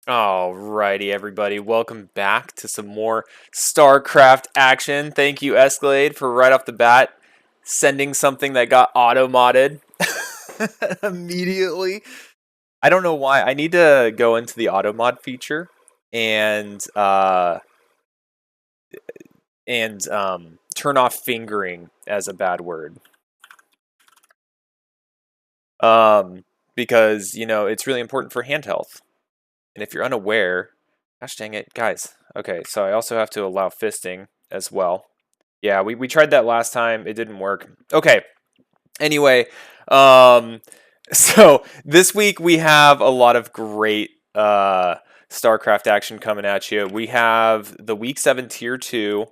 Alrighty, everybody. Welcome back to some more StarCraft action. Thank you, Escalade, for right off the bat sending something that got auto-modded immediately. I don't know why. I need to go into the auto-mod feature and turn off fingering as a bad word. Because, you know, it's really important for hand health. And if you're unaware, gosh dang it, guys. Okay, so I also have to allow fisting as well. Yeah, we tried that last time. It didn't work. Okay. Anyway, so this week we have a lot of great StarCraft action coming at you. We have the Week 7 Tier 2,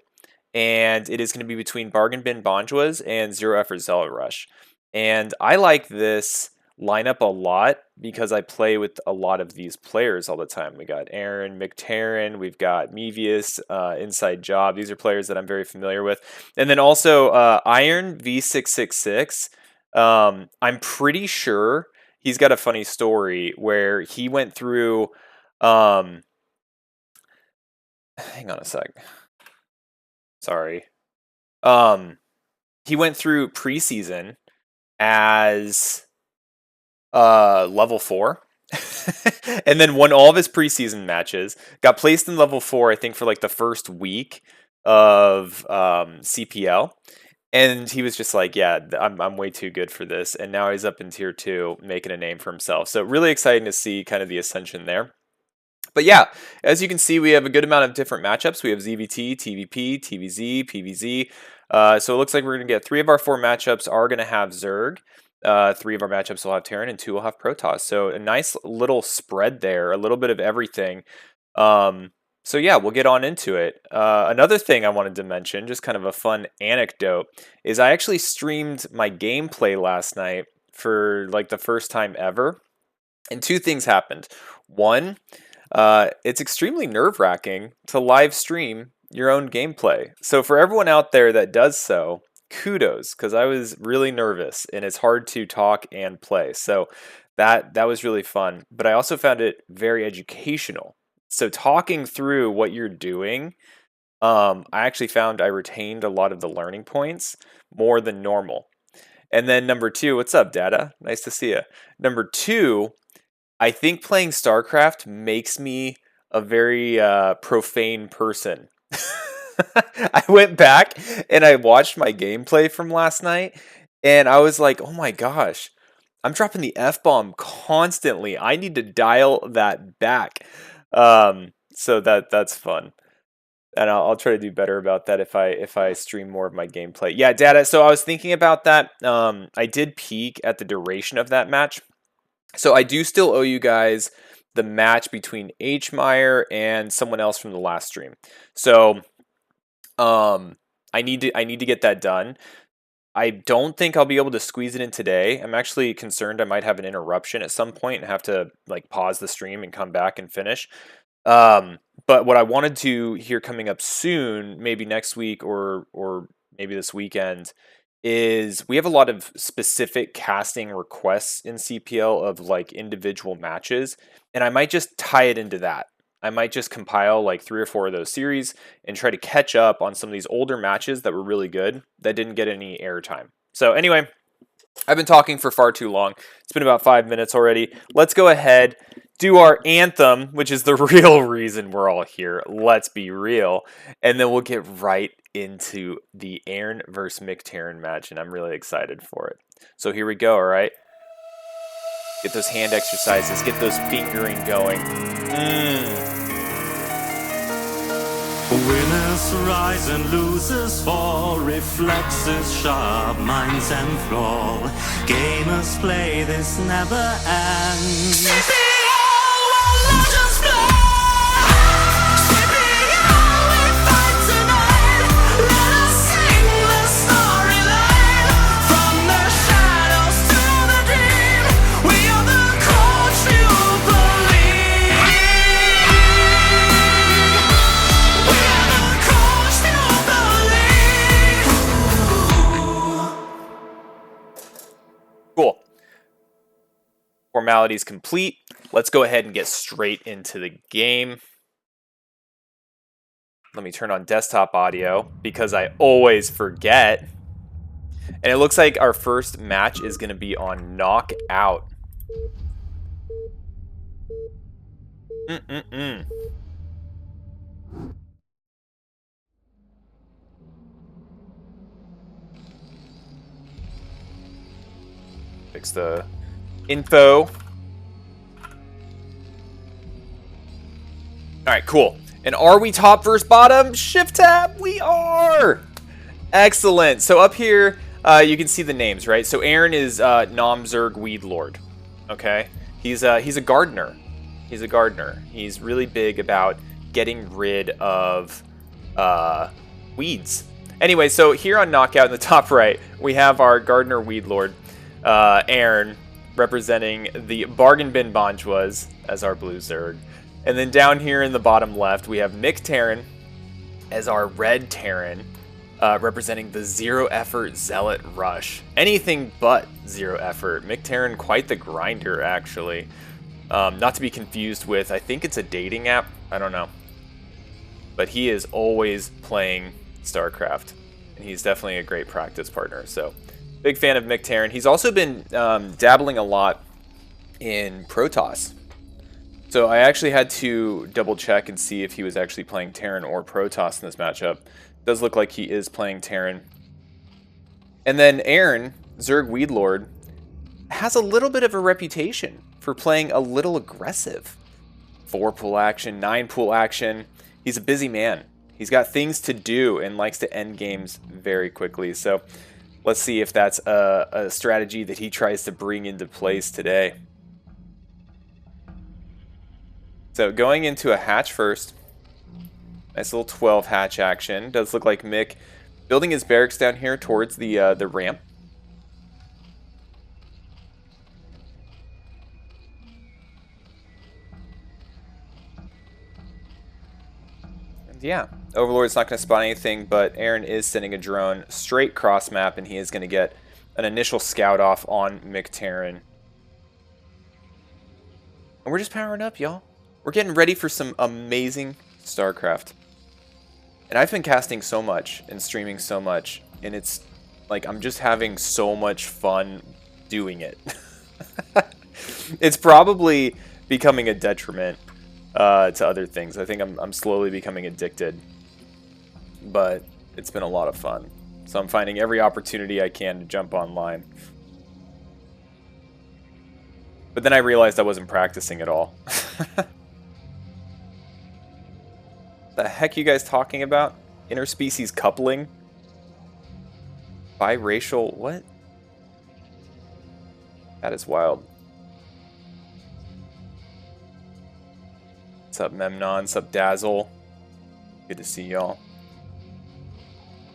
and it is going to be between Bargain Bin Bonjoas and Zero Effort Zealot Rush. And I like this lineup a lot because I play with a lot of these players all the time. We got Aaron McTarren, we've got Mevius, Inside Job. These are players that I'm very familiar with. And then also Iron V666. I'm pretty sure he's got a funny story where he went through hang on a sec. Sorry. He went through preseason as level 4 and then won all of his preseason matches, got placed in level 4 I think for like the first week of CPL, and he was just like, yeah, I'm way too good for this, and now he's up in tier 2 making a name for himself. So really exciting to see kind of the ascension there. But yeah, as you can see, we have a good amount of different matchups. We have ZVT, TVP, TVZ, PVZ. So it looks like we're going to get 3 of our 4 matchups are going to have Zerg. 3 of our matchups will have Terran, and 2 will have Protoss. So a nice little spread there, a little bit of everything. So yeah, we'll get on into it. Another thing I wanted to mention, just kind of a fun anecdote, is I actually streamed my gameplay last night for like the first time ever. And 2 things happened. One, it's extremely nerve-wracking to live stream your own gameplay. So for everyone out there that does so, kudos, because I was really nervous and it's hard to talk and play. So that was really fun. But I also found it very educational. So talking through what you're doing, I actually found I retained a lot of the learning points more than normal. And then number two, what's up, Data? Nice to see you. Number two, I think playing StarCraft makes me a very profane person. I went back and I watched my gameplay from last night, and I was like, oh my gosh, I'm dropping the F-bomb constantly. I need to dial that back. So that's fun. And I'll try to do better about that if I stream more of my gameplay. Yeah, Data. So I was thinking about that. I did peek at the duration of that match. So I do still owe you guys the match between H. Meyer and someone else from the last stream. So I need to get that done. I don't think I'll be able to squeeze it in today. I'm actually concerned I might have an interruption at some point and have to like pause the stream and come back and finish. But what I wanted to hear coming up soon, maybe next week or maybe this weekend, is we have a lot of specific casting requests in CPL of like individual matches, and I might just tie it into that. I might just compile like 3 or 4 of those series and try to catch up on some of these older matches that were really good that didn't get any airtime. So anyway, I've been talking for far too long. It's been about 5 minutes already. Let's go ahead, do our anthem, which is the real reason we're all here. Let's be real. And then we'll get right into the Aaron versus Mick Taryn match, and I'm really excited for it. So here we go, all right? Get those hand exercises. Get those fingering going. Winners rise and losers fall, reflexes sharp, minds and flaw. Gamers play, this never ends. CPL, where legends play. CPL, we fight tonight. Let us sing the storyline. From the shadows to the dream, we are the coach you believe. Cool. Formalities complete. Let's go ahead and get straight into the game. Let me turn on desktop audio because I always forget. And it looks like our first match is going to be on Knockout. Fix the info. All right, cool. And are we top versus bottom? Shift tab, we are. Excellent. So up here, you can see the names, right? So Aaron is Nomzerg Weedlord. Okay, he's a gardener. He's a gardener. He's really big about getting rid of weeds. Anyway, so here on Knockout in the top right, we have our gardener Weedlord, Aaron, representing the Bargain Bin Bonjwas as our blue Zerg. And then down here in the bottom left, we have Mick Taryn as our red Terran, representing the Zero Effort Zealot Rush. Anything but zero effort. Mick Taryn, quite the grinder, actually. Not to be confused with, I think it's a dating app. I don't know. But he is always playing StarCraft. And he's definitely a great practice partner. So, big fan of Mick Taryn. He's also been dabbling a lot in Protoss. So I actually had to double check and see if he was actually playing Terran or Protoss in this matchup. Does look like he is playing Terran. And then Aaron, Zerg Weedlord, has a little bit of a reputation for playing a little aggressive. 4-pool action, 9-pool action. He's a busy man. He's got things to do and likes to end games very quickly. So let's see if that's a strategy that he tries to bring into place today. So going into a hatch first. Nice little 12 hatch action. Does look like Mick building his barracks down here towards the ramp. And Yeah, Overlord's not going to spot anything, but Aaron is sending a drone straight cross map, and he is going to get an initial scout off on McTerran. And we're just powering up, y'all. We're getting ready for some amazing StarCraft. And I've been casting so much and streaming so much, and it's like I'm just having so much fun doing it. It's probably becoming a detriment to other things. I think I'm slowly becoming addicted, but it's been a lot of fun. So I'm finding every opportunity I can to jump online. But then I realized I wasn't practicing at all. The heck you guys talking about? Interspecies coupling? Biracial? What? That is wild. What's up, Memnon? What's up, Dazzle? Good to see y'all.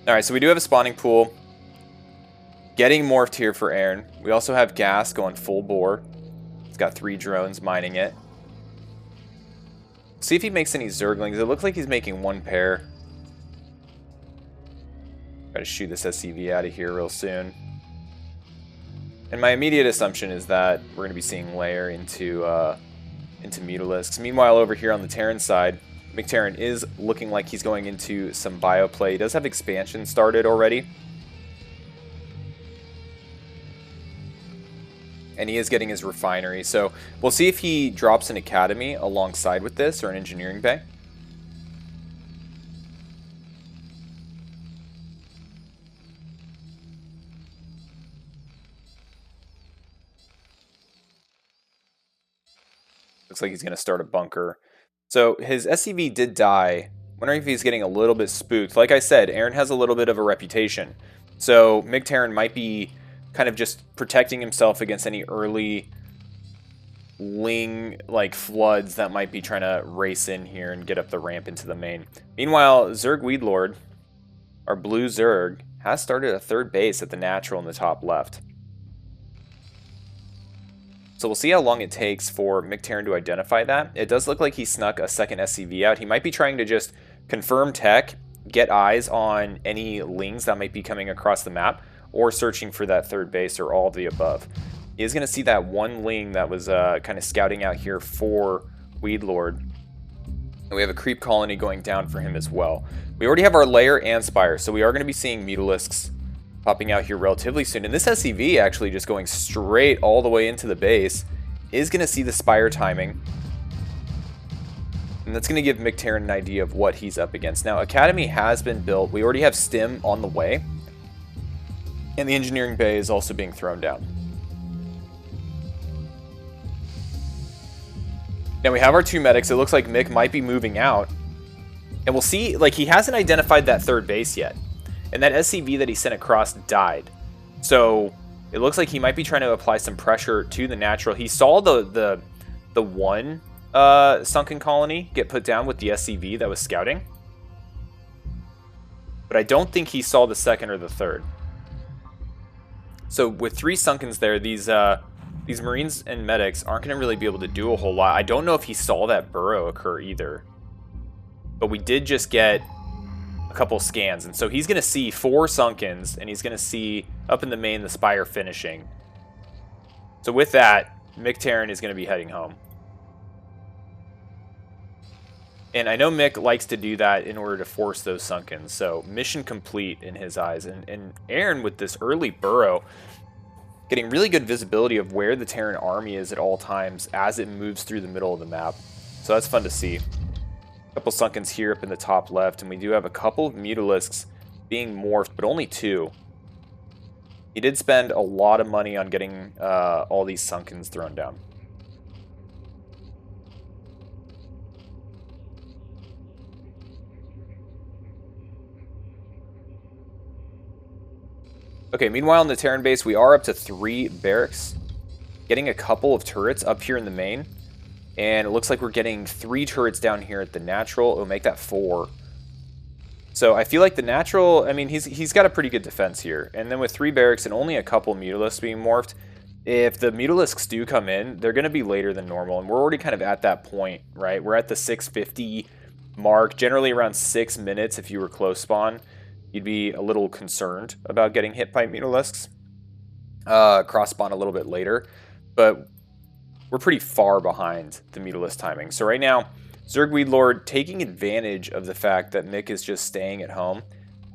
Alright, so we do have a spawning pool. Getting morphed here for Aaron. We also have Gas going full bore. He's got 3 drones mining it. See if he makes any Zerglings. It looks like he's making 1 pair. Gotta shoot this SCV out of here real soon. And my immediate assumption is that we're going to be seeing layer into Mutalisks. Meanwhile, over here on the Terran side, McTerran is looking like he's going into some bioplay. He does have expansion started already. And he is getting his refinery. So we'll see if he drops an academy alongside with this, or an engineering bay. Looks like he's going to start a bunker. So his SCV did die. Wondering if he's getting a little bit spooked. Like I said, Aaron has a little bit of a reputation. So McTerran might be kind of just protecting himself against any early Ling like floods that might be trying to race in here and get up the ramp into the main. Meanwhile, Zerg Weedlord, our blue Zerg, has started a 3rd base at the natural in the top left. So we'll see how long it takes for McTerran to identify that. It does look like he snuck a 2nd SCV out. He might be trying to just confirm tech, get eyes on any Lings that might be coming across the map, or searching for that 3rd base, or all of the above. He is going to see that 1 Ling that was kind of scouting out here for Weedlord. And we have a creep colony going down for him as well. We already have our lair and spire, so we are going to be seeing Mutalisks popping out here relatively soon. And this SCV actually just going straight all the way into the base is going to see the spire timing. And that's going to give McTerran an idea of what he's up against. Now, Academy has been built. We already have Stim on the way. And the engineering bay is also being thrown down. Now we have our 2 medics. It looks like Mick might be moving out. And we'll see, like, he hasn't identified that 3rd base yet. And that SCV that he sent across died. So it looks like he might be trying to apply some pressure to the natural. He saw the 1 sunken colony get put down with the SCV that was scouting. But I don't think he saw the 2nd or the 3rd. So with 3 sunkens there, these Marines and medics aren't going to really be able to do a whole lot. I don't know if he saw that burrow occur either. But we did just get a couple scans. And so he's going to see 4 sunkens, and he's going to see up in the main the spire finishing. So with that, McTerran is going to be heading home. And I know Mick likes to do that in order to force those sunkens. So mission complete in his eyes. And Aaron, with this early burrow, getting really good visibility of where the Terran army is at all times as it moves through the middle of the map. So that's fun to see. A couple sunkens here up in the top left. And we do have a couple of Mutalisks being morphed, but only 2. He did spend a lot of money on getting all these sunkens thrown down. Okay, meanwhile in the Terran base, we are up to 3 barracks. Getting a couple of turrets up here in the main. And it looks like we're getting 3 turrets down here at the natural. It'll make that 4. So I feel like the natural, I mean, he's got a pretty good defense here. And then with 3 barracks and only a couple Mutalisks being morphed, if the Mutalisks do come in, they're going to be later than normal. And we're already kind of at that point, right? We're at the 650 mark, generally around 6 minutes if you were close spawn, you'd be a little concerned about getting hit by Mutalisks. Cross spawn a little bit later, but we're pretty far behind the Mutalisk timing. So right now, Zerg Lord taking advantage of the fact that Mick is just staying at home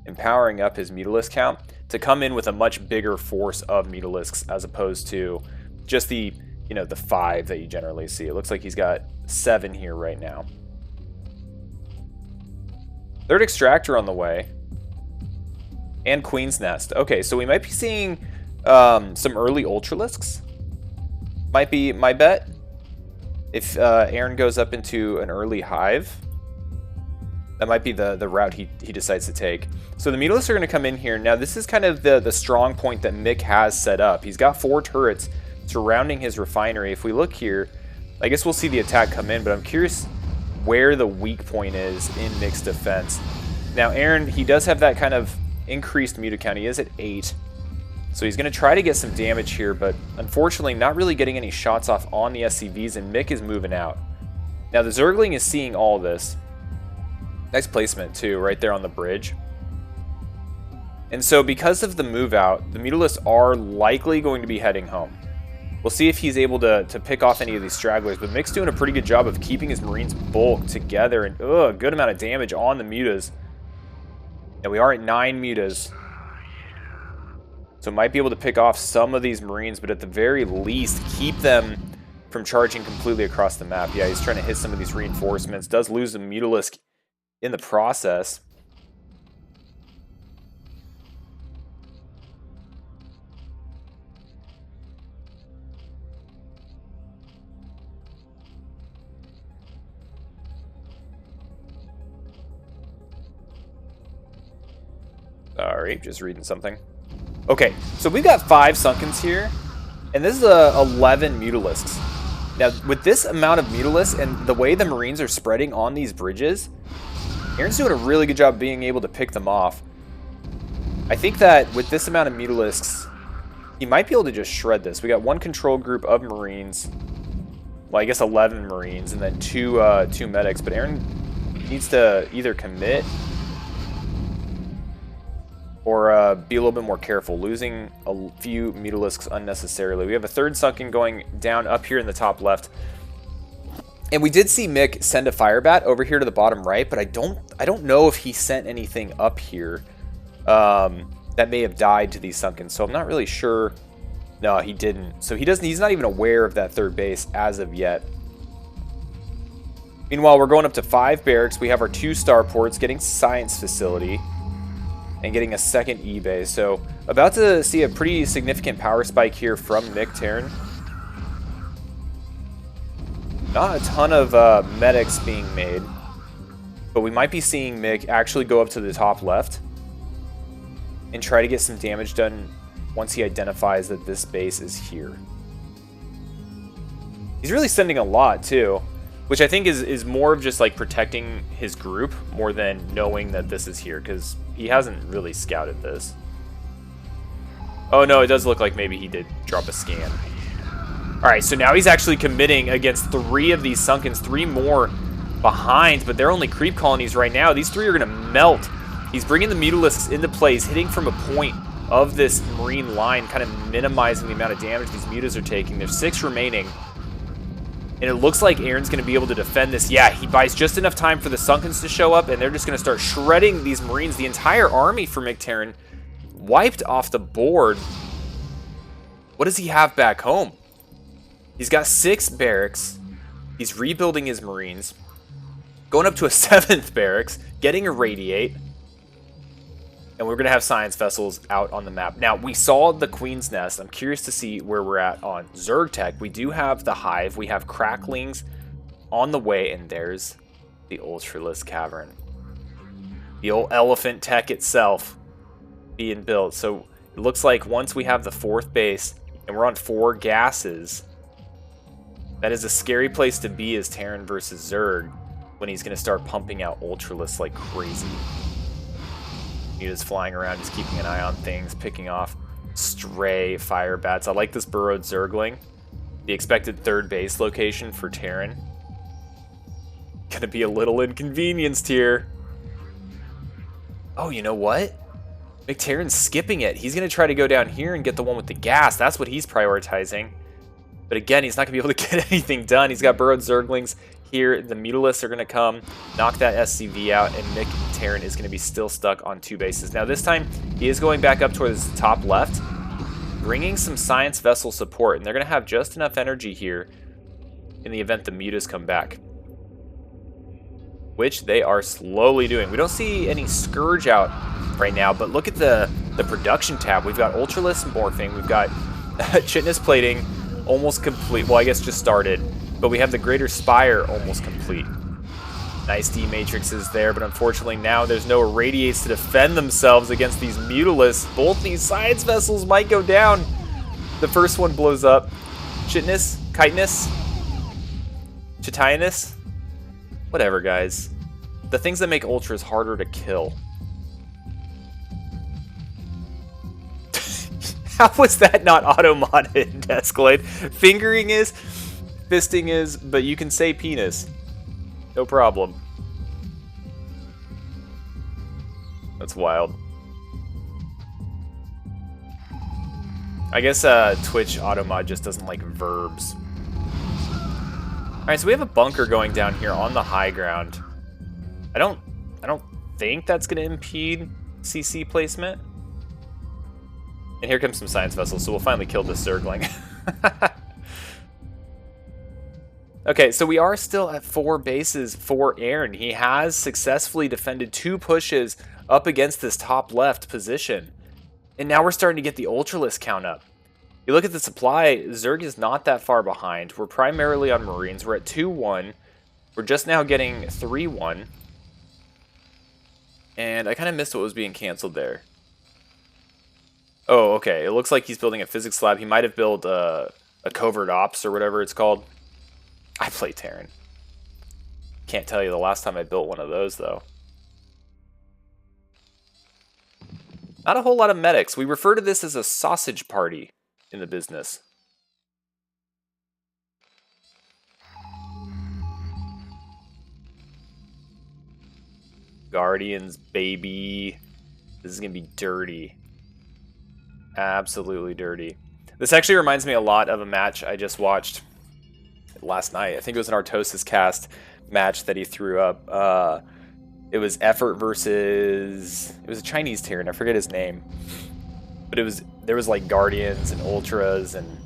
and powering up his Mutalisk count to come in with a much bigger force of Mutalisks as opposed to just the, you know, the 5 that you generally see. It looks like he's got 7 here right now. Third Extractor on the way. And Queen's Nest. Okay, so we might be seeing some early Ultralisks. Might be my bet. If Aaron goes up into an early Hive, that might be the route he decides to take. So the Mutalisks are going to come in here. Now, this is kind of the strong point that Mick has set up. He's got 4 turrets surrounding his refinery. If we look here, I guess we'll see the attack come in, but I'm curious where the weak point is in Mick's defense. Now, Aaron, he does have that kind of increased muta count. He is at 8. So he's going to try to get some damage here, but unfortunately not really getting any shots off on the SCVs, and Mick is moving out. Now, the Zergling is seeing all this. Nice placement, too, right there on the bridge. And so because of the move out, the Mutalisks are likely going to be heading home. We'll see if he's able to pick off any of these stragglers, but Mick's doing a pretty good job of keeping his Marines bulk together, and a good amount of damage on the mutas. And we are at 9 mutas. So might be able to pick off some of these Marines, but at the very least, keep them from charging completely across the map. Yeah, he's trying to hit some of these reinforcements. Does lose the Mutalisk in the process. Sorry, just reading something. Okay, so we've got 5 Sunkens here, and this is 11 Mutalisks. Now, with this amount of Mutalisks and the way the Marines are spreading on these bridges, Aaron's doing a really good job being able to pick them off. I think that with this amount of Mutalisks, he might be able to just shred this. We got 1 control group of Marines, well, I guess 11 Marines, and then 2 medics, but Aaron needs to either commit or be a little bit more careful, losing a few Mutalisks unnecessarily. We have a 3rd Sunken going down up here in the top left. And we did see Mick send a Firebat over here to the bottom right, but I don't know if he sent anything up here that may have died to these Sunken, so I'm not really sure. No, he didn't. So he's not even aware of that 3rd base as of yet. Meanwhile, we're going up to 5 barracks. We have our 2 starports, getting Science Facility, and getting a 2nd E-base. So about to see a pretty significant power spike here from Mick Terran. Not a ton of medics being made, but we might be seeing Mick actually go up to the top left and try to get some damage done once he identifies that this base is here. He's really sending a lot too, which I think is more of just like protecting his group more than knowing that this is here, because he hasn't really scouted this. Oh no, it does look like maybe he did drop a scan. Alright, so now he's actually committing against 3 of these Sunkens, 3 more behind, but they're only creep colonies right now. These 3 are going to melt. He's bringing the Mutalisks into place, hitting from a point of this Marine line, kind of minimizing the amount of damage these mutas are taking. There's 6 remaining. And it looks like Aaron's going to be able to defend this. Yeah, he buys just enough time for the Sunkens to show up, and they're just going to start shredding these Marines. The entire army for Mick Terran wiped off the board. What does he have back home? He's got 6 barracks. He's rebuilding his Marines. Going up to a 7th barracks. Getting a Radiate. And we're going to have Science Vessels out on the map. Now, we saw the Queen's Nest. I'm curious to see where we're at on Zerg Tech. We do have the Hive. We have Cracklings on the way. And there's the Ultralisk Cavern. The old elephant tech itself being built. So it looks like once we have the 4th base and we're on 4 gases, that is a scary place to be as Terran versus Zerg when he's going to start pumping out Ultralisks like crazy. Mutas flying around, just keeping an eye on things, picking off stray fire bats. I like this burrowed Zergling. The expected 3rd base location for Terran. Gonna be a little inconvenienced here. Oh, you know what? McTaren's skipping it. He's gonna try to go down here and get the one with the gas. That's what he's prioritizing. But again, he's not gonna be able to get anything done. He's got burrowed Zerglings here. The Mutalisks are gonna come, knock that SCV out, and McTaren is gonna be still stuck on 2 bases. Now this time, he is going back up towards the top left, bringing some Science Vessel support, and they're gonna have just enough energy here in the event the Mutas come back, which they are slowly doing. We don't see any Scourge out right now, but look at the production tab. We've got Ultralisk morphing, we've got Chitinous plating almost complete. Well, I guess just started, but we have the Greater Spire almost complete. Nice D-Matrixes there, but unfortunately now there's no Irradiates to defend themselves against these Mutalisks. Both these Science Vessels might go down. The first one blows up. Chitinous, Chitinous, Chitinous, whatever, guys. The things that make Ultras harder to kill. How was that not auto-modded, Escalade? Fingering is, fisting is, but you can say penis. No problem. That's wild. I guess Twitch auto-mod just doesn't like verbs. Alright, so we have a bunker going down here on the high ground. I don't think that's going to impede CC placement. And here comes some Science Vessels, so we'll finally kill this Zergling. Okay, so we are still at 4 bases for Aaron. He has successfully defended 2 pushes up against this top left position. And now we're starting to get the Ultralisk count up. You look at the supply, Zerg is not that far behind. We're primarily on Marines. We're at 2-1. We're just now getting 3-1. And I kind of missed what was being canceled there. Oh, okay. It looks like he's building a physics lab. He might have built a covert ops or whatever it's called. I play Terran. Can't tell you the last time I built one of those, though. Not a whole lot of medics. We refer to this as a sausage party in the business. Guardians, baby. This is going to be dirty. Absolutely dirty. This actually reminds me a lot of a match I just watched last night. I think it was an Artosis cast match that he threw up. It was Effort versus... It was a Chinese Terran. I forget his name. But there was like Guardians and Ultras and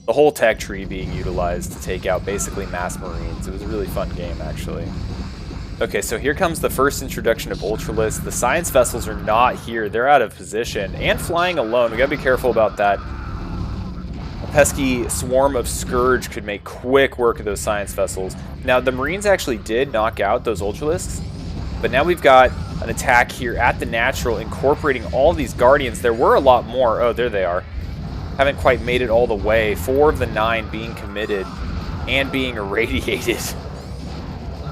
the whole tech tree being utilized to take out basically mass Marines. It was a really fun game, actually. Okay, so here comes the first introduction of Ultralisk. The Science Vessels are not here. They're out of position and flying alone. We gotta be careful about that. A pesky swarm of Scourge could make quick work of those Science Vessels. Now, the Marines actually did knock out those Ultralisks, but now we've got an attack here at the natural, incorporating all these Guardians. There were a lot more. Oh, there they are. Haven't quite made it all the way. 4 of the 9 being committed and being irradiated.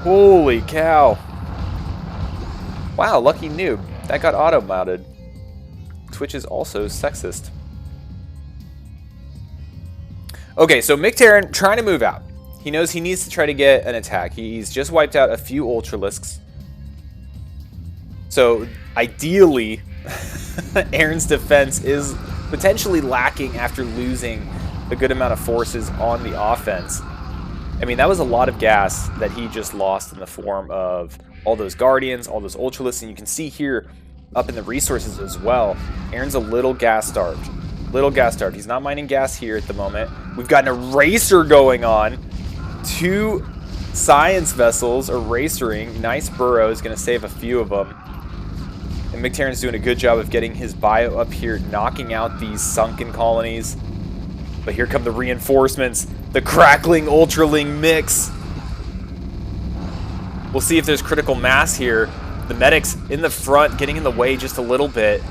Holy cow. Wow, lucky noob. That got auto-mounted. Twitch is also sexist. Okay, so McTaren trying to move out. He knows he needs to try to get an attack. He's just wiped out a few Ultralisks. So, ideally, Aaron's defense is potentially lacking after losing a good amount of forces on the offense. I mean, that was a lot of gas that he just lost in the form of all those Guardians, all those Ultralisks, and you can see here up in the resources as well, Aaron's a little gas starved. Little gas starved. He's not mining gas here at the moment. We've got an eraser going on. 2 Science Vessels erasering. Nice burrow is going to save a few of them. And McTaren's doing a good job of getting his bio up here, knocking out these sunken colonies. But here come the reinforcements. The crackling Ultraling mix. We'll see if there's critical mass here. The medics in the front, getting in the way just a little bit.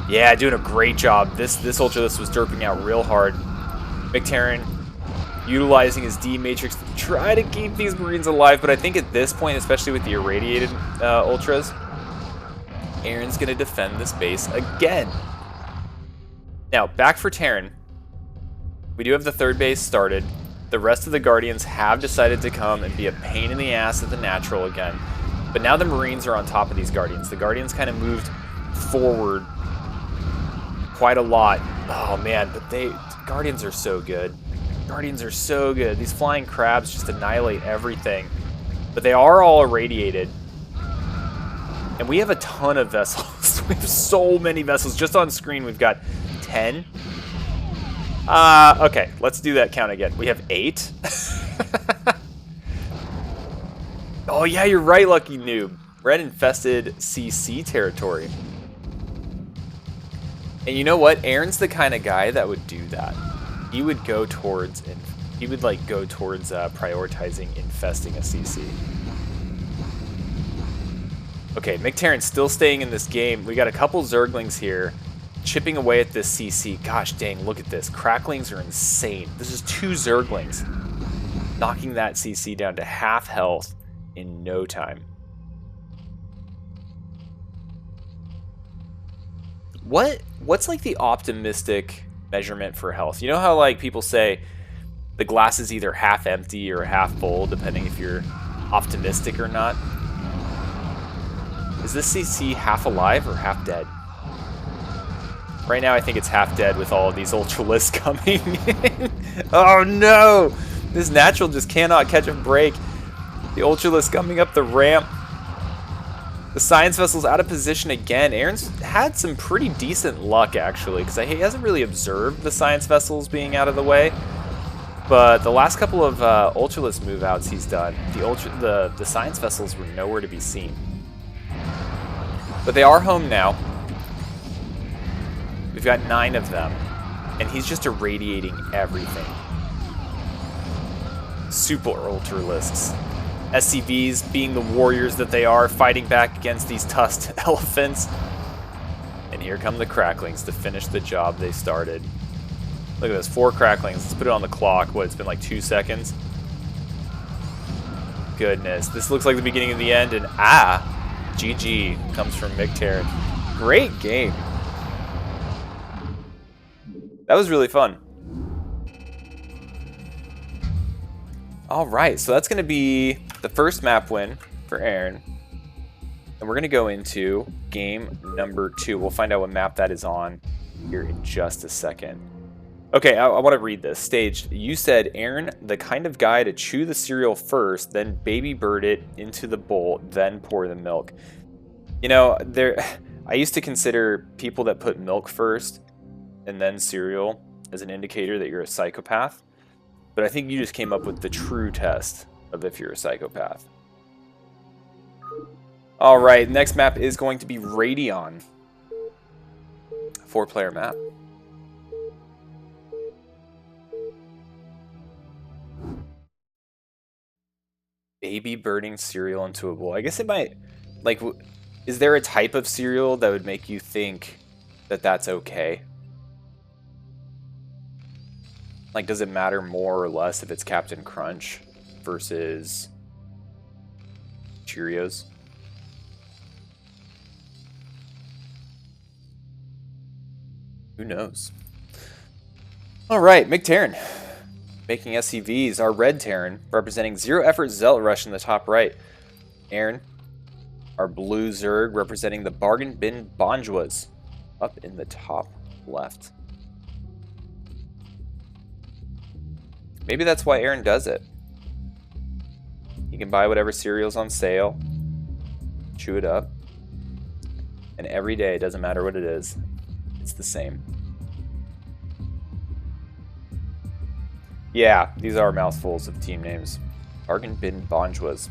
Yeah, doing a great job. This Ultralisk was derping out real hard. McTaren utilizing his D-Matrix to try to keep these Marines alive, but I think at this point, especially with the irradiated Ultras, Aaron's going to defend this base again. Now, back for Terran. We do have the 3rd base started. The rest of the Guardians have decided to come and be a pain in the ass at the natural again. But now the Marines are on top of these Guardians. The Guardians kind of moved forward quite a lot. Oh man, but Guardians are so good. Guardians are so good. These flying crabs just annihilate everything. But they are all irradiated. And we have a ton of vessels. We have so many vessels. Just on screen, we've got 10. Okay, let's do that count again. We have 8. Oh yeah, you're right, Lucky Noob. Red infested CC territory. And you know what? Aaron's the kind of guy that would do that. He would go towards prioritizing infesting a CC. Okay, McTarren's still staying in this game. We got a couple Zerglings here, chipping away at this CC. Gosh dang, look at this. Cracklings are insane. This is 2 Zerglings, knocking that CC down to half health in no time. What's like the optimistic measurement for health? You know how like people say the glass is either half empty or half full, depending if you're optimistic or not? Is this CC half alive or half dead? Right now I think it's half dead with all of these Ultralisks coming in. Oh no! This natural just cannot catch a break. The Ultralisk coming up the ramp. The Science Vessel's out of position again. Aaron's had some pretty decent luck, actually, because he hasn't really observed the Science Vessels being out of the way. But the last couple of Ultralisk move-outs he's done, the Science Vessels were nowhere to be seen. But they are home now. We've got 9 of them, and he's just irradiating everything. Super Ultralisks. SCVs, being the warriors that they are, fighting back against these tusked elephants. And here come the Cracklings to finish the job they started. Look at this, 4 Cracklings. Let's put it on the clock. What, it's been like 2 seconds? Goodness, this looks like the beginning of the end, and GG comes from McTarren. Great game. That was really fun. All right, so that's going to be the first map win for Aaron. And we're going to go into game number 2. We'll find out what map that is on here in just a second. Okay, I want to read this. Stage, you said, Aaron, the kind of guy to chew the cereal first, then baby bird it into the bowl, then pour the milk. You know, I used to consider people that put milk first and then cereal as an indicator that you're a psychopath. But I think you just came up with the true test of if you're a psychopath. All right, next map is going to be Radion. 4-player map. Baby birding cereal into a bowl. I guess it might, like, is there a type of cereal that would make you think that that's okay? Like, does it matter more or less if it's Captain Crunch versus Cheerios? Who knows? All right, McTarren. Making SCVs. Our red Terran, representing Zero Effort Zealot Rush in the top right. Aaron. Our blue Zerg, representing the Bargain Bin Bonjwas, up in the top left. Maybe that's why Aaron does it. You can buy whatever cereal's on sale, chew it up, and every day, it doesn't matter what it is, it's the same. Yeah, these are mouthfuls of team names. Bargain Bin Bonjwas.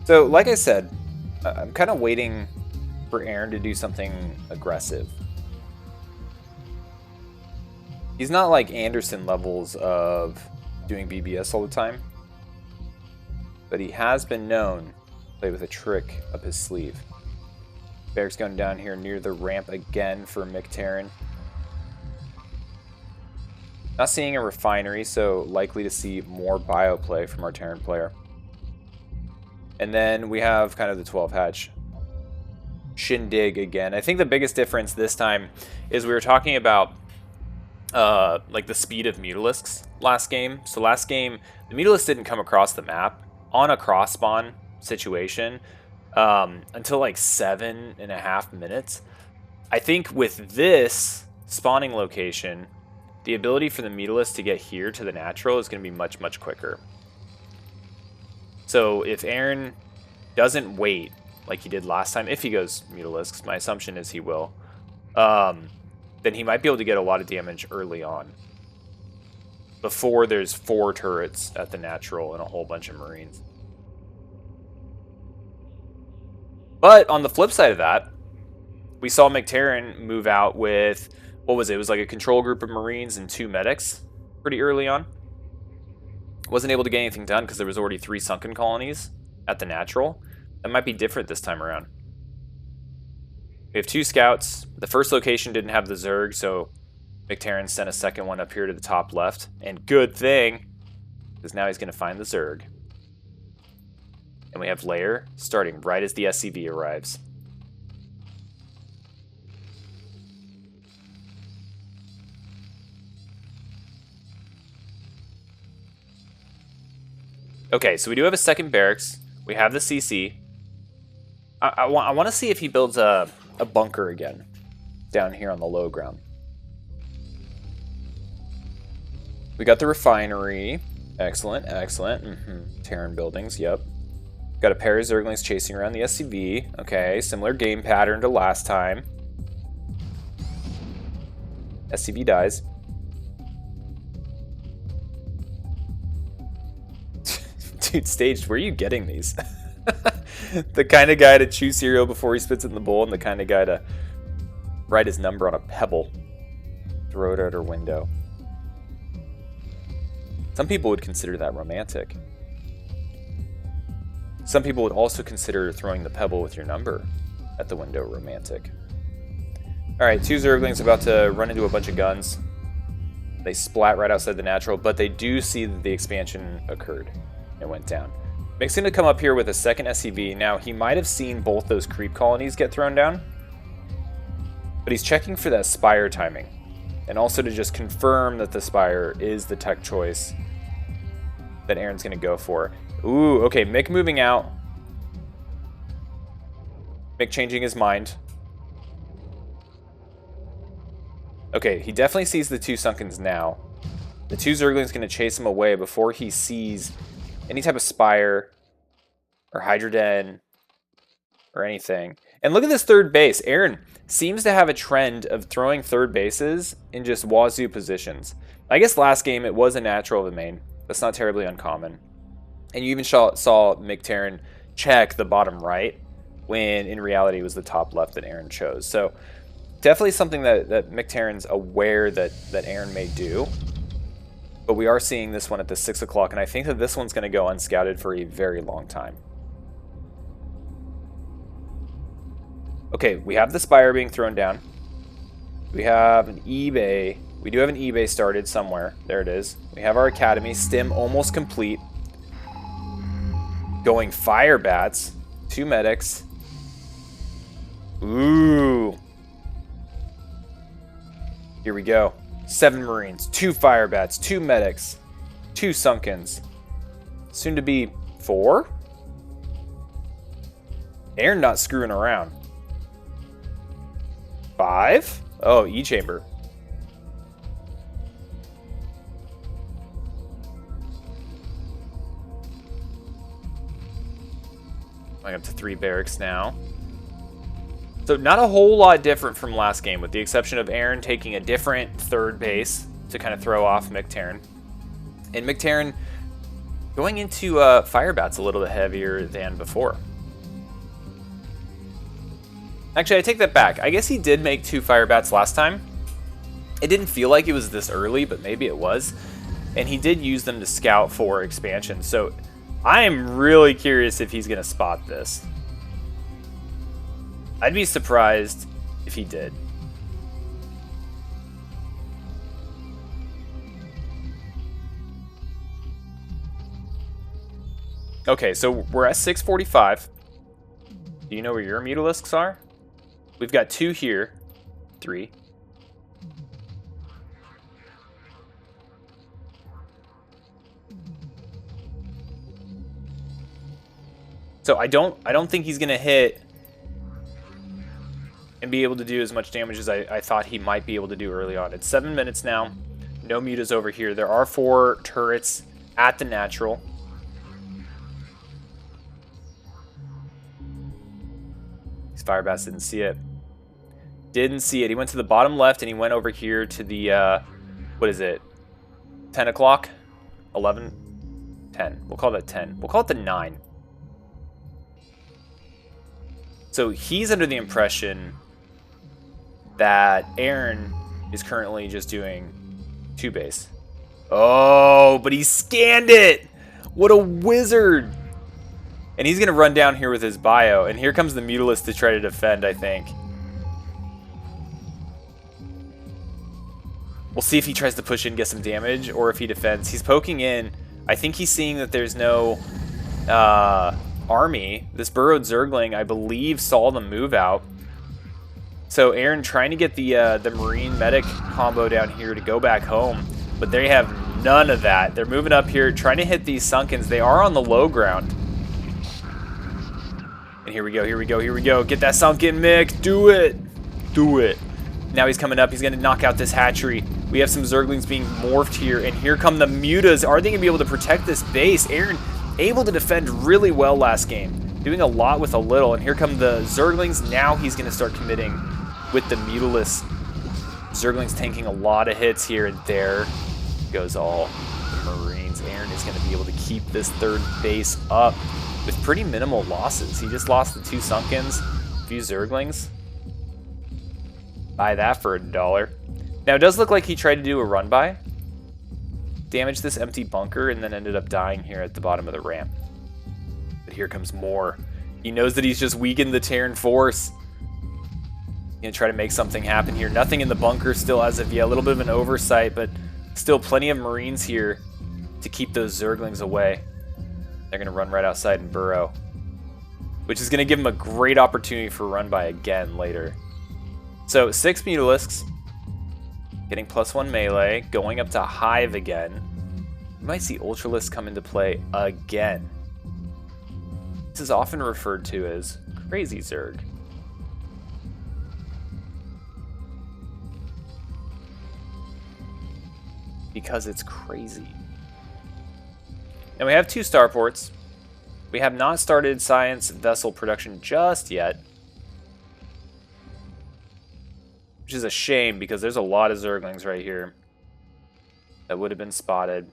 So, like I said, I'm kind of waiting for Aaron to do something aggressive. He's not like Anderson levels of doing BBS all the time, but he has been known to play with a trick up his sleeve. Barracks going down here near the ramp again for McTarren. Not seeing a refinery, so likely to see more bio play from our Terran player. And then we have kind of the 12 hatch shindig again. I think the biggest difference this time is we were talking about like the speed of mutalisks last game. So last game, the mutalisk didn't come across the map on a cross spawn situation until like 7.5 minutes. I think with this spawning location, the ability for the mutalisk to get here to the natural is going to be much, much quicker. So if Aaron doesn't wait like he did last time, if he goes mutalisks, my assumption is he will, then he might be able to get a lot of damage early on before there's 4 turrets at the natural and a whole bunch of Marines. But on the flip side of that, we saw McTerran move out with, what was it? It was like a control group of Marines and 2 medics pretty early on. Wasn't able to get anything done because there was already 3 sunken colonies at the natural. That might be different this time around. We have 2 scouts. The first location didn't have the Zerg, so McTerran sent a second one up here to the top left. And good thing, because now he's going to find the Zerg. And we have Lair starting right as the SCV arrives. Okay, so we do have a second barracks. We have the CC. I want to see if he builds a bunker again down here on the low ground. We got the refinery. Excellent, excellent. Terran buildings, yep. Got a pair of Zerglings chasing around the SCV. Okay, similar game pattern to last time. SCV dies. Dude, Staged, where are you getting these? The kind of guy to chew cereal before he spits it in the bowl, and the kind of guy to write his number on a pebble. Throw it out her window. Some people would consider that romantic. Some people would also consider throwing the pebble with your number at the window romantic. Alright, 2 Zerglings about to run into a bunch of guns. They splat right outside the natural, but they do see that the expansion occurred. It went down. Mick's going to come up here with a second SCV. Now, he might have seen both those creep colonies get thrown down, but he's checking for that Spire timing, and also to just confirm that the Spire is the tech choice that Aaron's going to go for. Ooh, okay, Mick moving out. Mick changing his mind. Okay, he definitely sees the 2 Sunkens now. The 2 Zerglings going to chase him away before he sees any type of Spire or Hydroden or anything. And look at this third base. Aaron seems to have a trend of throwing third bases in just wazoo positions. I guess last game it was a natural of the main. That's not terribly uncommon. And you even saw McTerran check the bottom right when in reality it was the top left that Aaron chose. So definitely something that McTerran's aware that Aaron may do. But we are seeing this one at the 6 o'clock, and I think that this one's going to go unscouted for a very long time. Okay, we have the Spire being thrown down. We have an eBay. We do have an eBay started somewhere. There it is. We have our Academy. Stim almost complete. Going Fire Bats. 2 medics. Ooh. Here we go. 7 Marines, 2 Fire Bats, 2 medics, 2 Sunkens. Soon to be 4? Aaron not screwing around. 5? Oh, E-Chamber. Going up to 3 barracks now. So not a whole lot different from last game, with the exception of Aaron taking a different third base to kind of throw off McTerran. And McTerran going into Fire Bats a little bit heavier than before. Actually, I take that back. I guess he did make 2 Fire Bats last time. It didn't feel like it was this early, but maybe it was. And he did use them to scout for expansion. So I am really curious if he's going to spot this. I'd be surprised if he did. Okay, so we're at 645. Do you know where your Mutalisks are? We've got 2 here. 3. So I don't think he's gonna hit and be able to do as much damage as I thought he might be able to do early on. It's 7 minutes now. No mutas over here. There are 4 turrets at the natural. These Firebats didn't see it. Didn't see it. He went to the bottom left and he went over here to the, what is it? 10 o'clock? 11? 10. We'll call that 10. We'll call it the 9. So he's under the impression that Aaron is currently just doing 2 base. Oh, but he scanned it! What a wizard! And he's going to run down here with his bio. And here comes the Mutalist to try to defend, I think. We'll see if he tries to push in and get some damage, or if he defends. He's poking in. I think he's seeing that there's no army. This burrowed Zergling, I believe, saw the move out. So Aaron trying to get the Marine Medic combo down here to go back home. But they have none of that. They're moving up here, trying to hit these Sunkens. They are on the low ground. And here we go, here we go, here we go. Get that Sunken, Mick. Do it. Do it. Now he's coming up. He's going to knock out this hatchery. We have some Zerglings being morphed here. And here come the Mutas. Are they going to be able to protect this base? Aaron able to defend really well last game. Doing a lot with a little. And here come the Zerglings. Now he's going to start committing with the Mutalists. Zerglings tanking a lot of hits here. And there goes all the Marines. Aaron is going to be able to keep this third base up with pretty minimal losses. He just lost the 2 Sunkens, a few Zerglings. Buy that for $1. Now, it does look like he tried to do a run-by. Damaged this empty bunker and then ended up dying here at the bottom of the ramp. But here comes more. He knows that he's just weakened the Terran force. He's going to try to make something happen here. Nothing in the bunker still as of yet. A little bit of an oversight, but still plenty of Marines here to keep those Zerglings away. They're going to run right outside and burrow, which is going to give him a great opportunity for run-by again later. So 6 Mutalisks, getting +1 melee, going up to Hive again. You might see Ultralisk come into play again. This is often referred to as Crazy Zerg. Because it's crazy. And we have 2 starports. We have not started science vessel production just yet. Which is a shame because there's a lot of Zerglings right here that would have been spotted.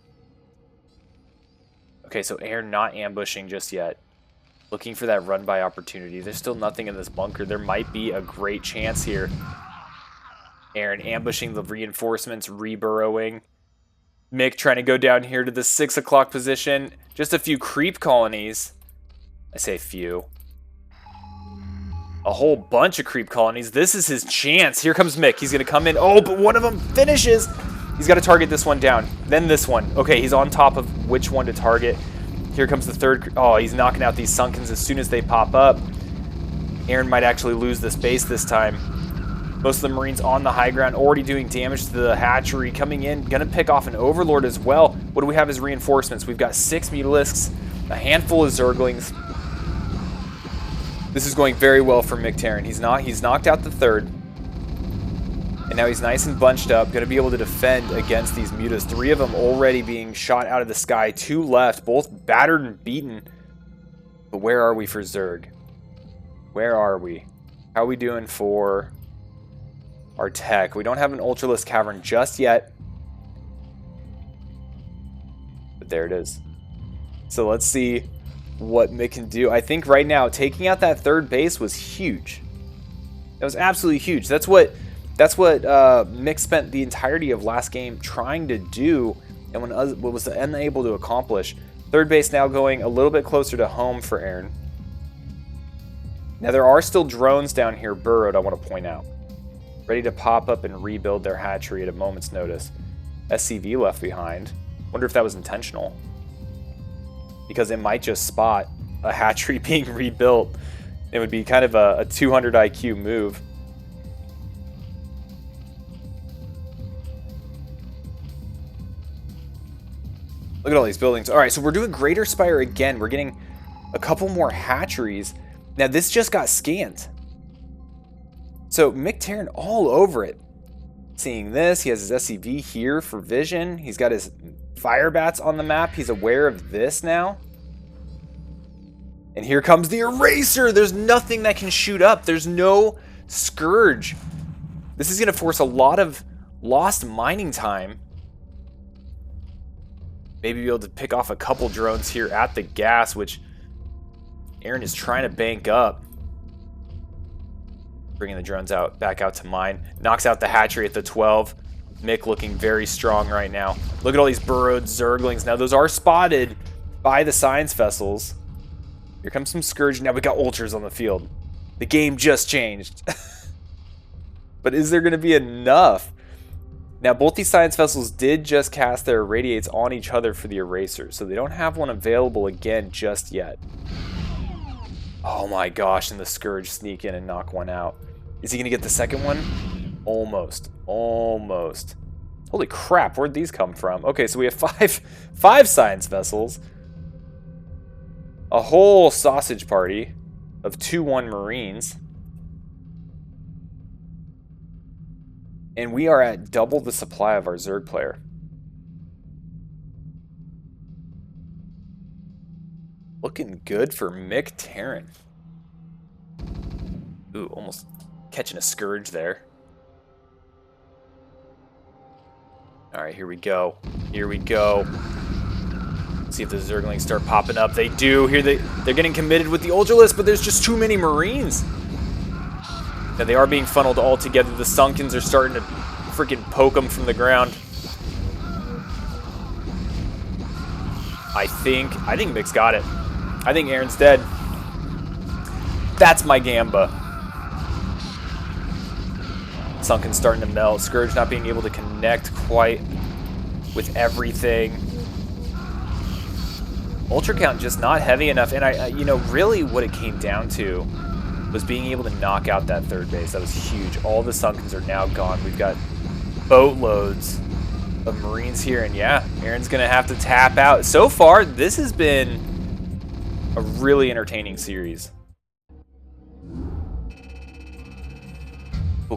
Okay, so Aaron not ambushing just yet. Looking for that run-by opportunity. There's still nothing in this bunker. There might be a great chance here. Aaron ambushing the reinforcements, reburrowing. Mick trying to go down here to the 6 o'clock position. Just a few creep colonies. I say few. A whole bunch of creep colonies. This is his chance. Here comes Mick. He's going to come in. Oh, but one of them finishes. He's got to target this one down. Then this one. Okay, he's on top of which one to target. Here comes the third. Oh, he's knocking out these Sunkens as soon as they pop up. Aaron might actually lose this base this time. Most of the Marines on the high ground, already doing damage to the hatchery. Coming in, going to pick off an Overlord as well. What do we have as reinforcements? We've got 6 Mutalisks, a handful of Zerglings. This is going very well for Mick Terran. He's knocked out the 3rd. And now he's nice and bunched up, going to be able to defend against these Mutas. 3 of them already being shot out of the sky. 2 left, both battered and beaten. But where are we for Zerg? Where are we? How are we doing for our tech? We don't have an Ultralisk Cavern just yet. But there it is. So let's see what Mick can do. I think right now, taking out that 3rd base was huge. That was absolutely huge. That's what Mick spent the entirety of last game trying to do, and was unable to accomplish. 3rd base now going a little bit closer to home for Aaron. Now there are still drones down here burrowed, I want to point out. Ready to pop up and rebuild their hatchery at a moment's notice. SCV left behind. Wonder if that was intentional. because it might just spot a hatchery being rebuilt. It would be kind of a 200 IQ move. Look at all these buildings. All right, so we're doing Greater Spire again. We're getting a couple more hatcheries. Now, this just got scanned. So, Mick Terran all over it. Seeing this, he has his SCV here for vision. He's got his fire bats on the map. He's aware of this now. And here comes the Eraser. There's nothing that can shoot up. There's no Scourge. This is going to force a lot of lost mining time. Maybe be able to pick off a couple drones here at the gas, which Aaron is trying to bank up. Bringing the drones out, back out to mine. Knocks out the hatchery at the 12. Mick looking very strong right now. Look at all these burrowed Zerglings. Now, those are spotted by the science vessels. Here comes some Scourge. Now we got Ultras on the field. The game just changed. But is there going to be enough? Now, both these science vessels did just cast their irradiates on each other for the Eraser, so they don't have one available again just yet. Oh my gosh, and the Scourge sneak in and knock one out. Is he going to get the second one? Almost. Almost. Holy crap, where'd these come from? Okay, so we have five science vessels. A whole sausage party of 2-1 Marines. And we are at double the supply of our Zerg player. Looking good for Mick Terran. Ooh, almost catching a Scourge there. Alright, here we go. Here we go. See if the Zerglings start popping up. They do. Here they're getting committed with the Ultralisk, but there's just too many Marines. Now they are being funneled all together. The Sunkens are starting to freaking poke them from the ground. I think Mick's got it. I think Aaron's dead. That's my Gamba. Sunken's starting to melt. Scourge not being able to connect quite with everything. Ultra count just not heavy enough. And you know, really what it came down to was being able to knock out that third base. That was huge. All the Sunkens are now gone. We've got boatloads of Marines here, and yeah, Aaron's gonna have to tap out. So far, this has been a really entertaining series.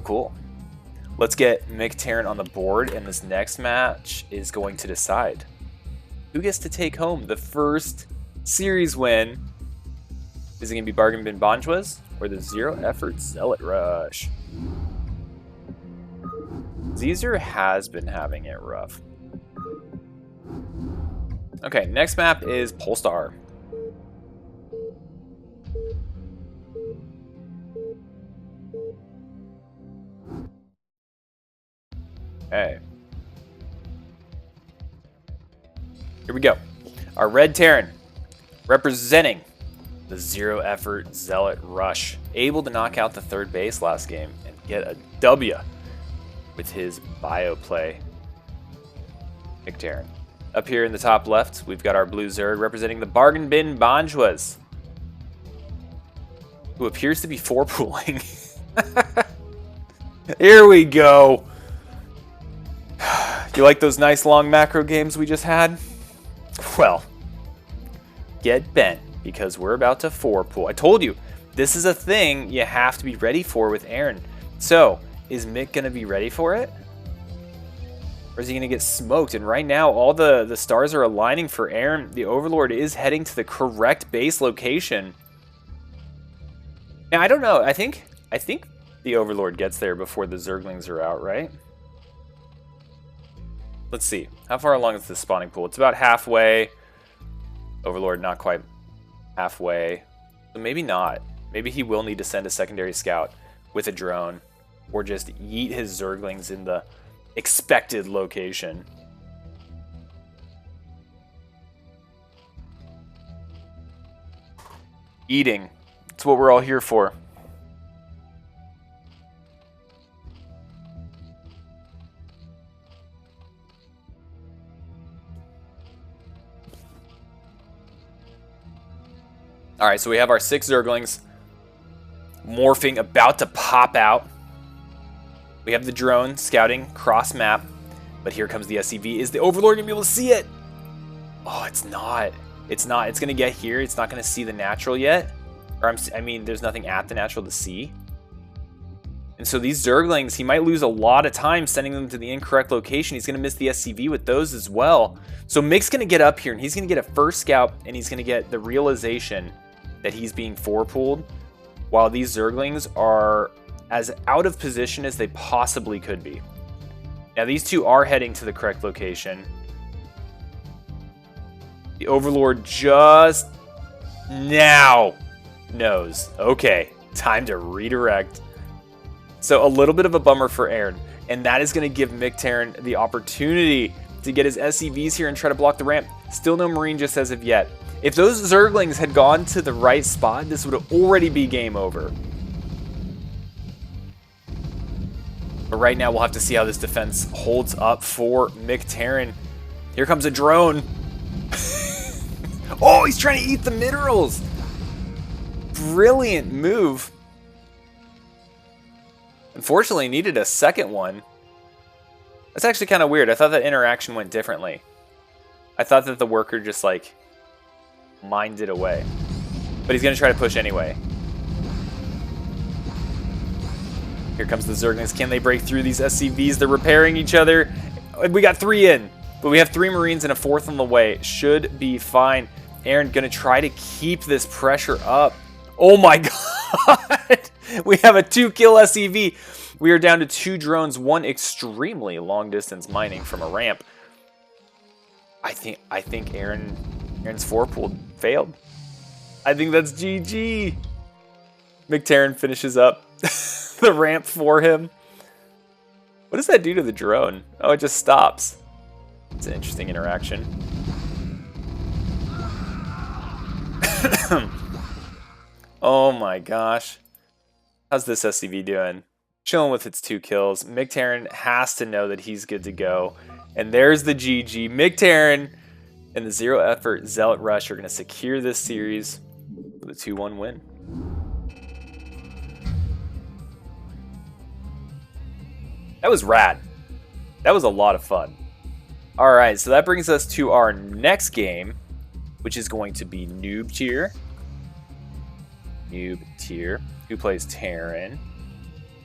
Cool. Let's get Mick Terran on the board, and this next match is going to decide who gets to take home the first series win. Is it going to be Bargain Bin Bonjwas or the Zero Effort Zealot Rush? ZEZR has been having it rough. Okay, next map is Polestar. Okay. Here we go. Our Red Terran representing the Zero Effort Zealot Rush. Able to knock out the third base last game and get a W with his bio play. Mick Terran. Up here in the top left, we've got our Blue Zerg representing the Bargain Bin Bonjwas, who appears to be four-pooling. Here we go. You like those nice long macro games we just had? Well, get bent, because we're about to four-pool. I told you, this is a thing you have to be ready for with Aaron. So, is Mick going to be ready for it? Or is he going to get smoked? And right now, all the stars are aligning for Aaron. The Overlord is heading to the correct base location. Now, I don't know. I think the Overlord gets there before the Zerglings are out, right? Let's see. How far along is the spawning pool? It's about halfway. Overlord not quite halfway. So maybe not. Maybe he will need to send a secondary scout with a drone, or just yeet his Zerglings in the expected location. Eating. It's what we're all here for. All right, so we have our 6 Zerglings morphing, about to pop out. We have the drone scouting cross map, but here comes the SCV. Is the Overlord gonna be able to see it? Oh, it's not. It's not. It's gonna get here. It's not gonna see the natural yet. Or I mean, there's nothing at the natural to see. And so these Zerglings, he might lose a lot of time sending them to the incorrect location. He's going to miss the SCV with those as well. So Mick's going to get up here, and he's going to get a first scout, and he's going to get the realization that he's being four-pooled, while these Zerglings are as out of position as they possibly could be. Now, these two are heading to the correct location. The Overlord just now knows. Okay, time to redirect. So a little bit of a bummer for Aaron, and that is going to give Mick Terran the opportunity to get his SCVs here and try to block the ramp. Still no Marine just as of yet. If those Zerglings had gone to the right spot, this would already be game over. But right now, we'll have to see how this defense holds up for Mick Terran. Here comes a drone. Oh, he's trying to eat the minerals. Brilliant move. Unfortunately, needed a second one. That's actually kind of weird. I thought that interaction went differently. I thought that the worker just, like, mined it away. But he's going to try to push anyway. Here comes the Zerglings. Can they break through these SCVs? They're repairing each other. We got 3 in. But we have 3 Marines and a 4th on the way. Should be fine. Aaron going to try to keep this pressure up. Oh my god! We have a 2-kill SCV. We are down to 2 drones, 1 extremely long-distance mining from a ramp. I think Aaron's 4-pool failed. I think that's GG. Mick Terran finishes up the ramp for him. What does that do to the drone? Oh, it just stops. It's an interesting interaction. Oh my gosh. How's this SCV doing? Chilling with its 2 kills. Mick Terran has to know that he's good to go. And there's the GG. Mick Terran and the Zero Effort Zealot Rush are going to secure this series with a 2-1 win. That was rad. That was a lot of fun. Alright, so that brings us to our next game, which is going to be Noob Tier. Noob Tier. Who plays Terran?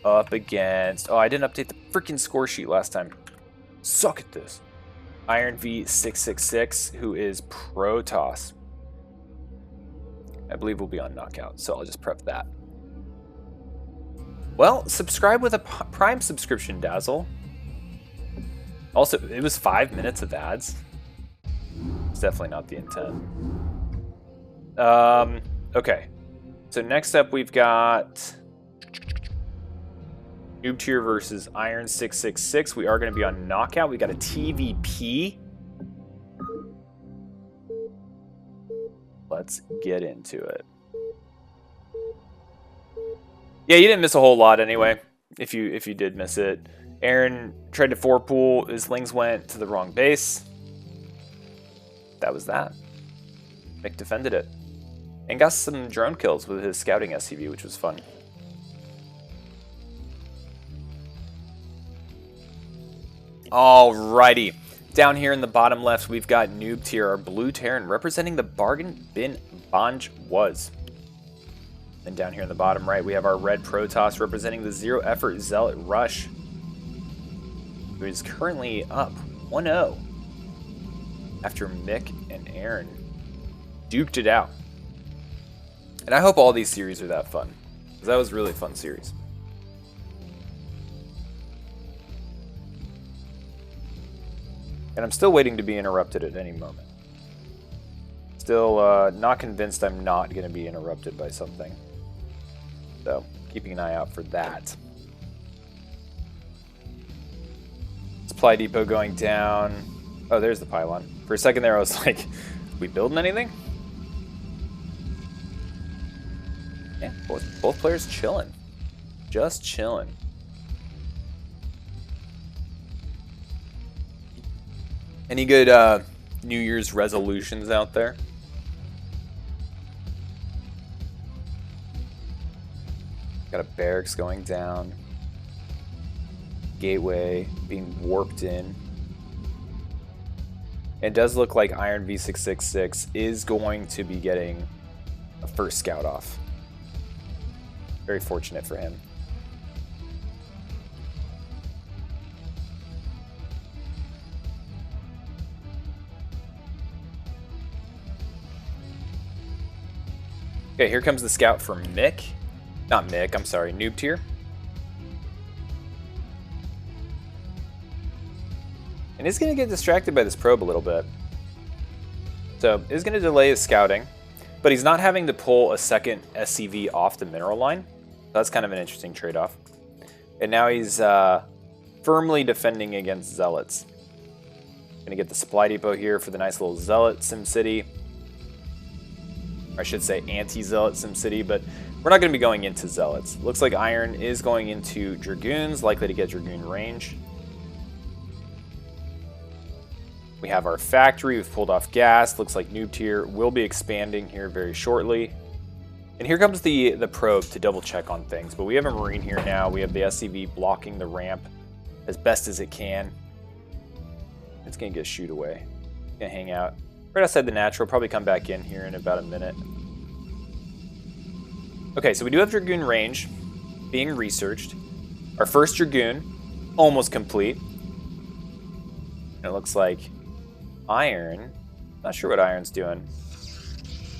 Up against... Oh, I didn't update the freaking score sheet last time. Suck at this. Iron V666, who is Protoss. I believe we'll be on Knockout, so I'll just prep that. Well, subscribe with a Prime subscription, Dazzle. Also, it was 5 minutes of ads. It's definitely not the intent. Okay. So next up, we've got Noob Tier versus Iron 666. We are going to be on Knockout. We got a TVP. Let's get into it. Yeah, you didn't miss a whole lot anyway. If you did miss it, Aaron tried to 4-pool. His lings went to the wrong base. That was that. Mick defended it. And got some drone kills with his scouting SCV, which was fun. Alrighty. Down here in the bottom left, we've got Noob Tier, our blue Terran, representing the Bargain Bin Bonj was. And down here in the bottom right, we have our red Protoss, representing the Zero Effort Zealot Rush, who is currently up 1-0 after Mick and Aaron duked it out. And I hope all these series are that fun, because that was a really fun series. And I'm still waiting to be interrupted at any moment. Still not convinced I'm not going to be interrupted by something. So, keeping an eye out for that. Supply depot going down. Oh, there's the pylon. For a second there, I was like, we building anything? Yeah, both players chilling. Just chilling. Any good New Year's resolutions out there? Got a barracks going down. Gateway being warped in. It does look like Iron V666 is going to be getting a first scout off. Very fortunate for him. Okay, here comes the scout for Mick. Not Mick, I'm sorry, Noob Tier. And he's going to get distracted by this probe a little bit. So he's going to delay his scouting, but he's not having to pull a second SCV off the mineral line. That's kind of an interesting trade-off. And now he's firmly defending against Zealots. Going to get the supply depot here for the nice little Zealot SimCity. Or I should say anti-Zealot SimCity, but we're not going to be going into Zealots. Looks like Iron is going into Dragoons, likely to get Dragoon range. We have our factory. We've pulled off gas. Looks like Noob Tier will be expanding here very shortly. And here comes the probe to double check on things. But we have a Marine here now. We have the SCV blocking the ramp as best as it can. It's going to get shoot away. It's going to hang out right outside the natural. Probably come back in here in about a minute. Okay, so we do have Dragoon range being researched. Our first Dragoon almost complete. And it looks like Iron, not sure what Iron's doing.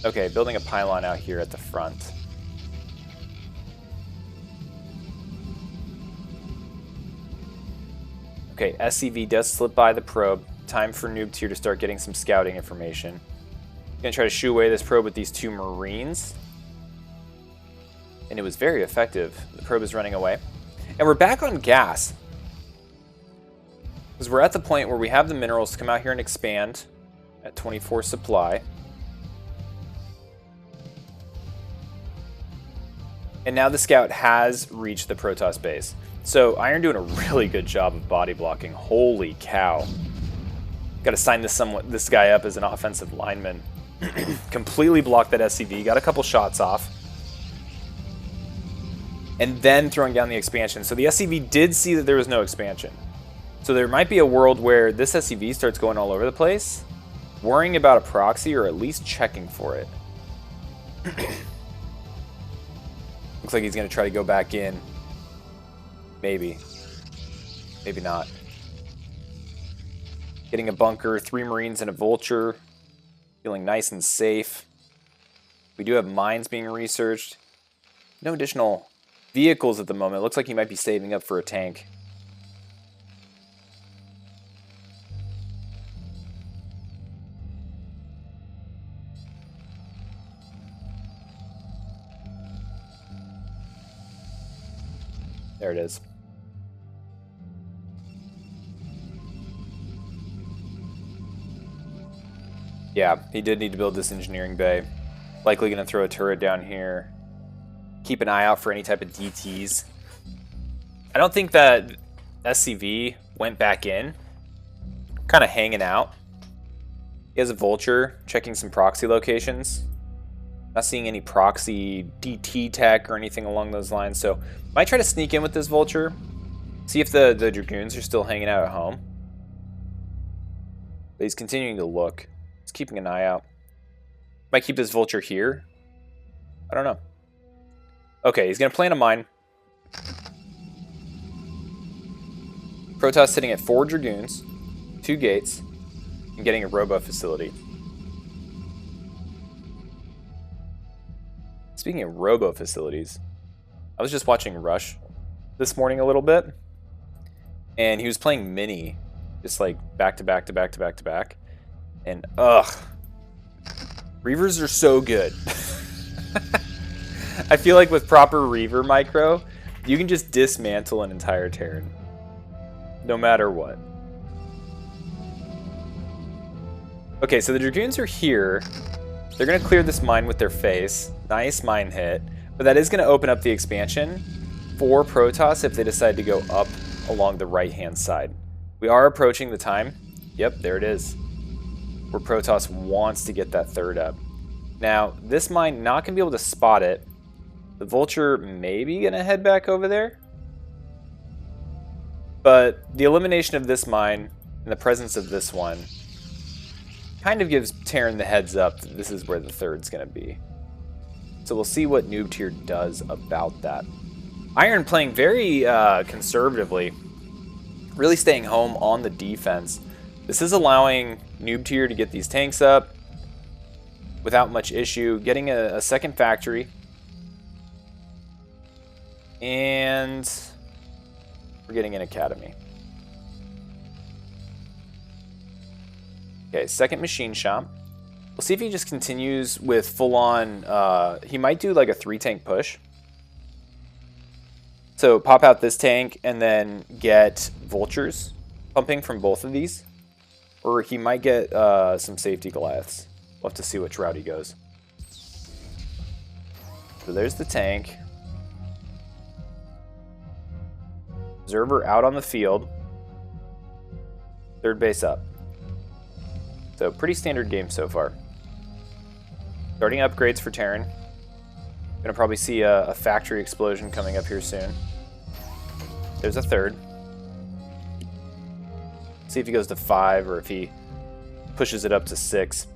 Okay, building a pylon out here at the front. Okay, SCV does slip by the probe. Time for Noob Tier to start getting some scouting information. Gonna try to shoo away this probe with these two Marines. And it was very effective. The probe is running away. And we're back on gas. Because we're at the point where we have the minerals to come out here and expand at 24 supply. And now the scout has reached the Protoss base. So Iron doing a really good job of body blocking. Holy cow. Got to sign this guy up as an offensive lineman. Completely blocked that SCV. Got a couple shots off. And then throwing down the expansion. So the SCV did see that there was no expansion. So there might be a world where this SCV starts going all over the place, worrying about a proxy or at least checking for it. Looks like he's going to try to go back in. Maybe. Maybe not. Getting a bunker, 3 Marines and a Vulture. Feeling nice and safe. We do have mines being researched. No additional vehicles at the moment. It looks like he might be saving up for a tank. There it is. Yeah, he did need to build this engineering bay. Likely going to throw a turret down here. Keep an eye out for any type of DTs. I don't think that SCV went back in. Kind of hanging out. He has a Vulture, checking some proxy locations. Not seeing any proxy DT tech or anything along those lines, so might try to sneak in with this Vulture. See if the Dragoons are still hanging out at home. But he's continuing to look. He's keeping an eye out. Might keep this Vulture here. I don't know. Okay, he's going to plant a mine. Protoss sitting at 4 Dragoons, 2 gates, and getting a robo facility. Speaking of robo facilities, I was just watching Rush this morning a little bit, and he was playing Mini, just like back to back to back to back to back, and ugh, Reavers are so good. I feel like with proper Reaver micro, you can just dismantle an entire Terran, no matter what. Okay, so the Dragoons are here. They're going to clear this mine with their face. Nice mine hit. But that is going to open up the expansion for Protoss if they decide to go up along the right-hand side. We are approaching the time. Yep, there it is. Where Protoss wants to get that third up. Now, this mine not going to be able to spot it, The Vulture may be going to head back over there. But the elimination of this mine and the presence of this one kind of gives Terran the heads up that this is where the third's going to be. So we'll see what Noob Tier does about that. Iron playing very conservatively, really staying home on the defense. This is allowing Noob Tier to get these tanks up without much issue, getting a second factory. And we're getting an academy. Okay, second machine shop. We'll see if he just continues with full-on... he might do like a 3-tank push. So pop out this tank and then get vultures pumping from both of these. Or he might get some safety Goliaths. We'll have to see which route he goes. So there's the tank. Observer out on the field. Third base up. So pretty standard game so far. Starting upgrades for Terran. Gonna probably see a factory explosion coming up here soon. There's a third. See if he goes to 5 or if he pushes it up to 6.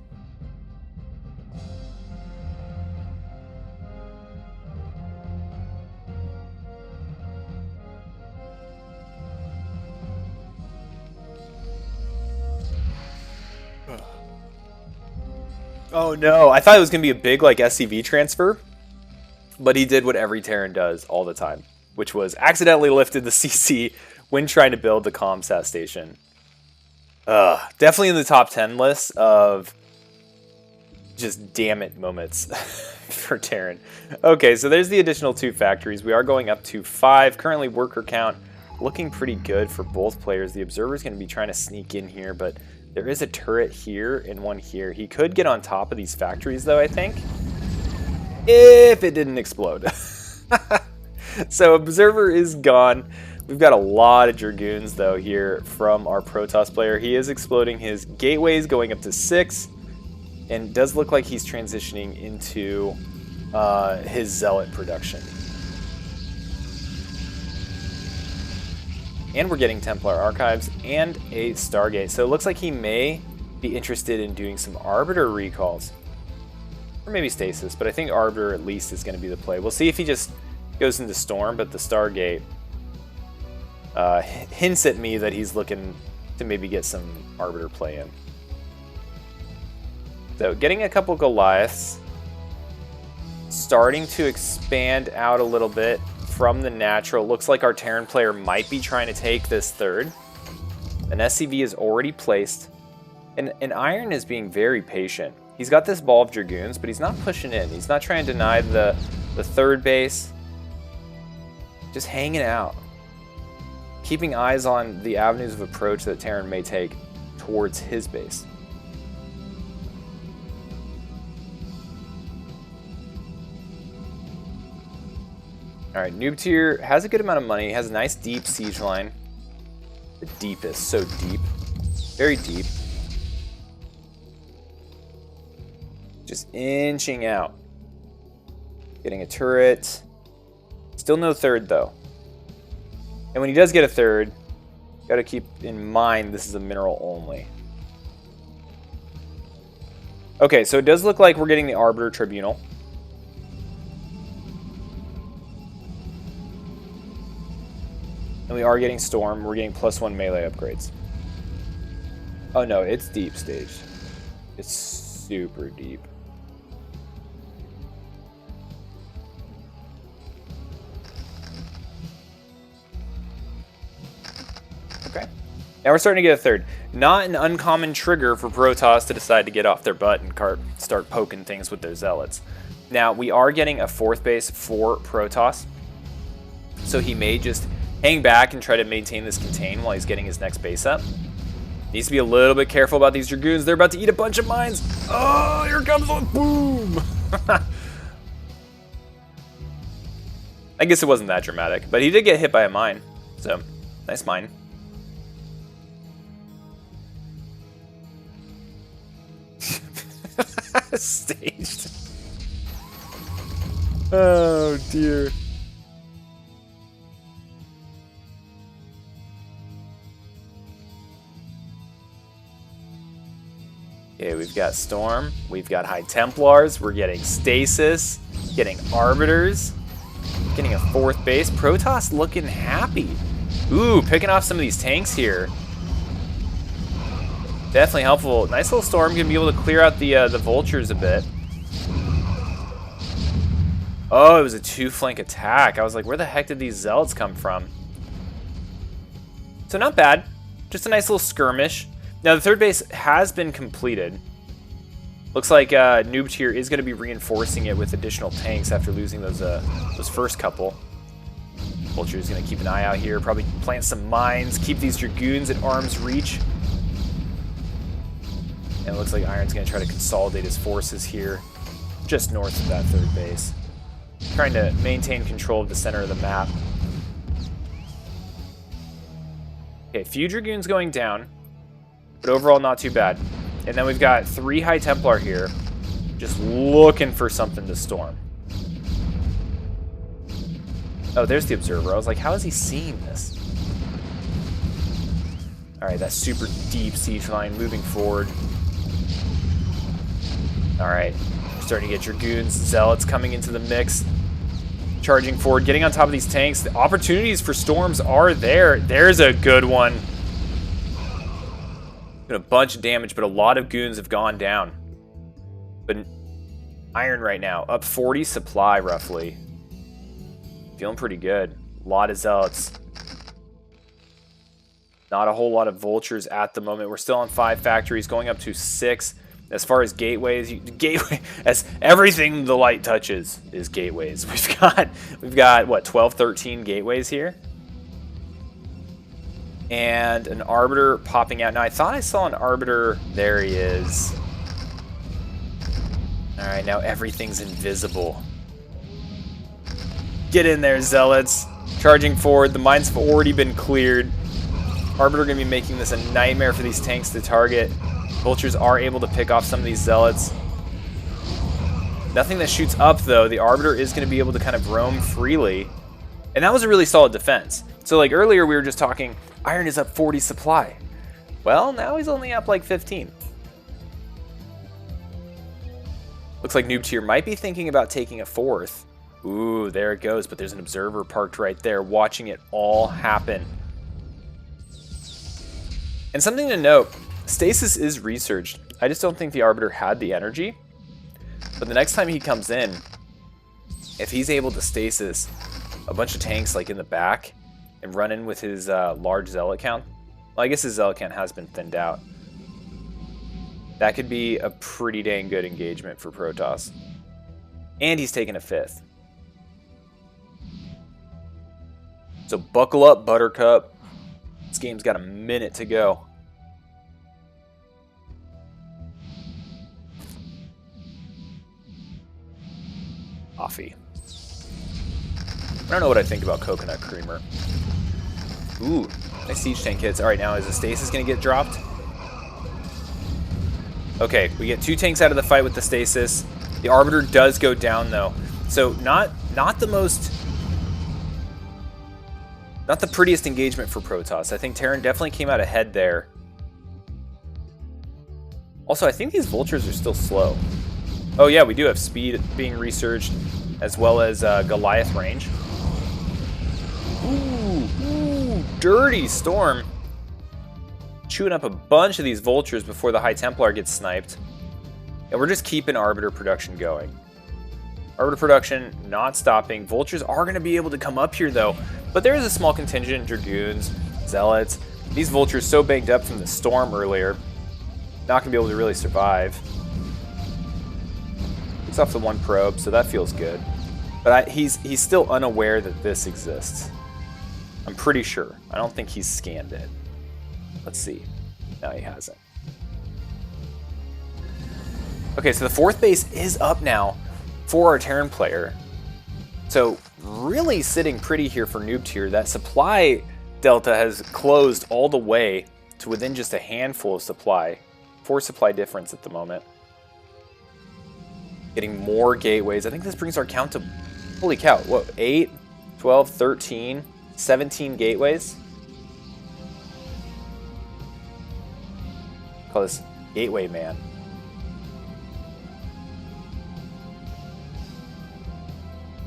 Oh no, I thought it was going to be a big like SCV transfer, but he did what every Terran does all the time, which was accidentally lifted the CC when trying to build the Comsat station. Definitely in the top 10 list of just damn it moments for Terran. Okay, so there's the additional 2 factories. We are going up to 5. Currently worker count looking pretty good for both players. The Observer's going to be trying to sneak in here, but there is a turret here and one here. He could get on top of these factories, though, I think, if it didn't explode. So Observer is gone. We've got a lot of Dragoons, though, here from our Protoss player. He is exploding his gateways, going up to 6, and does look like he's transitioning into his Zealot production. And we're getting Templar Archives and a Stargate. So it looks like he may be interested in doing some Arbiter recalls. Or maybe Stasis, but I think Arbiter at least is going to be the play. We'll see if he just goes into Storm, but the Stargate hints at me that he's looking to maybe get some Arbiter play in. So getting a couple Goliaths. Starting to expand out a little bit from the natural. Looks like our Terran player might be trying to take this third. An SCV is already placed. And Iron is being very patient. He's got this ball of Dragoons, but he's not pushing in. He's not trying to deny the third base. Just hanging out. Keeping eyes on the avenues of approach that Terran may take towards his base. Alright, Noob Tier has a good amount of money, has a nice deep siege line. The deepest, so deep. Very deep. Just inching out. Getting a turret. Still no third, though. And when he does get a third, gotta keep in mind this is a mineral only. Okay, so it does look like we're getting the Arbiter Tribunal. And we are getting Storm. We're getting +1 melee upgrades. Oh no, it's deep stage. It's super deep. Okay. Now we're starting to get a third. Not an uncommon trigger for Protoss to decide to get off their butt and start poking things with their Zealots. Now, we are getting a 4th base for Protoss. So he may just hang back and try to maintain this contain while he's getting his next base up. Needs to be a little bit careful about these Dragoons. They're about to eat a bunch of mines. Oh, here comes one. Boom. I guess it wasn't that dramatic, but he did get hit by a mine. So, nice mine. Staged. Oh, dear. Okay, we've got Storm, we've got High Templars, we're getting Stasis, getting Arbiters, getting a 4th base. Protoss looking happy. Ooh, picking off some of these tanks here. Definitely helpful. Nice little Storm, gonna be able to clear out the Vultures a bit. Oh, it was a 2-flank attack. I was like, where the heck did these Zealots come from? So not bad. Just a nice little skirmish. Now, the 3rd base has been completed. Looks like Noob Tier is going to be reinforcing it with additional tanks after losing those first couple. Vulture is going to keep an eye out here, probably plant some mines, keep these Dragoons at arm's reach. And it looks like Iron's going to try to consolidate his forces here, just north of that 3rd base. Trying to maintain control of the center of the map. Okay, few Dragoons going down. But overall, not too bad. And then we've got 3 High Templar here, just looking for something to storm. Oh, there's the Observer. I was like, how is he seeing this? All right, that super deep siege line moving forward. All right, we're starting to get Dragoons, Zealots coming into the mix. Charging forward, getting on top of these tanks. The opportunities for storms are there. There's a good one. Doing a bunch of damage, but a lot of goons have gone down. But Iron right now, up 40 supply roughly. Feeling pretty good. A lot of Zealots. Not a whole lot of Vultures at the moment. We're still on 5 factories, going up to 6. As far as gateways, as everything the light touches is gateways. We've got what, 12, 13 gateways here. And an Arbiter popping out. Now, I thought I saw an Arbiter. There he is. All right, now everything's invisible. Get in there, Zealots. Charging forward. The mines have already been cleared. Arbiter going to be making this a nightmare for these tanks to target. Vultures are able to pick off some of these Zealots. Nothing that shoots up, though. The Arbiter is going to be able to kind of roam freely. And that was a really solid defense. So, like, earlier we were just talking, Iron is up 40 supply. Well, now he's only up like 15. Looks like Noob Tier might be thinking about taking a 4th. Ooh, there it goes. But there's an Observer parked right there, watching it all happen. And something to note, Stasis is researched. I just don't think the Arbiter had the energy. But the next time he comes in, if he's able to Stasis a bunch of tanks like in the back and run in with his large Zealot count, well, I guess his Zealot count has been thinned out. That could be a pretty dang good engagement for Protoss. And he's taking a 5th. So buckle up, Buttercup. This game's got a minute to go. Coffee. I don't know what I think about Coconut Creamer. Ooh, nice siege tank hits. All right, now is the Stasis going to get dropped? Okay, we get 2 tanks out of the fight with the Stasis. The Arbiter does go down, though. So not the prettiest engagement for Protoss. I think Terran definitely came out ahead there. Also, I think these Vultures are still slow. Oh yeah, we do have speed being researched, as well as Goliath range. Ooh, dirty Storm. Chewing up a bunch of these Vultures before the High Templar gets sniped. And we're just keeping Arbiter production going. Arbiter production not stopping. Vultures are going to be able to come up here, though. But there is a small contingent, Dragoons, Zealots. These Vultures so banged up from the Storm earlier, not going to be able to really survive. It's off the 1 probe, so that feels good. But he's still unaware that this exists. I'm pretty sure. I don't think he's scanned it. Let's see. No, he hasn't. Okay, so the 4th base is up now for our Terran player. So really sitting pretty here for Noob Tier. That supply delta has closed all the way to within just a handful of supply. 4 supply difference at the moment. Getting more gateways. I think this brings our count to Holy cow, what, 8, 12, 13, 17 gateways? Call this Gateway Man.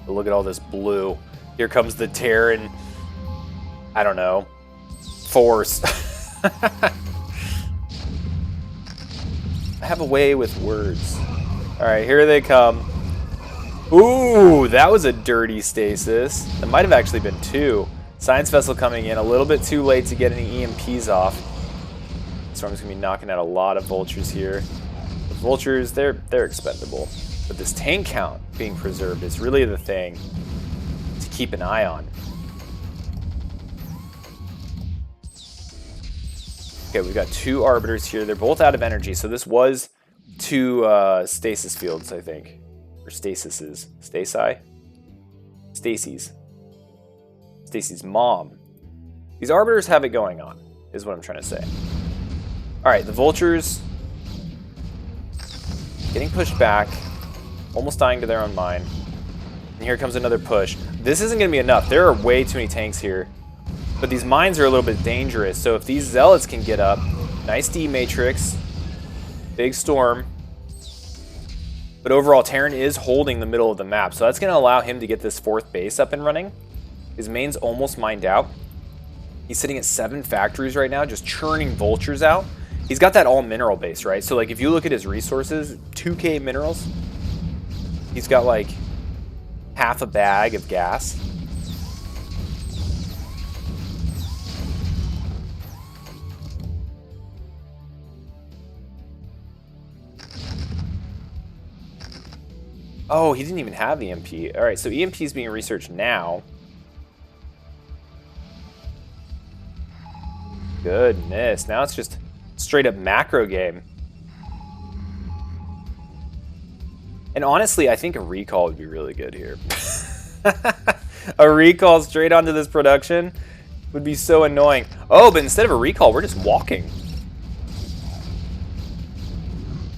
But look at all this blue. Here comes the Terran, I don't know, force. I have a way with words. Alright, here they come. Ooh, that was a dirty stasis. That might have actually been 2. Science vessel coming in a little bit too late to get any EMPs off. Storm's gonna be knocking out a lot of vultures here. The vultures, they're expendable. But this tank count being preserved is really the thing to keep an eye on. Okay, we've got 2 arbiters here. They're both out of energy, so this was 2 stasis fields, I think. Or stasises. Stasi? Stacy's. Stacy's mom. These arbiters have it going on, is what I'm trying to say. Alright, the vultures getting pushed back, almost dying to their own mine. And here comes another push. This isn't going to be enough. There are way too many tanks here. But these mines are a little bit dangerous, so if these zealots can get up, nice D matrix, big storm. But overall, Terran is holding the middle of the map, so that's going to allow him to get this 4th base up and running. His main's almost mined out. He's sitting at 7 factories right now, just churning vultures out. He's got that all mineral base, right? So like if you look at his resources, 2K minerals. He's got like half a bag of gas. Oh, he didn't even have the EMP. All right, so EMP is being researched now. Goodness, now it's just straight up macro game. And honestly, I think a recall would be really good here. A recall straight onto this production would be so annoying. Oh, but instead of a recall, we're just walking.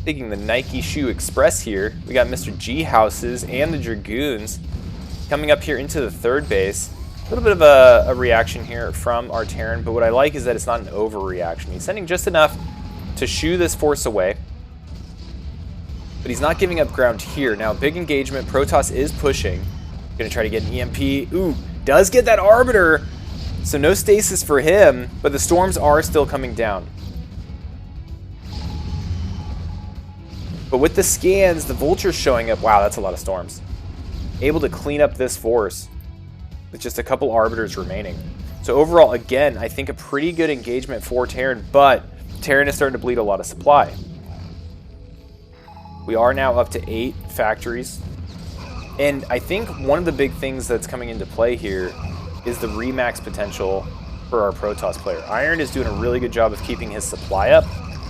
Taking the Nike Shoe Express here. We got Mr. G Houses and the Dragoons coming up here into the 3rd base. A little bit of a reaction here from our Terran, but what I like is that it's not an overreaction. He's sending just enough to shoo this force away, but he's not giving up ground here. Now, big engagement. Protoss is pushing. Gonna try to get an EMP. Ooh, does get that Arbiter. So no stasis for him, but the storms are still coming down. But with the scans, the vultures showing up. Wow, that's a lot of storms. Able to clean up this force with just a couple arbiters remaining. So overall, again, I think a pretty good engagement for Terran, but Terran is starting to bleed a lot of supply. We are now up to 8 factories. And I think one of the big things that's coming into play here is the remax potential for our Protoss player. Iron is doing a really good job of keeping his supply up.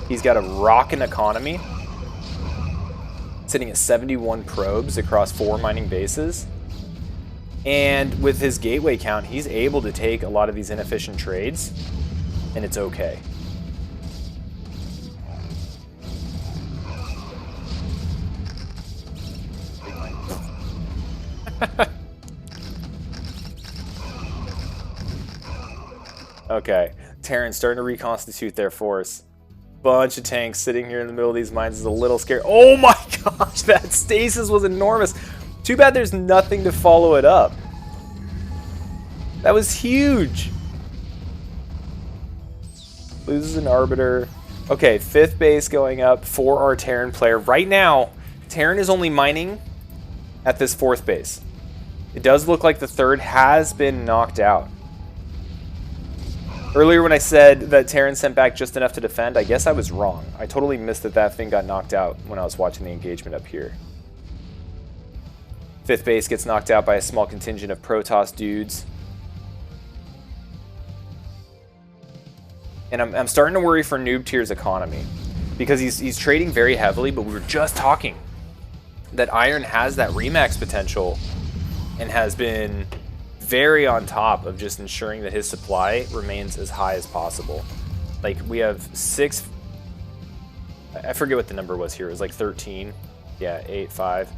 He's got a rockin' economy, sitting at 71 probes across 4 mining bases. And with his gateway count, he's able to take a lot of these inefficient trades, and it's okay. Okay, Terran's starting to reconstitute their force. Bunch of tanks sitting here in the middle of these mines is a little scary. Oh my gosh, that stasis was enormous. Too bad there's nothing to follow it up. That was huge. Loses an Arbiter. Okay, 5th base going up for our Terran player. Right now, Terran is only mining at this 4th base. It does look like the 3rd has been knocked out. Earlier when I said that Terran sent back just enough to defend, I guess I was wrong. I totally missed that that thing got knocked out when I was watching the engagement up here. 5th base gets knocked out by a small contingent of Protoss dudes. And I'm starting to worry for Noob Tier's economy, because he's trading very heavily, but we were just talking that Iron has that remax potential and has been very on top of just ensuring that his supply remains as high as possible. Like, we have 6, I forget what the number was here, it was like 13, yeah, 8, 5.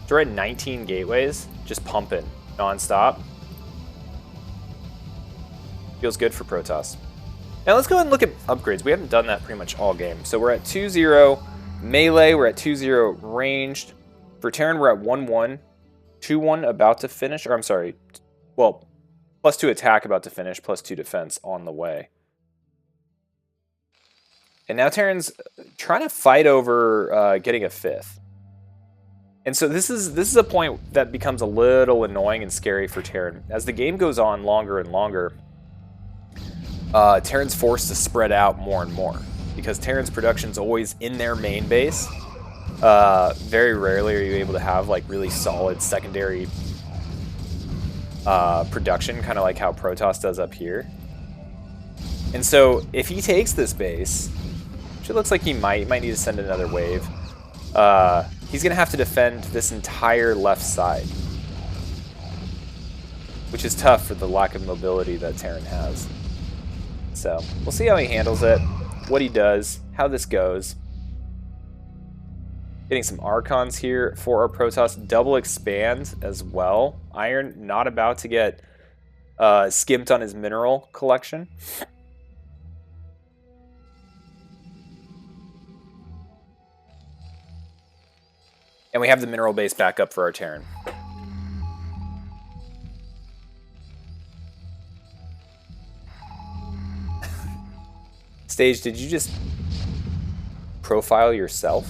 So we're at 19 gateways, just pumping non-stop. Feels good for Protoss. Now let's go ahead and look at upgrades. We haven't done that pretty much all game. So we're at 2-0 melee, we're at 2-0 ranged. For Terran, we're at 1-1. 2-1 about to finish, or I'm sorry, well, +2 attack about to finish, +2 defense on the way. And now Terran's trying to fight over getting a 5th. And so this is a point that becomes a little annoying and scary for Terran. As the game goes on longer and longer, Terran's forced to spread out more and more because Terran's production's always in their main base. Very rarely are you able to have like really solid secondary production, kind of like how Protoss does up here. And so if he takes this base, which it looks like he might need to send another wave, he's going to have to defend this entire left side, which is tough for the lack of mobility that Terran has. So we'll see how he handles it, what he does, how this goes. Getting some Archons here for our Protoss. Double expand as well. Iron not about to get skimped on his mineral collection. And we have the mineral base back up for our Terran. Stage, did you just profile yourself?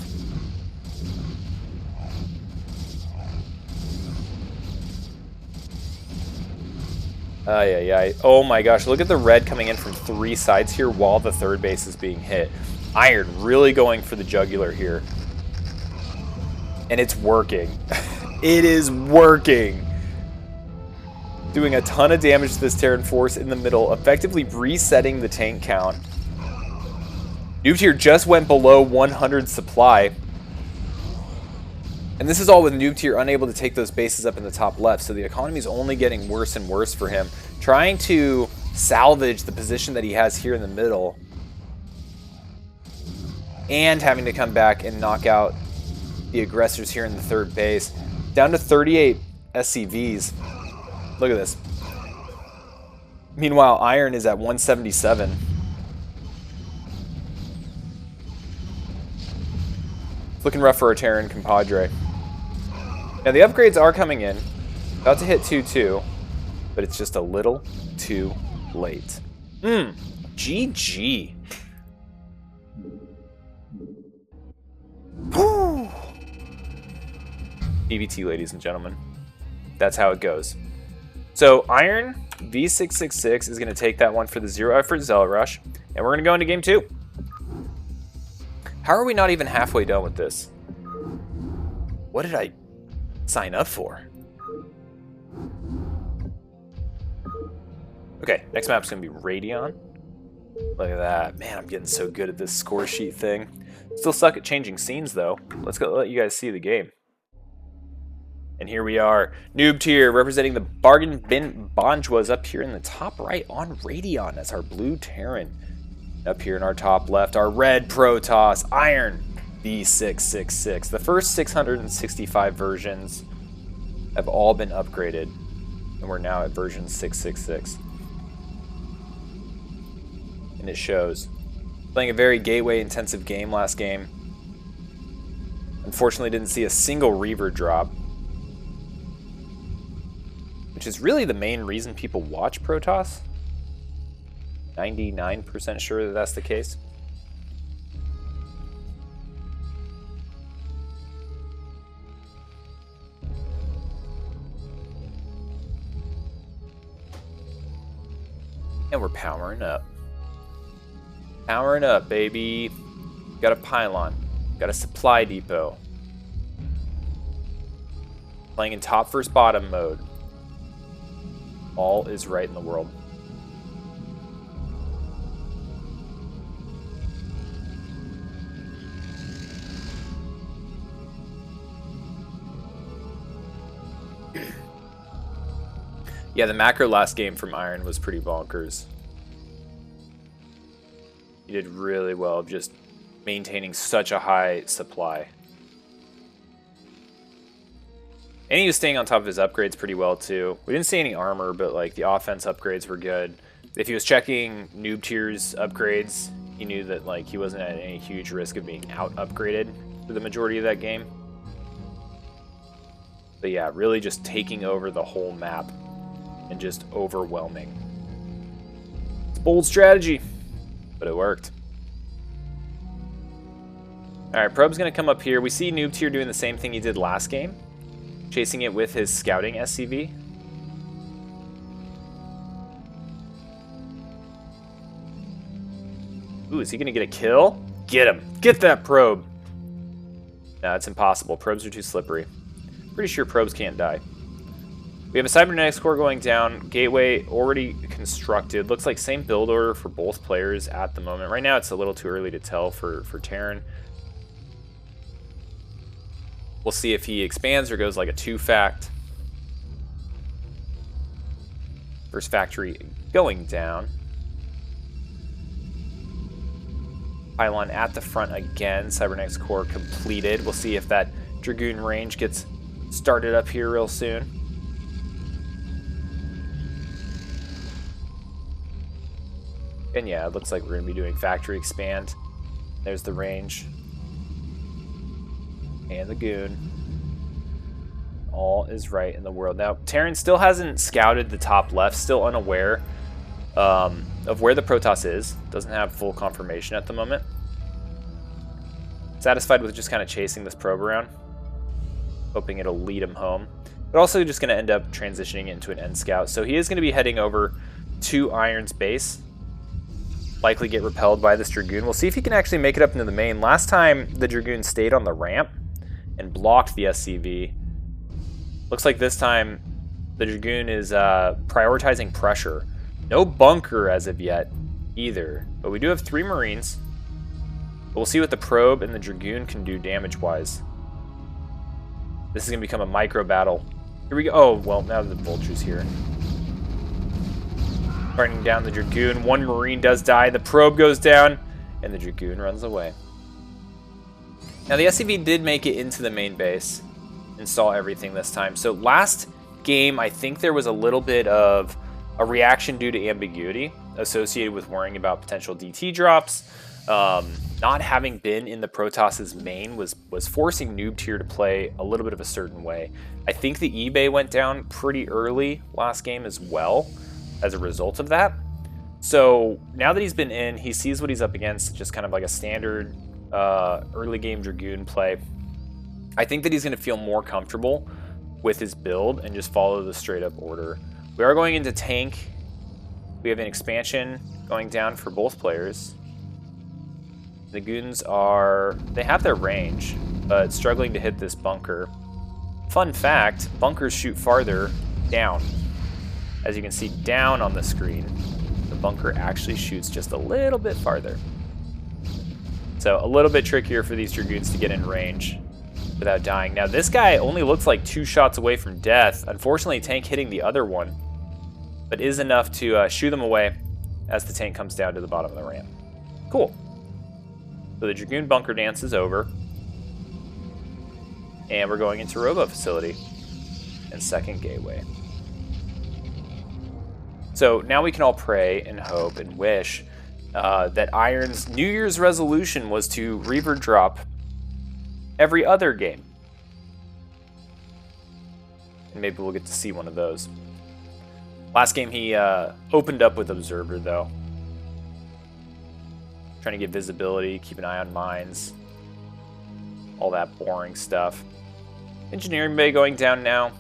Yeah. Oh my gosh, look at the red coming in from 3 sides here while the 3rd base is being hit. Iron really going for the jugular here. And it's working. It is working. Doing a ton of damage to this Terran force in the middle, effectively resetting the tank count. Noob Tier just went below 100 supply. And this is all with Noob Tier unable to take those bases up in the top left, so the economy is only getting worse and worse for him. Trying to salvage the position that he has here in the middle, and having to come back and knock out the aggressors here in the 3rd base. Down to 38 SCVs. Look at this. Meanwhile, Iron is at 177. It's looking rough for our Terran compadre. Now the upgrades are coming in. About to hit 2-2, but it's just a little too late. GG. Woo. EBT, ladies and gentlemen. That's how it goes. So Iron V666 is going to take that one for the 0 effort Zealot Rush, and we're going to go into game 2. How are we not even halfway done with this? What did I sign up for? Okay, next map's going to be Radion. Look at that. Man, I'm getting so good at this score sheet thing. Still suck at changing scenes, though. Let's go let you guys see the game. And here we are. Noob Tier representing the Bargain Bin Bonjwas up here in the top right on Radion. That's our blue Terran. Up here in our top left, our red Protoss, Iron V666. The first 665 versions have all been upgraded, and we're now at version 666. And it shows. Playing a very gateway-intensive game last game. Unfortunately, didn't see a single Reaver drop, which is really the main reason people watch Protoss. 99% sure that that's the case. And we're powering up. Powering up, baby. Got a pylon. Got a supply depot. Playing in top versus bottom mode. All is right in the world. Yeah, the macro last game from Iron was pretty bonkers. He did really well just maintaining such a high supply. And he was staying on top of his upgrades pretty well, too. We didn't see any armor, but, like, the offense upgrades were good. If he was checking noob tiers upgrades, he knew that, like, he wasn't at any huge risk of being out-upgraded for the majority of that game. But yeah, really just taking over the whole map and just overwhelming. It's a bold strategy, but it worked. Alright, Probe's going to come up here. We see Noob Tier doing the same thing he did last game, chasing it with his scouting SCV. Ooh, is he going to get a kill? Get him. Get that Probe. No, it's impossible. Probes are too slippery. Pretty sure Probes can't die. We have a Cybernetics core going down. Gateway already constructed. Looks like same build order for both players at the moment. Right now it's a little too early to tell for Terran. We'll see if he expands or goes like a 2-fact. First factory going down. Pylon at the front again. Cybernetics core completed. We'll see if that Dragoon range gets started up here real soon. And yeah, it looks like we're going to be doing factory expand. There's the range. And the goon. All is right in the world. Now, Terran still hasn't scouted the top left, still unaware of where the Protoss is. Doesn't have full confirmation at the moment. Satisfied with just kind of chasing this probe around. Hoping it'll lead him home. But also just going to end up transitioning into an end scout. So he is going to be heading over to Iron's base. Likely get repelled by this Dragoon. We'll see if he can actually make it up into the main. Last time the Dragoon stayed on the ramp and blocked the SCV. Looks like this time the Dragoon is prioritizing pressure. No bunker as of yet either. But we do have 3 Marines. But we'll see what the probe and the Dragoon can do damage-wise. This is going to become a micro battle. Here we go. Oh, well, now the Vulture's here. Running down the Dragoon. 1 Marine does die. The probe goes down, and the Dragoon runs away. Now, the SCV did make it into the main base and saw everything this time. So last game, I think there was a little bit of a reaction due to ambiguity associated with worrying about potential DT drops. Not having been in the Protoss's main was forcing Noob Tier to play a little bit of a certain way. I think the eBay went down pretty early last game as well as a result of that. So now that he's been in, he sees what he's up against, just kind of like a standard early game Dragoon play. I think that he's going to feel more comfortable with his build and just follow the straight up order. We are going into tank. We have an expansion going down for both players. The Goons they have their range, but struggling to hit this bunker. Fun fact, bunkers shoot farther down. As you can see down on the screen, the bunker actually shoots just a little bit farther. So a little bit trickier for these Dragoons to get in range without dying. Now this guy only looks like 2 shots away from death. Unfortunately, tank hitting the other one, but is enough to shoo them away as the tank comes down to the bottom of the ramp. Cool. So the Dragoon bunker dance is over. And we're going into Robo Facility and second gateway. So now we can all pray and hope and wish that Iron's New Year's resolution was to Reaver drop every other game. And maybe we'll get to see one of those. Last game he opened up with Observer though. Trying to get visibility, keep an eye on mines. All that boring stuff. Engineering bay going down now.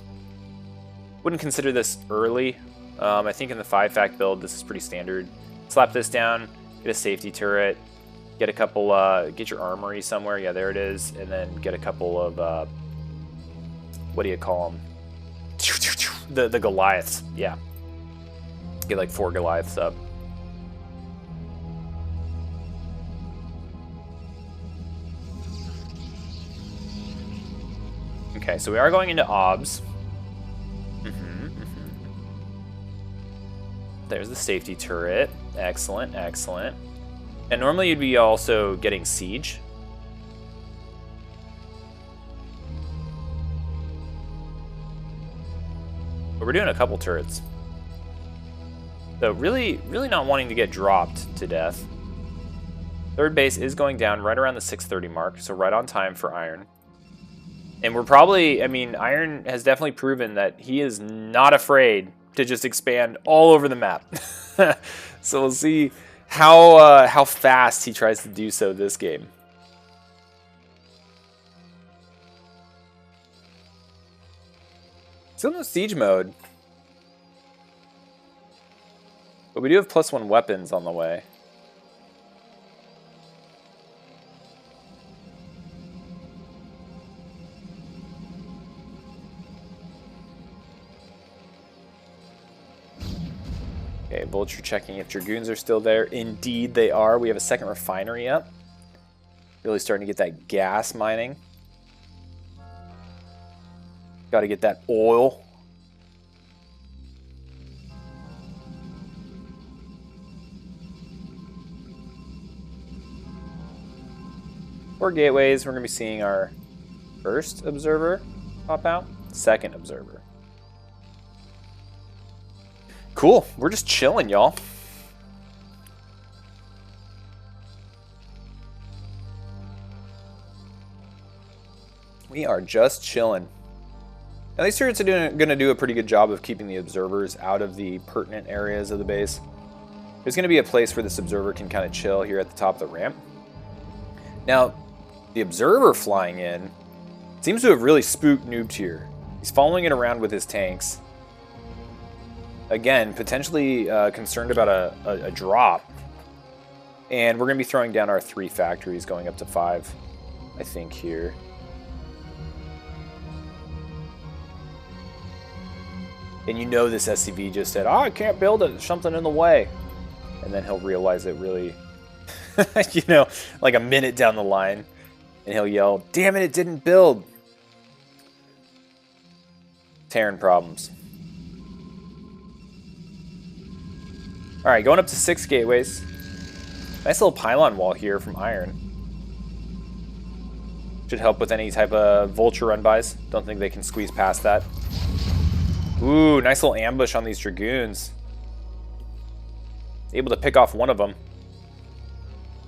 Wouldn't consider this early. I think in the 5-fact build, this is pretty standard. Slap this down, get a safety turret, get a couple, get your armory somewhere. Yeah, there it is. And then get a couple of, what do you call them? The Goliaths. Yeah. Get like 4 Goliaths up. Okay, so we are going into OBS. There's the safety turret. Excellent, excellent. And normally you'd be also getting siege. We're doing a couple turrets. So really not wanting to get dropped to death. Third base is going down right around the 6:30 mark, so right on time for Iron. And we're probably, I mean, Iron has definitely proven that he is not afraid to just expand all over the map. So we'll see how fast he tries to do so this game. Still no siege mode. But we do have +1 weapons on the way. Okay, Vulture checking if Dragoons are still there. Indeed they are. We have a second refinery up. Really starting to get that gas mining. Got to get that oil. For gateways, we're going to be seeing our first observer pop out, second observer. Cool, we're just chilling, y'all. We are just chilling. Now these turrets are going to do a pretty good job of keeping the observers out of the pertinent areas of the base. There's going to be a place where this observer can kind of chill here at the top of the ramp. Now, the observer flying in seems to have really spooked Noob Tier. He's following it around with his tanks. Again, potentially concerned about a drop. And we're going to be throwing down our 3 factories, going up to 5, I think, here. And you know this SCV just said, oh, I can't build it, there's something in the way. And then he'll realize it really, you know, like a minute down the line. And he'll yell, damn it didn't build. Terran problems. Alright, going up to 6 gateways. Nice little pylon wall here from Iron. Should help with any type of Vulture run-bys. Don't think they can squeeze past that. Ooh, nice little ambush on these Dragoons. Able to pick off one of them.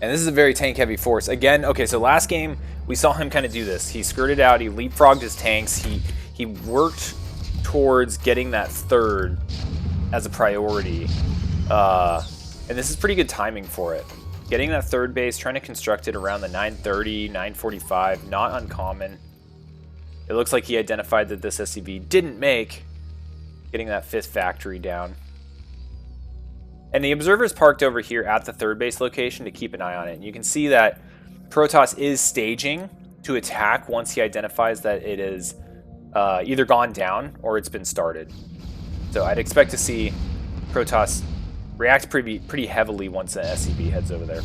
And this is a very tank-heavy force. Again, okay, so last game, we saw him kind of do this. He skirted out, he leapfrogged his tanks, he worked towards getting that third as a priority. And this is pretty good timing for it. Getting that third base, trying to construct it around the 9:30, 9:45, not uncommon. It looks like he identified that this SCV didn't make getting that 5th factory down. And the observer's parked over here at the third base location to keep an eye on it. And you can see that Protoss is staging to attack once he identifies that it is either gone down or it's been started. So I'd expect to see Protoss react pretty heavily once the SCV heads over there.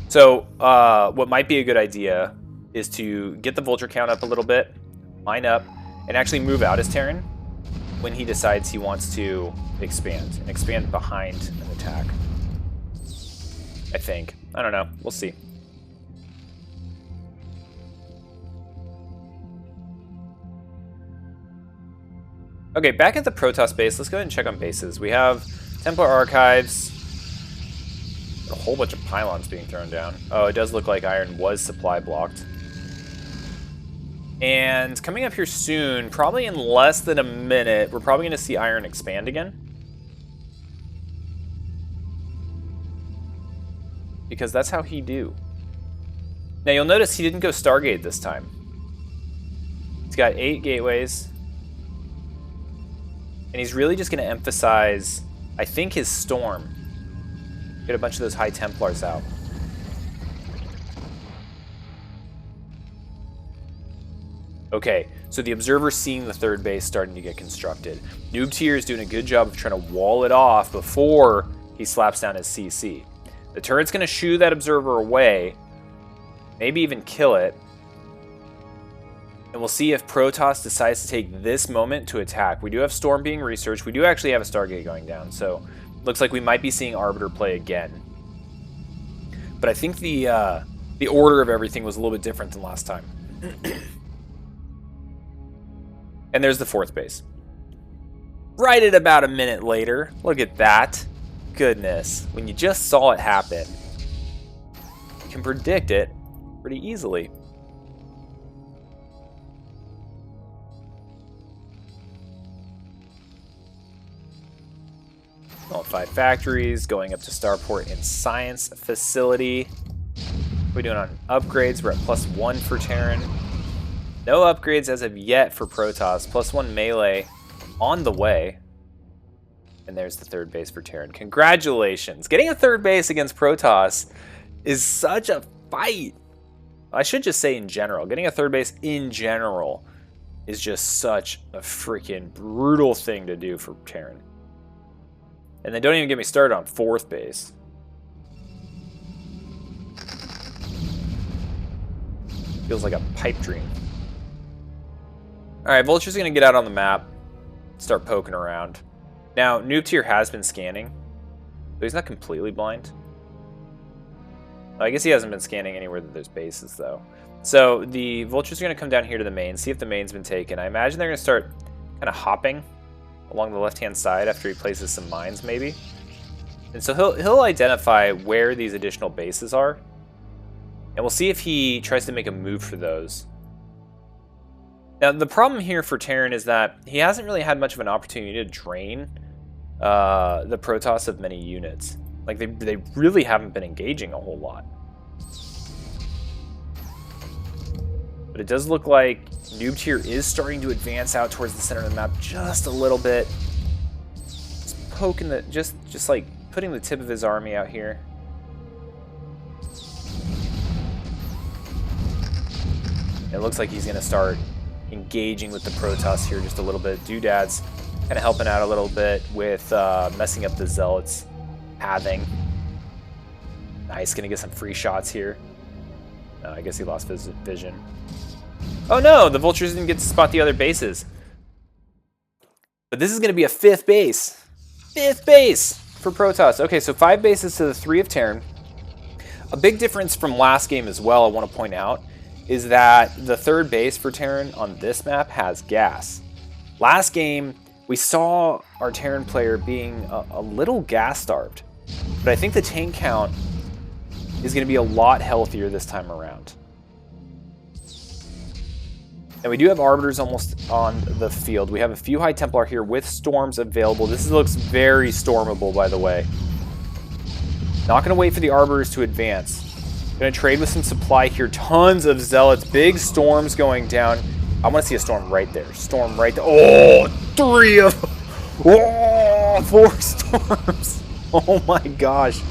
So what might be a good idea is to get the Vulture count up a little bit, line up, and actually move out his Terran when he decides he wants to expand, and expand behind an attack. I think. I don't know. We'll see. Okay, back at the Protoss base, let's go ahead and check on bases. We have Templar Archives. A whole bunch of pylons being thrown down. Oh, it does look like Iron was supply blocked. And coming up here soon, probably in less than a minute, we're probably going to see Iron expand again. Because that's how he do. Now you'll notice he didn't go Stargate this time. He's got 8 gateways. And he's really just going to emphasize, I think, his Storm. Get a bunch of those High Templars out. Okay, so the Observer's seeing the third base starting to get constructed. Noob Tier is doing a good job of trying to wall it off before he slaps down his CC. The turret's going to shoo that Observer away, maybe even kill it. And we'll see if Protoss decides to take this moment to attack. We do have Storm being researched. We do actually have a Stargate going down, so looks like we might be seeing Arbiter play again. But I think the order of everything was a little bit different than last time. And there's the fourth base. Right at about a minute later. Look at that. Goodness. When you just saw it happen, you can predict it pretty easily. All 5 factories, going up to Starport and Science Facility. What are we doing on upgrades? We're at +1 for Terran. No upgrades as of yet for Protoss. +1 melee on the way. And there's the third base for Terran. Congratulations! Getting a third base against Protoss is such a fight. I should just say in general. Getting a third base in general is just such a freaking brutal thing to do for Terran. And then don't even get me started on fourth base. Feels like a pipe dream. Alright, Vulture's going to get out on the map. Start poking around. Now, Noob Tier has been scanning. So he's not completely blind. I guess he hasn't been scanning anywhere that there's bases, though. So the Vultures are going to come down here to the main, see if the main's been taken. I imagine they're going to start kind of hopping along the left-hand side after he places some mines, maybe. And so he'll identify where these additional bases are. And we'll see if he tries to make a move for those. Now, the problem here for Terran is that he hasn't really had much of an opportunity to drain the Protoss of many units. Like, they really haven't been engaging a whole lot. But it does look like Noob Tier is starting to advance out towards the center of the map just a little bit. Just poking the, just like putting the tip of his army out here. It looks like he's gonna start engaging with the Protoss here just a little bit. Doodad's kind of helping out a little bit with messing up the Zealots' pathing. Nice, gonna get some free shots here. I guess he lost his vision. Oh no, the Vultures didn't get to spot the other bases. But this is gonna be a fifth base. Fifth base for Protoss. Okay, so 5 bases to the 3 of Terran. A big difference from last game as well, I want to point out, is that the third base for Terran on this map has gas. Last game, we saw our Terran player being a little gas-starved. But I think the tank count is going to be a lot healthier this time around. And we do have Arbiters almost on the field. We have a few High Templar here with Storms available. This looks very stormable, by the way. Not going to wait for the Arbiters to advance. Going to trade with some supply here. Tons of Zealots. Big Storms going down. I want to see a Storm right there. Storm right there. Oh, 3 of them. Oh, 4 Storms. Oh my gosh.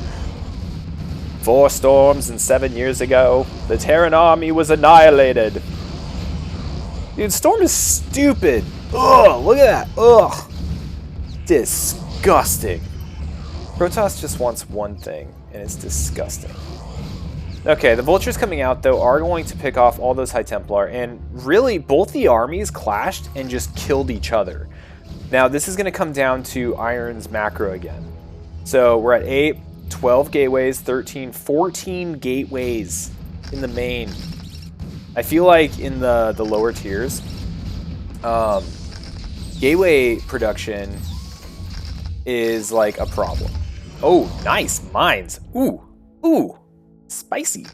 4 Storms and 7 years ago, the Terran army was annihilated. Dude, Storm is stupid. Ugh, look at that. Ugh. Disgusting. Protoss just wants one thing, and it's disgusting. Okay, the Vultures coming out, though, are going to pick off all those High Templar, and really, both the armies clashed and just killed each other. Now, this is going to come down to Iron's macro again. So, we're at 8, 12 gateways, 13, 14 gateways in the main. I feel like in the lower tiers, gateway production is like a problem. Oh, nice. Mines. Ooh. Ooh. Spicy.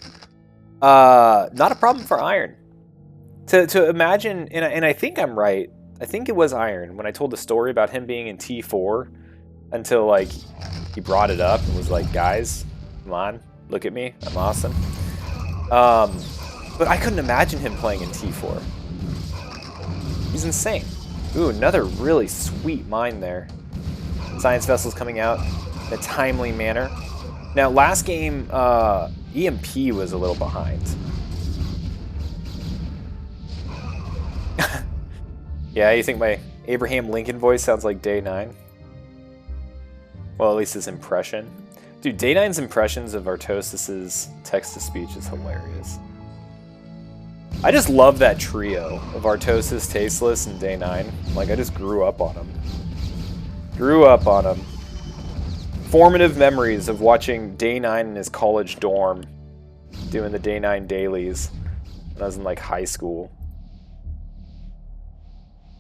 Not a problem for Iron. To imagine, and I think I'm right, I think it was Iron when I told the story about him being in T4 until like he brought it up and was like, guys, come on, look at me, I'm awesome. But I couldn't imagine him playing in T4. He's insane. Ooh, another really sweet mine there. Science vessels coming out in a timely manner. Now, last game, EMP was a little behind. Yeah, you think my Abraham Lincoln voice sounds like Day 9? Well, at least his impression. Dude, Day 9's impressions of Artosis's text-to-speech is hilarious. I just love that trio of Artosis, Tasteless, and Day 9. Like, I just grew up on them. Grew up on them. Formative memories of watching Day 9 in his college dorm, doing the Day 9 dailies when I was in, like, high school.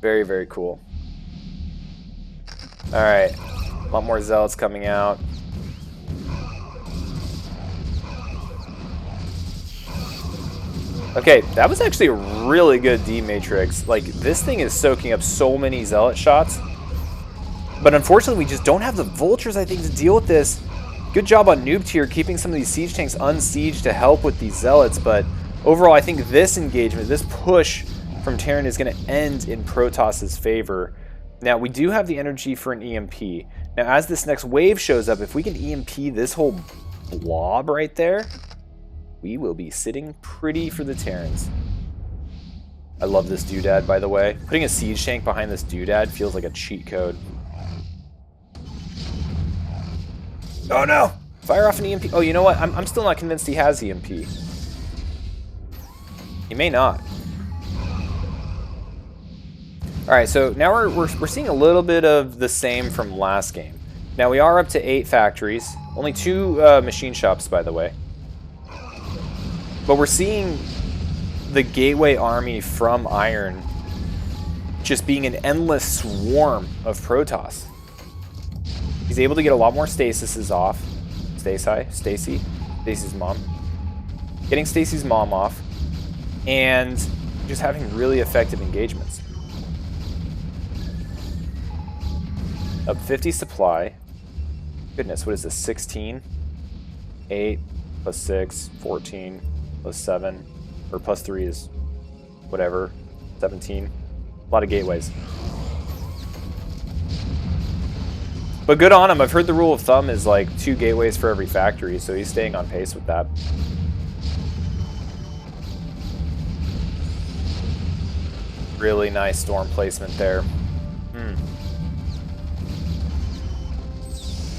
Very, very cool. Alright. A lot more zealots coming out. Okay, that was actually a really good D-Matrix. Like, this thing is soaking up so many zealot shots. But unfortunately, we just don't have the vultures, I think, to deal with this. Good job on Noob Tier keeping some of these siege tanks unsieged to help with these zealots. But overall, I think this engagement, this push from Terran is going to end in Protoss's favor. Now, we do have the energy for an EMP. Now, as this next wave shows up, if we can EMP this whole blob right there, we will be sitting pretty for the Terrans. I love this doodad, by the way. Putting a siege tank behind this doodad feels like a cheat code. Oh no! Fire off an EMP. Oh, you know what? I'm still not convinced he has EMP. He may not. Alright, so now we're seeing a little bit of the same from last game. Now we are up to 8 factories. Only 2 machine shops, by the way. But we're seeing the Gateway army from Iron just being an endless swarm of Protoss. He's able to get a lot more stasises off. Stacy's mom. Getting Stacy's mom off. And just having really effective engagements. Up 50 supply. Goodness, what is this? 16? 8 plus 6, 14. Plus 7, or plus 3 is whatever, 17. A lot of gateways. But good on him. I've heard the rule of thumb is like 2 gateways for every factory, so he's staying on pace with that. Really nice storm placement there.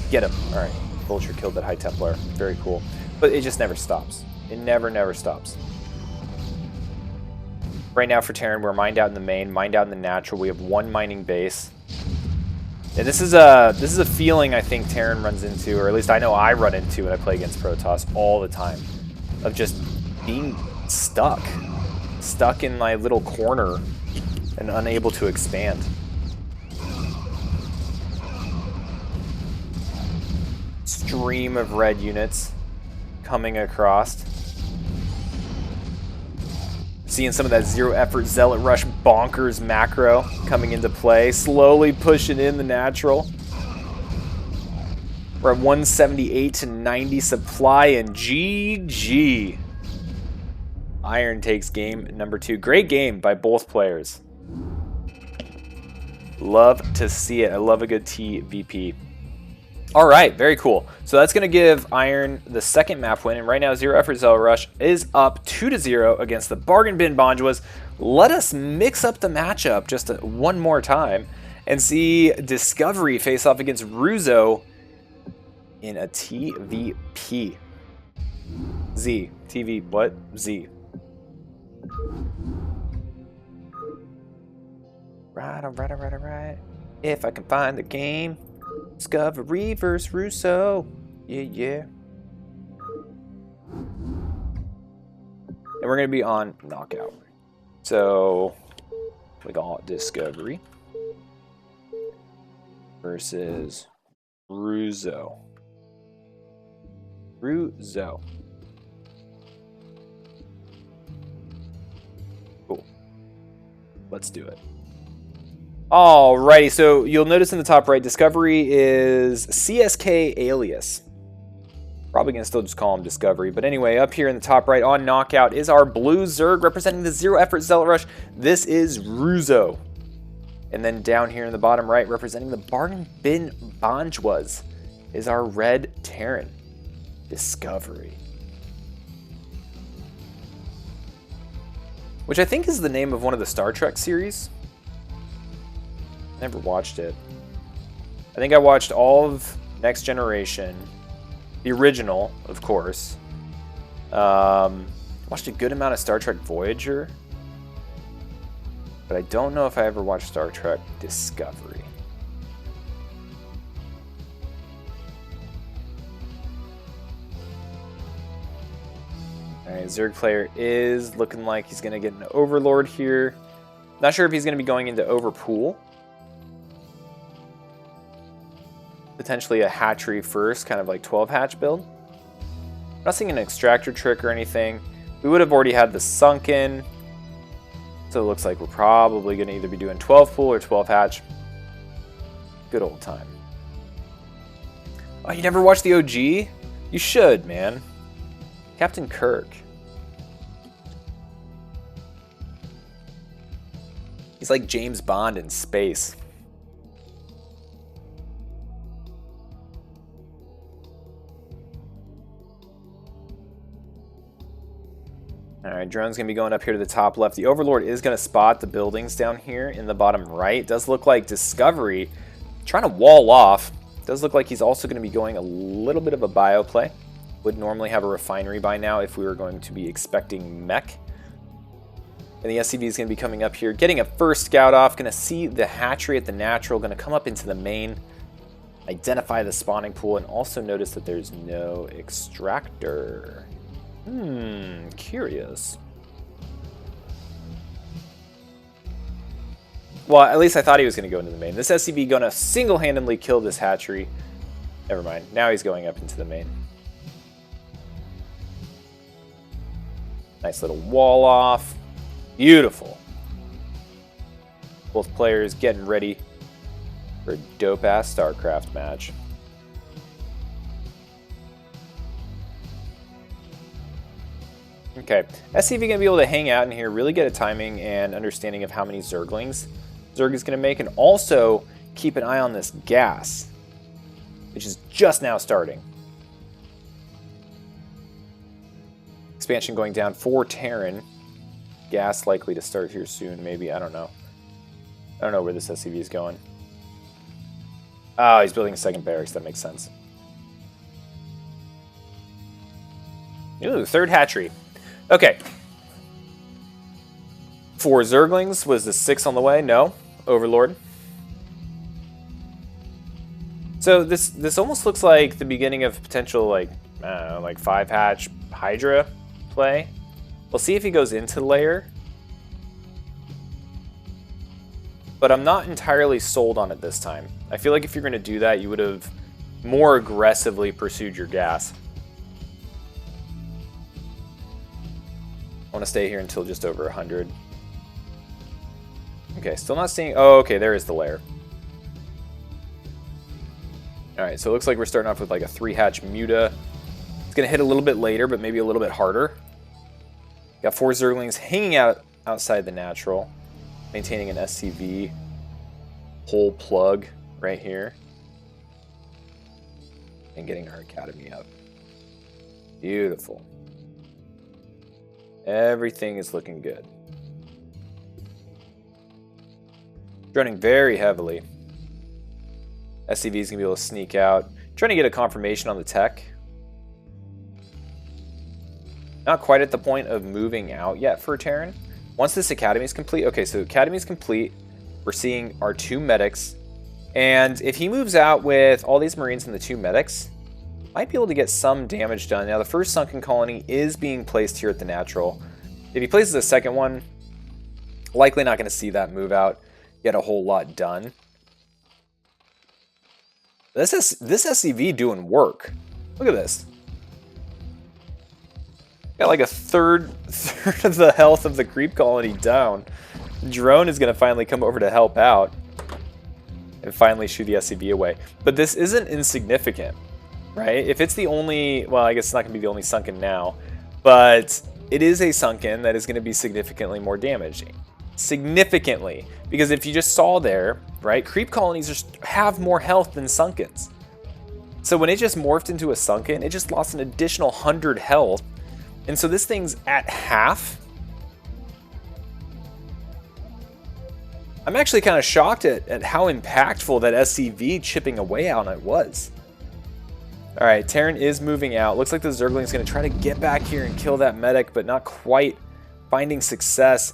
Get him. Alright. Vulture killed that High Templar. Very cool. But it just never stops. It never stops. Right now for Terran, we're mined out in the main, mined out in the natural. We have 1 mining base. And this is a feeling I think Terran runs into, or at least I know I run into when I play against Protoss all the time. Of just being stuck. Stuck in my little corner and unable to expand. Stream of red units coming across. Seeing some of that zero effort zealot rush bonkers macro coming into play, slowly pushing in the natural. We're at 178 to 90 supply and GG. Iron takes game number 2. Great game by both players. Love to see it. I love a good TVP. Alright, very cool. So that's going to give Iron the second map win, and right now Zero Effort Zealot Rush is up 2-0 against the Bargain Bin Bonjoas. Let us mix up the matchup just one more time and see Discovery face off against Ruzo in a TVP. Z. TV, what? Z. Right. If I can find the game. Discovery versus Russo. Yeah. And we're going to be on Knockout. So, we got Discovery versus Russo. Cool. Let's do it. Alrighty, so you'll notice in the top right, Discovery is CSK Alias. Probably going to still just call him Discovery. But anyway, up here in the top right on Knockout is our blue Zerg representing the Zero Effort Zealot Rush. This is Ruzo. And then down here in the bottom right, representing the Bargain Bin Bonjoas, is our red Terran, Discovery. Which I think is the name of one of the Star Trek series. Never watched it. I think I watched all of Next Generation, the original, of course. Watched a good amount of Star Trek Voyager, but I don't know if I ever watched Star Trek Discovery. Alright, Zerg player is looking like he's going to get an Overlord here. Not sure if he's going to be going into overpool. Potentially a hatchery first, kind of like 12 hatch build. I'm not seeing an extractor trick or anything. We would have already had the sunken. So it looks like we're probably going to either be doing 12 pool or 12 hatch. Good old time. Oh, you never watched the OG? You should, man. Captain Kirk. He's like James Bond in space. Alright, drone's going to be going up here to the top left. The Overlord is going to spot the buildings down here in the bottom right. Does look like Discovery trying to wall off. Does look like he's also going to be going a little bit of a bio play. Would normally have a refinery by now if we were going to be expecting mech. And the SCV is going to be coming up here, getting a first scout off. Going to see the hatchery at the natural. Going to come up into the main. Identify the spawning pool and also notice that there's no extractor. Curious. Well, at least I thought he was going to go into the main. This SCV going to single-handedly kill this hatchery. Never mind. Now he's going up into the main. Nice little wall off. Beautiful. Both players getting ready for a dope-ass StarCraft match. Okay, SCV going to be able to hang out in here, really get a timing and understanding of how many Zerglings Zerg is going to make, and also keep an eye on this gas, which is just now starting. Expansion going down for Terran. Gas likely to start here soon, maybe. I don't know. I don't know where this SCV is going. Oh, he's building a second barracks. That makes sense. Ooh, third hatchery. Okay. 4 Zerglings. Was the 6 on the way? No. Overlord. So this almost looks like the beginning of potential, like, I don't know, like 5 hatch Hydra play. We'll see if he goes into layer. But I'm not entirely sold on it this time. I feel like if you're going to do that, you would have more aggressively pursued your gas. I want to stay here until just over 100. Okay, still not seeing... Oh, okay, there is the layer. Alright, so it looks like we're starting off with like a 3-hatch Muta. It's going to hit a little bit later, but maybe a little bit harder. Got 4 Zerglings hanging out outside the natural. Maintaining an SCV. Hole plug right here. And getting our academy up. Beautiful. Everything is looking good. Running very heavily. SCV is going to be able to sneak out. Trying to get a confirmation on the tech. Not quite at the point of moving out yet for Terran. Once this academy is complete. Okay, so academy is complete. We're seeing our 2 medics. And if he moves out with all these Marines and the 2 medics, might be able to get some damage done. Now, the first sunken colony is being placed here at the natural. If he places a second one, likely not going to see that move out, get a whole lot done. This SCV doing work. Look at this. Got like a third of the health of the creep colony down. The drone is going to finally come over to help out and finally shoot the SCV away. But this isn't insignificant, right? If it's the only, well, I guess it's not going to be the only sunken now, but it is a sunken that is going to be significantly more damaging. Significantly. Because if you just saw there, right, creep colonies just have more health than sunkens. So when it just morphed into a sunken, it just lost an additional 100 health. And so this thing's at half. I'm actually kind of shocked at how impactful that SCV chipping away on it was. Alright, Terran is moving out. Looks like the Zergling's going to try to get back here and kill that medic, but not quite finding success.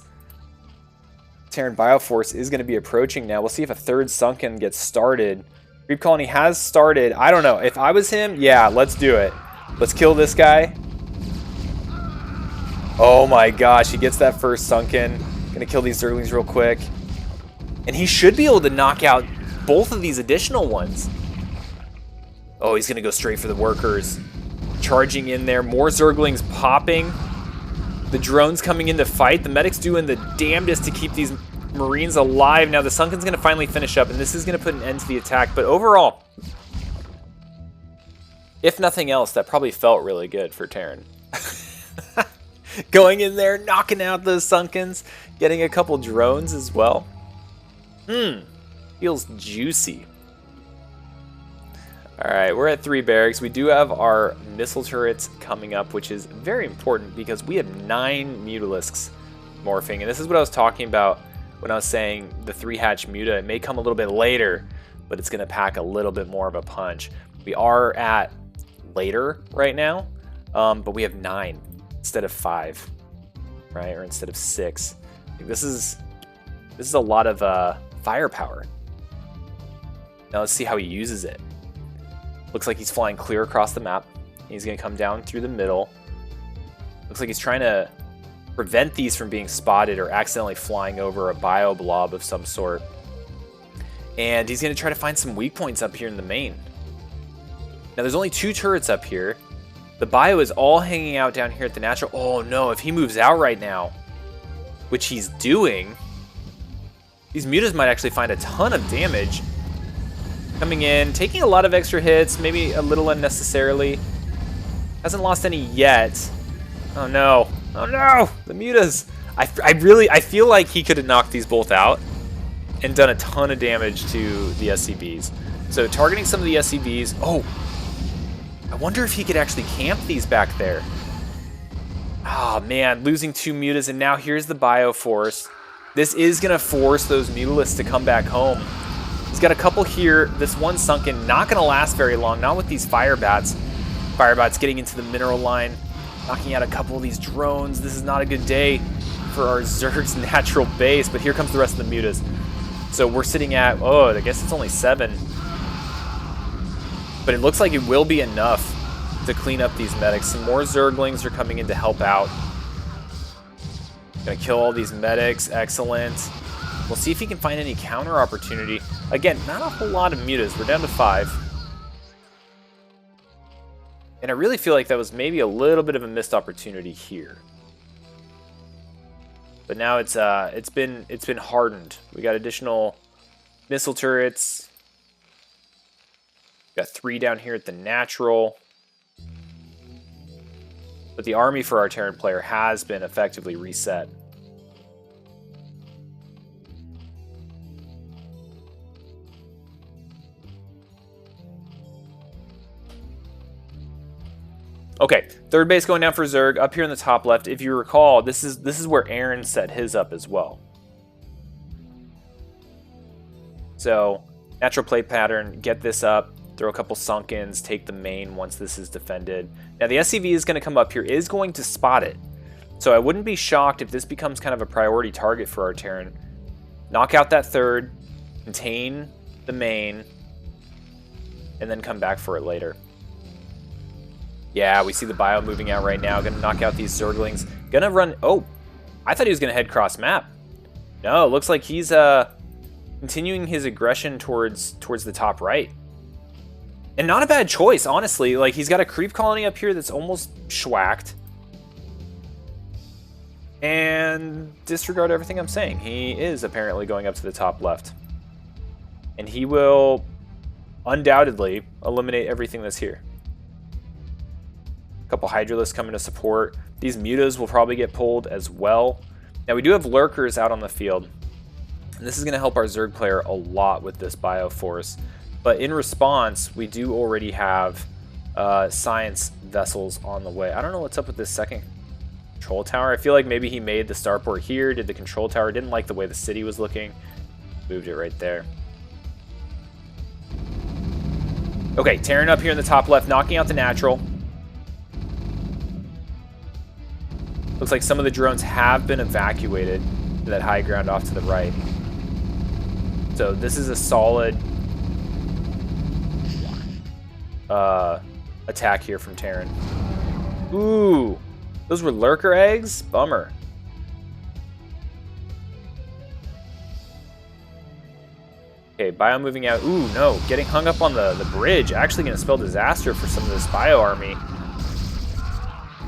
Terran Bioforce is going to be approaching now. We'll see if a third sunken gets started. Creep Colony has started. I don't know. If I was him, yeah, let's do it. Let's kill this guy. Oh my gosh, he gets that first sunken. Gonna kill these Zerglings real quick. And he should be able to knock out both of these additional ones. Oh, he's gonna go straight for the workers. Charging in there. More Zerglings popping. The drones coming in to fight. The medic's doing the damnedest to keep these Marines alive. Now the Sunken's gonna finally finish up, and this is gonna put an end to the attack. But overall, if nothing else, that probably felt really good for Terran. Going in there, knocking out those Sunkens, getting a couple drones as well. Feels juicy. Alright, we're at 3 barracks. We do have our missile turrets coming up, which is very important because we have 9 Mutalisks morphing. And this is what I was talking about when I was saying the 3-hatch Muta. It may come a little bit later, but it's going to pack a little bit more of a punch. We are at later right now, but we have 9 instead of 5, right? Or instead of 6. This is a lot of firepower. Now let's see how he uses it. Looks like he's flying clear across the map. He's going to come down through the middle. Looks like he's trying to prevent these from being spotted or accidentally flying over a bio blob of some sort. And he's going to try to find some weak points up here in the main. Now there's only 2 turrets up here. The bio is all hanging out down here at the natural. Oh no, if he moves out right now, which he's doing, these mutas might actually find a ton of damage. Coming in, taking a lot of extra hits, maybe a little unnecessarily. Hasn't lost any yet. Oh no, oh no, the mutas. I feel like he could have knocked these both out and done a ton of damage to the SCVs. So targeting some of the SCVs. Oh, I wonder if he could actually camp these back there. Oh man, losing 2 mutas, and now here's the Bioforce. This is gonna force those Mutalisks to come back home. He's got a couple here. This one Sunken, not gonna last very long, not with these Fire Bats. Fire Bats getting into the mineral line, knocking out a couple of these drones. This is not a good day for our Zerg's natural base, but here comes the rest of the mutas. So we're sitting at, oh, I guess it's only 7. But it looks like it will be enough to clean up these medics. Some more Zerglings are coming in to help out. Gonna kill all these medics, excellent. We'll see if he can find any counter opportunity. Again, not a whole lot of mutas, we're down to 5. And I really feel like that was maybe a little bit of a missed opportunity here. But now it's been hardened. We got additional missile turrets. Got 3 down here at the natural. But the army for our Terran player has been effectively reset. Okay, 3rd base going down for Zerg. Up here in the top left, if you recall, this is where Aaron set his up as well. So, natural play pattern, get this up, throw a couple Sunkens, take the main once this is defended. Now the SCV is going to come up here, is going to spot it. So I wouldn't be shocked if this becomes kind of a priority target for our Terran. Knock out that 3rd, contain the main, and then come back for it later. Yeah, we see the bio moving out right now. Gonna knock out these Zerglings. Gonna run... Oh, I thought he was gonna head cross map. No, it looks like he's continuing his aggression towards the top right. And not a bad choice, honestly. Like, he's got a creep colony up here that's almost schwacked. And disregard everything I'm saying. He is apparently going up to the top left. And he will undoubtedly eliminate everything that's here. A couple Hydralisks coming to support. These mutas will probably get pulled as well. Now we do have lurkers out on the field. And this is going to help our Zerg player a lot with this Bioforce. But in response, we do already have science vessels on the way. I don't know what's up with this second control tower. I feel like maybe he made the starport here, did the control tower, didn't like the way the city was looking. Moved it right there. Okay, Terran up here in the top left, knocking out the natural. Looks like some of the drones have been evacuated to that high ground off to the right. So this is a solid attack here from Terran. Ooh, those were lurker eggs? Bummer. Okay, Bio moving out. Ooh, no. Getting hung up on the bridge. Actually going to spell disaster for some of this Bio army.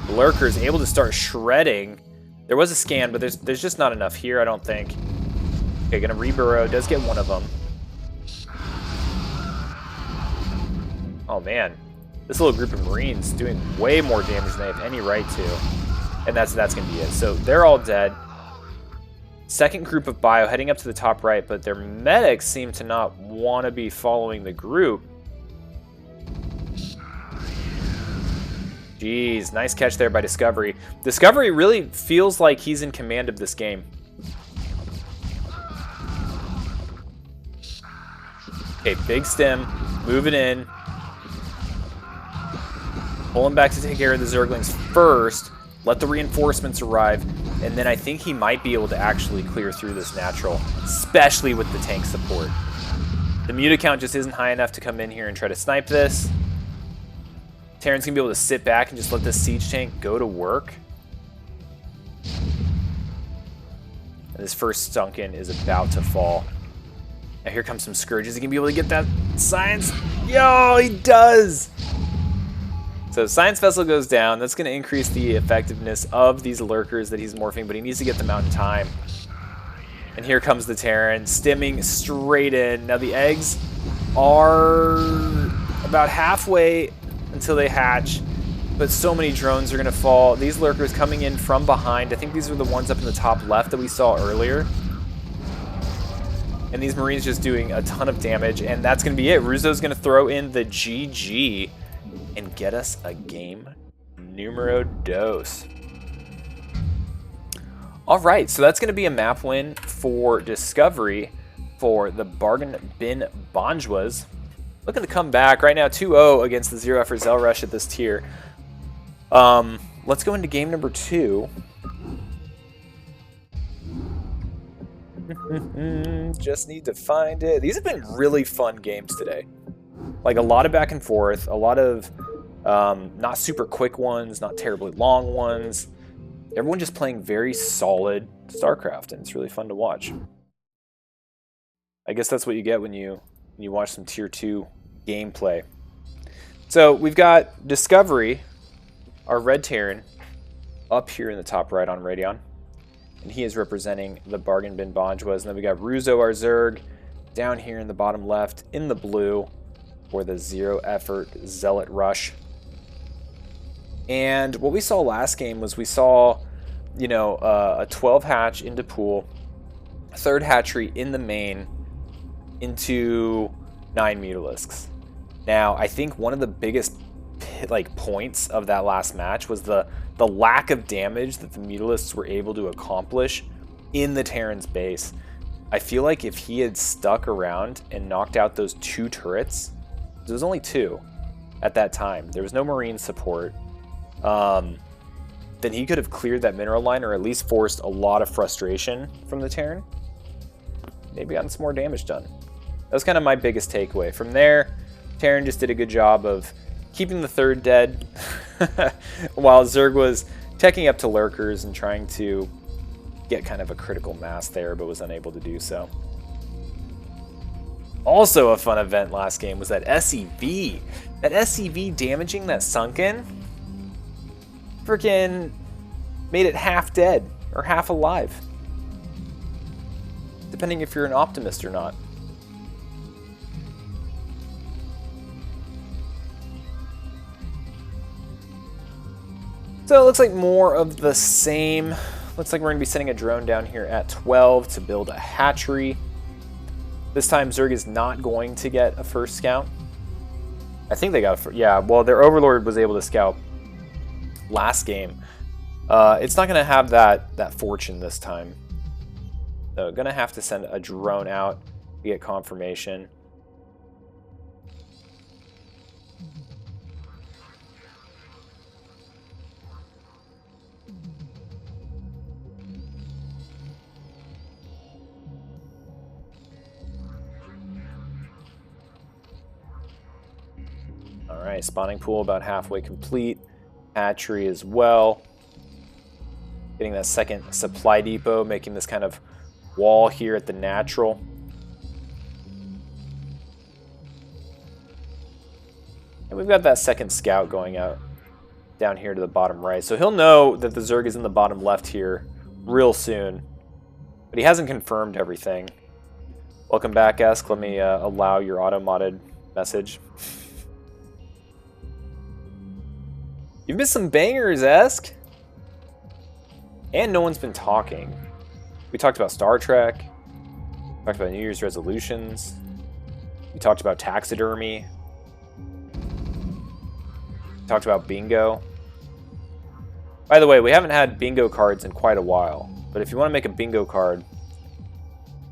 Lurkers able to start shredding. There was a scan, but there's just not enough here, I don't think. Okay, going to reburrow. Does get one of them. Oh, man. This little group of Marines doing way more damage than they have any right to. And that's going to be it. So they're all dead. Second group of Bio heading up to the top right, but their medics seem to not want to be following the group. Jeez, nice catch there by Discovery. Discovery really feels like he's in command of this game. Okay, big stem, move it in. Pull him back to take care of the Zerglings first. Let the reinforcements arrive. And then I think he might be able to actually clear through this natural, especially with the tank support. The muta count just isn't high enough to come in here and try to snipe this. Terran's going to be able to sit back and just let this siege tank go to work. And this first Sunken is about to fall. Now here comes some Scourges. Is he going to be able to get that Science? Yo, he does! So Science Vessel goes down. That's going to increase the effectiveness of these Lurkers that he's morphing, but he needs to get them out in time. And here comes the Terran, stimming straight in. Now the eggs are about halfway until they hatch, but so many drones are going to fall. These Lurkers coming in from behind. I think these are the ones up in the top left that we saw earlier. And these Marines just doing a ton of damage, and that's going to be it. Ruzo's going to throw in the GG and get us a game numero dos. All right, so that's going to be a map win for Discovery for the Bargain Bin Banjuas. Looking to come back right now 2-0 against the Zero Effort Zell Rush at this tier. Let's go into game number 2. Just need to find it. These have been really fun games today. Like a lot of back and forth, a lot of not super quick ones, not terribly long ones. Everyone just playing very solid StarCraft, and it's really fun to watch. I guess that's what you get when you watch some Tier 2 gameplay. So we've got Discovery, our Red Terran, up here in the top right on Radeon. And he is representing the Bargain Bin Banjuas. And then we got Ruzo, our Zerg, down here in the bottom left in the blue for the Zero Effort Zealot Rush. And what we saw last game was we saw, you know, a 12 hatch into pool, third hatchery in the main into 9 Mutalisks. Now, I think one of the biggest points of that last match was the lack of damage that the Mutalisks were able to accomplish in the Terran's base. I feel like if he had stuck around and knocked out those 2 turrets, there was only 2 at that time. There was no Marine support. Then he could have cleared that mineral line or at least forced a lot of frustration from the Terran. Maybe gotten some more damage done. That was kind of my biggest takeaway. From there, Terran just did a good job of keeping the third dead while Zerg was teching up to Lurkers and trying to get kind of a critical mass there, but was unable to do so. Also a fun event last game was that SEV. That SEV damaging that Sunken freaking made it half dead or half alive. Depending if you're an optimist or not. So it looks like more of the same. Looks like we're going to be sending a drone down here at 12 to build a hatchery. This time Zerg is not going to get a first scout. I think they got a first. Yeah, well, their Overlord was able to scout last game. It's not going to have that fortune this time. So going to have to send a drone out to get confirmation. All right, spawning pool about halfway complete. Hatchery as well. Getting that second supply depot, making this kind of wall here at the natural. And we've got that second scout going out down here to the bottom right. So he'll know that the Zerg is in the bottom left here real soon. But he hasn't confirmed everything. Welcome back, Esk. Let me allow your auto-modded message. You've missed some bangers, Esk. And no one's been talking. We talked about Star Trek. Talked about New Year's resolutions. We talked about taxidermy. We talked about bingo. By the way, we haven't had bingo cards in quite a while. But if you want to make a bingo card,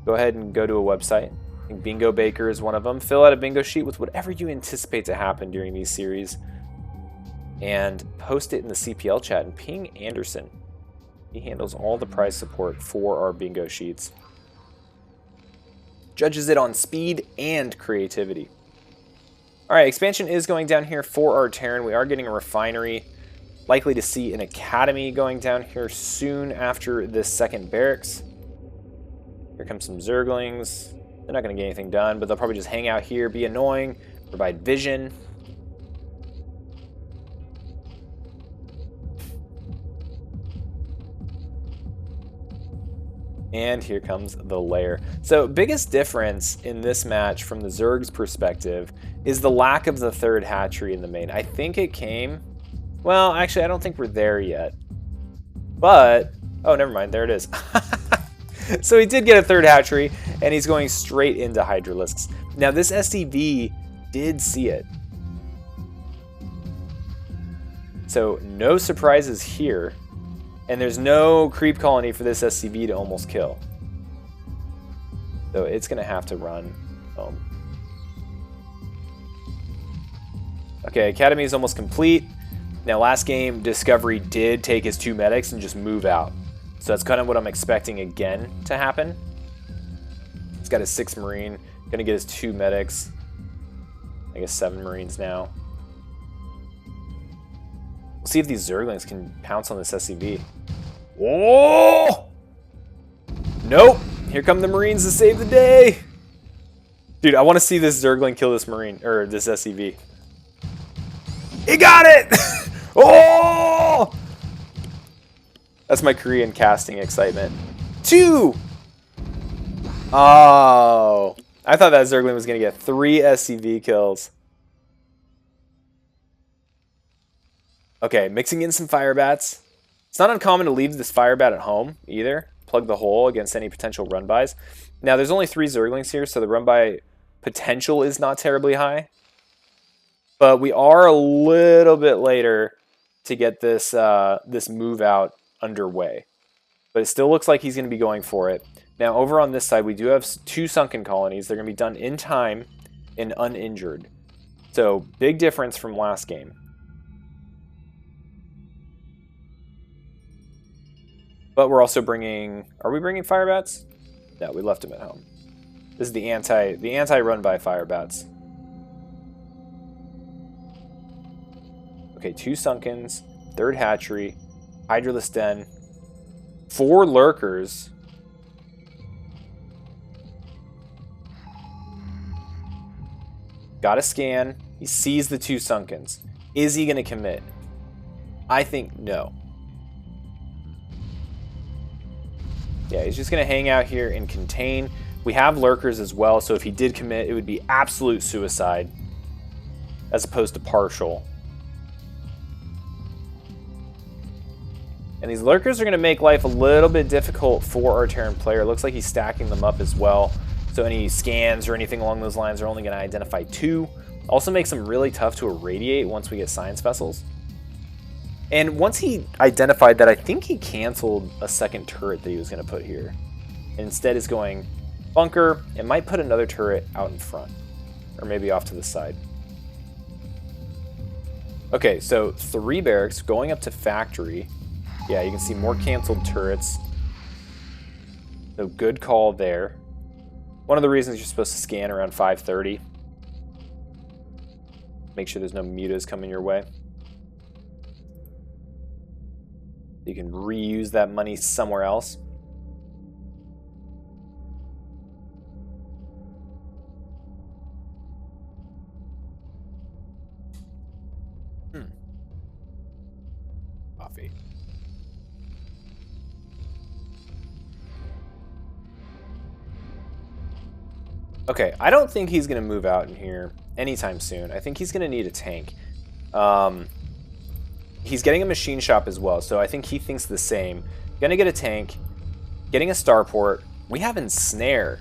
go ahead and go to a website. I think Bingo Baker is one of them. Fill out a bingo sheet with whatever you anticipate to happen during these series. And post it in the CPL chat and ping Anderson. He handles all the prize support for our bingo sheets. Judges it on speed and creativity. Alright, expansion is going down here for our Terran. We are getting a refinery. Likely to see an academy going down here soon after this second barracks. Here comes some Zerglings. They're not going to get anything done, but they'll probably just hang out here, be annoying, provide vision. And here comes the lair. So biggest difference in this match from the Zerg's perspective is the lack of the third hatchery in the main. I think it came... Well, actually, I don't think we're there yet. But... Oh, never mind. There it is. So he did get a third hatchery, and he's going straight into Hydralisks. Now, this SCV did see it. So no surprises here. And there's no creep colony for this SCV to almost kill. So it's going to have to run home. Okay, Academy is almost complete. Now, last game, Discovery did take his 2 medics and just move out. So that's kind of what I'm expecting again to happen. He's got his 6 Marine. Going to get his 2 medics. I guess 7 Marines now. We'll see if these Zerglings can pounce on this SCV. Oh! Nope. Here come the Marines to save the day. Dude, I want to see this Zergling kill this Marine, or this SCV. He got it! Oh! That's my Korean casting excitement. 2! Oh. I thought that Zergling was going to get 3 SCV kills. Okay, mixing in some Firebats. It's not uncommon to leave this Firebat at home either. Plug the hole against any potential run-bys. Now, there's only 3 Zerglings here, so the run-by potential is not terribly high. But we are a little bit later to get this, this move out underway. But it still looks like he's going to be going for it. Now, over on this side, we do have 2 sunken colonies. They're going to be done in time and uninjured. So, big difference from last game. But we're also bringing... Are we bringing Firebats? No, we left them at home. This is the anti-run by Firebats. Okay, 2 Sunkens, 3rd Hatchery, Hydralisk Den, 4 Lurkers. Got a scan. He sees the 2 Sunkens. Is he going to commit? I think no. Yeah, he's just going to hang out here and contain. We have Lurkers as well, so if he did commit, it would be absolute suicide as opposed to partial. And these Lurkers are going to make life a little bit difficult for our Terran player. It looks like he's stacking them up as well. So any scans or anything along those lines are only going to identify 2. Also makes them really tough to irradiate once we get science vessels. And once he identified that, I think he canceled a second turret that he was going to put here. And instead is going bunker and might put another turret out in front. Or maybe off to the side. Okay, so 3 barracks going up to factory. Yeah, you can see more canceled turrets. So good call there. One of the reasons you're supposed to scan around 5:30. Make sure there's no mutas coming your way. You can reuse that money somewhere else. Okay, I don't think he's going to move out in here anytime soon. I think he's going to need a tank. He's getting a machine shop as well, so I think he thinks the same. Going to get a tank, getting a starport. We have Ensnare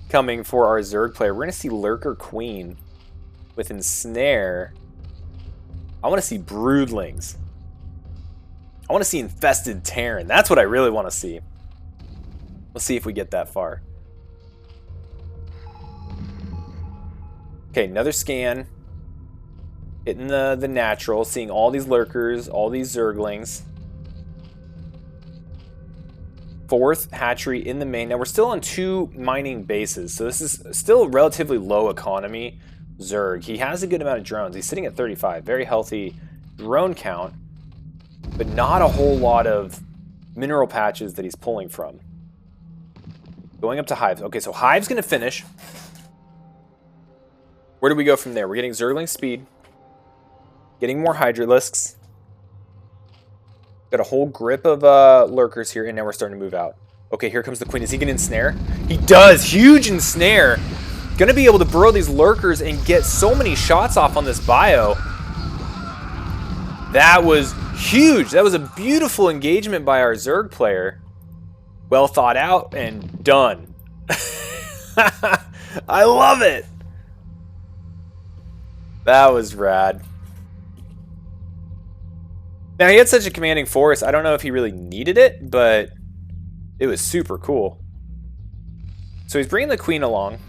coming for our Zerg player. We're going to see Lurker Queen with Ensnare. I want to see Broodlings. I want to see Infested Terran. That's what I really want to see. Let's see if we get that far. Okay, another scan. Hitting the natural, seeing all these lurkers, all these zerglings. Fourth hatchery in the main. Now we're still on 2 mining bases, so this is still relatively low economy Zerg. He has a good amount of drones. He's sitting at 35. Very healthy drone count, but not a whole lot of mineral patches that he's pulling from. Going up to Hives. Okay, so Hive's going to finish. Where do we go from there? We're getting Zergling speed. Getting more Hydralisks. Got a whole grip of lurkers here, and now we're starting to move out. Okay, here comes the Queen. Is he going to ensnare? He does! Huge ensnare! Going to be able to burrow these lurkers and get so many shots off on this bio. That was huge! That was a beautiful engagement by our Zerg player. Well thought out and done. I love it! That was rad. Now, he had such a commanding force, I don't know if he really needed it, but it was super cool. So he's bringing the Queen along.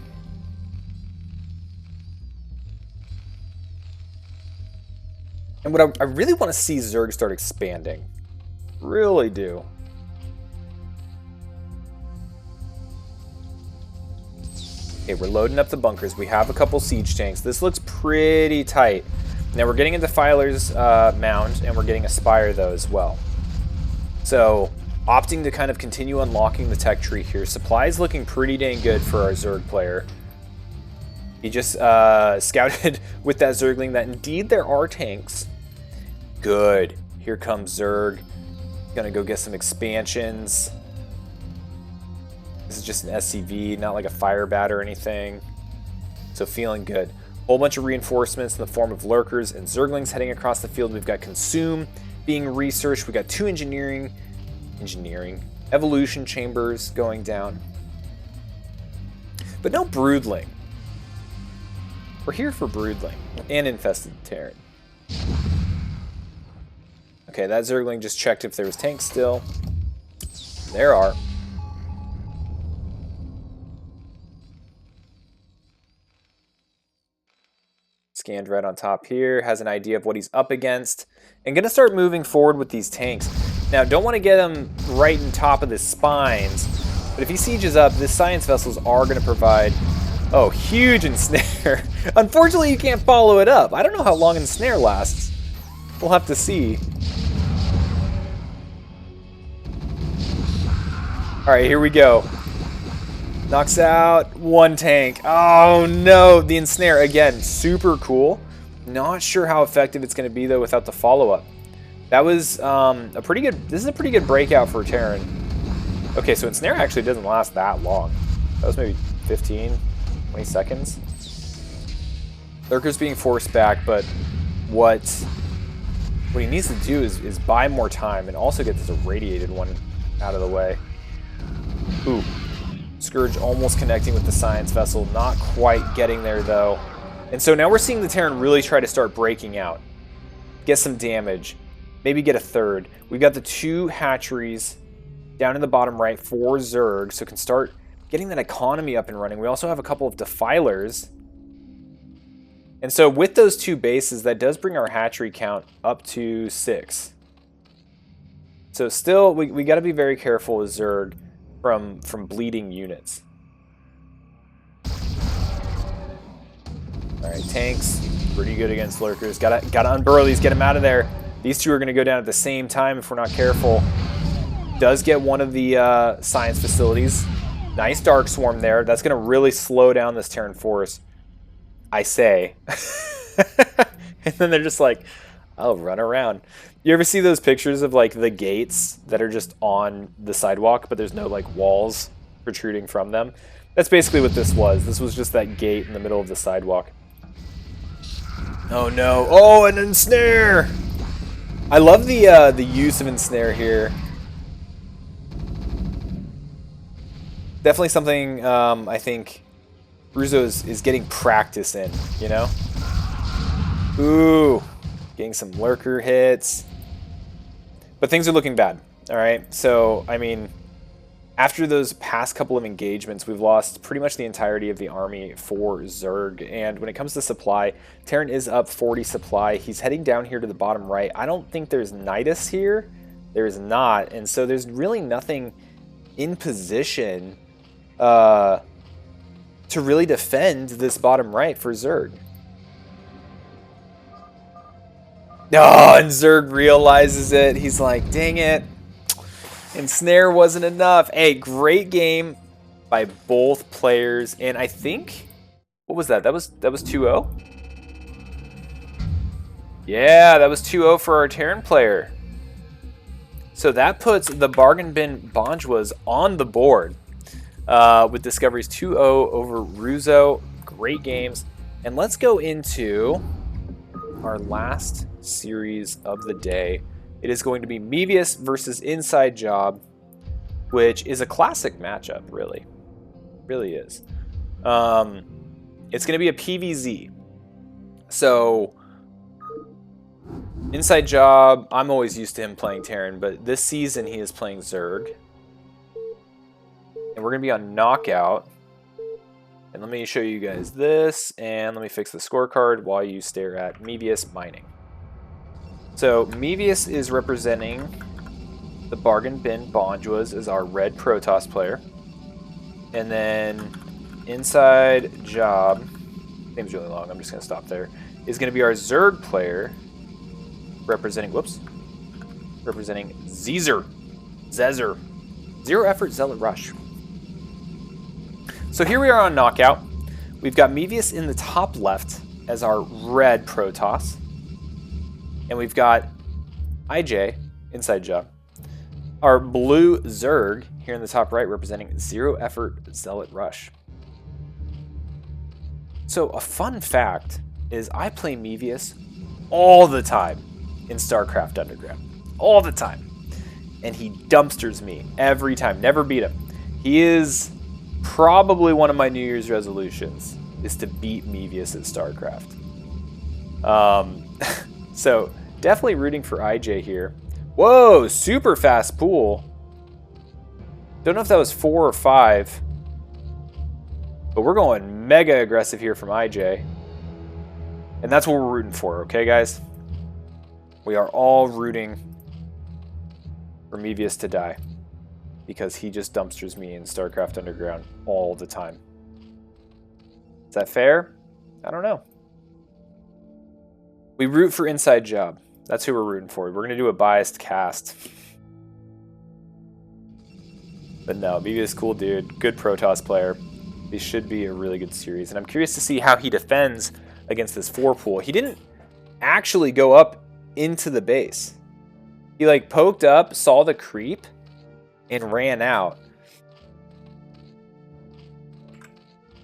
And what I really want to see Zerg start expanding. Really do. Okay, we're loading up the bunkers. We have a couple siege tanks. This looks pretty tight. Now we're getting into Filer's Mound, and we're getting a Spire, though, as well. So, opting to kind of continue unlocking the tech tree here. Supply is looking pretty dang good for our Zerg player. He just scouted with that Zergling that indeed there are tanks. Good. Here comes Zerg. Gonna go get some expansions. This is just an SCV, not like a fire bat or anything. So feeling good. Whole bunch of reinforcements in the form of lurkers and zerglings heading across the field. We've got consume being researched. We've got 2 engineering, evolution chambers going down. But no broodling. We're here for broodling and infested Terran. Okay, that zergling just checked if there was tanks still. There are. Scanned right on top here, has an idea of what he's up against, and gonna start moving forward with these tanks. Now, don't want to get him right in top of the spines, but if he sieges up, the science vessels are gonna provide, oh, huge ensnare. Unfortunately, you can't follow it up. I don't know how long ensnare lasts. We'll have to see. All right, here we go. Knocks out 1 tank. Oh no, the ensnare again, super cool. Not sure how effective it's going to be though without the follow-up. That was a pretty good. This is a pretty good breakout for Terran. Okay, so ensnare actually doesn't last that long. That was maybe 15, 20 seconds. Lurker's being forced back, but what he needs to do is buy more time and also get this irradiated one out of the way. Ooh. Scourge almost connecting with the science vessel, not quite getting there though. And so now we're seeing the Terran really try to start breaking out. Get some damage, maybe get a third. We've got the 2 hatcheries down in the bottom right for Zerg, so can start getting that economy up and running. We also have a couple of defilers. And so with those 2 bases, that does bring our hatchery count up to 6. So still, we got to be very careful with Zerg from bleeding units. All right, tanks pretty good against lurkers. Gotta unburrow these, get them out of there. These 2 are going to go down at the same time if we're not careful. Does get one of the science facilities. Nice dark swarm there. That's going to really slow down this Terran force, I say. And then they're just like, I'll run around. You ever see those pictures of like the gates that are just on the sidewalk, but there's no like walls protruding from them? That's basically what this was. This was just that gate in the middle of the sidewalk. Oh no. Oh, an ensnare! I love the use of ensnare here. Definitely something I think Russo is getting practice in, you know? Ooh, getting some lurker hits. But things are looking bad, all right? So, I mean, after those past couple of engagements, we've lost pretty much the entirety of the army for Zerg. And when it comes to supply, Terran is up 40 supply. He's heading down here to the bottom right. I don't think there's Nidus here. There is not. And so there's really nothing in position to really defend this bottom right for Zerg. Oh, and Zerg realizes it. He's like, dang it. Ensnare wasn't enough. Hey, great game by both players. And I think, what was that? That was 2-0? Yeah, that was 2-0 for our Terran player. So that puts the Bargain Bin Bonjwas on the board with Discoveries 2-0 over Russo. Great games. And let's go into our last series of the day. It is going to be Mevius versus Inside Job, which is a classic matchup, really. Really is. It's going to be a PVZ. So, Inside Job, I'm always used to him playing Terran, but this season he is playing Zerg. And we're going to be on Knockout. And let me show you guys this, and let me fix the scorecard while you stare at Mevius mining. So Mevius is representing the Bargain Bin Bonjwas as our red Protoss player. And then Inside Job, name's really long, I'm just going to stop there, is going to be our Zerg player representing, representing ZEZR. ZEZR. Zero Effort Zealot Rush. So here we are on Knockout. We've got Mevius in the top left as our red Protoss. And we've got IJ, Inside Job. Our blue Zerg here in the top right representing Zero Effort Zealot Rush. So a fun fact is I play Mevius all the time in StarCraft Underground. All the time. And he dumpsters me every time. Never beat him. He is probably one of my New Year's resolutions is to beat Mevius at StarCraft. So definitely rooting for IJ here. Whoa, super fast pool. Don't know if that was 4 or 5. But we're going mega aggressive here from IJ. And that's what we're rooting for, okay, guys? We are all rooting for Mevius to die. Because he just dumpsters me in StarCraft Underground all the time. Is that fair? I don't know. We root for Inside Job. That's who we're rooting for. We're going to do a biased cast. But no, Mevius is cool dude. Good Protoss player. This should be a really good series. And I'm curious to see how he defends against this 4 pool. He didn't actually go up into the base. He like poked up, saw the creep, and ran out.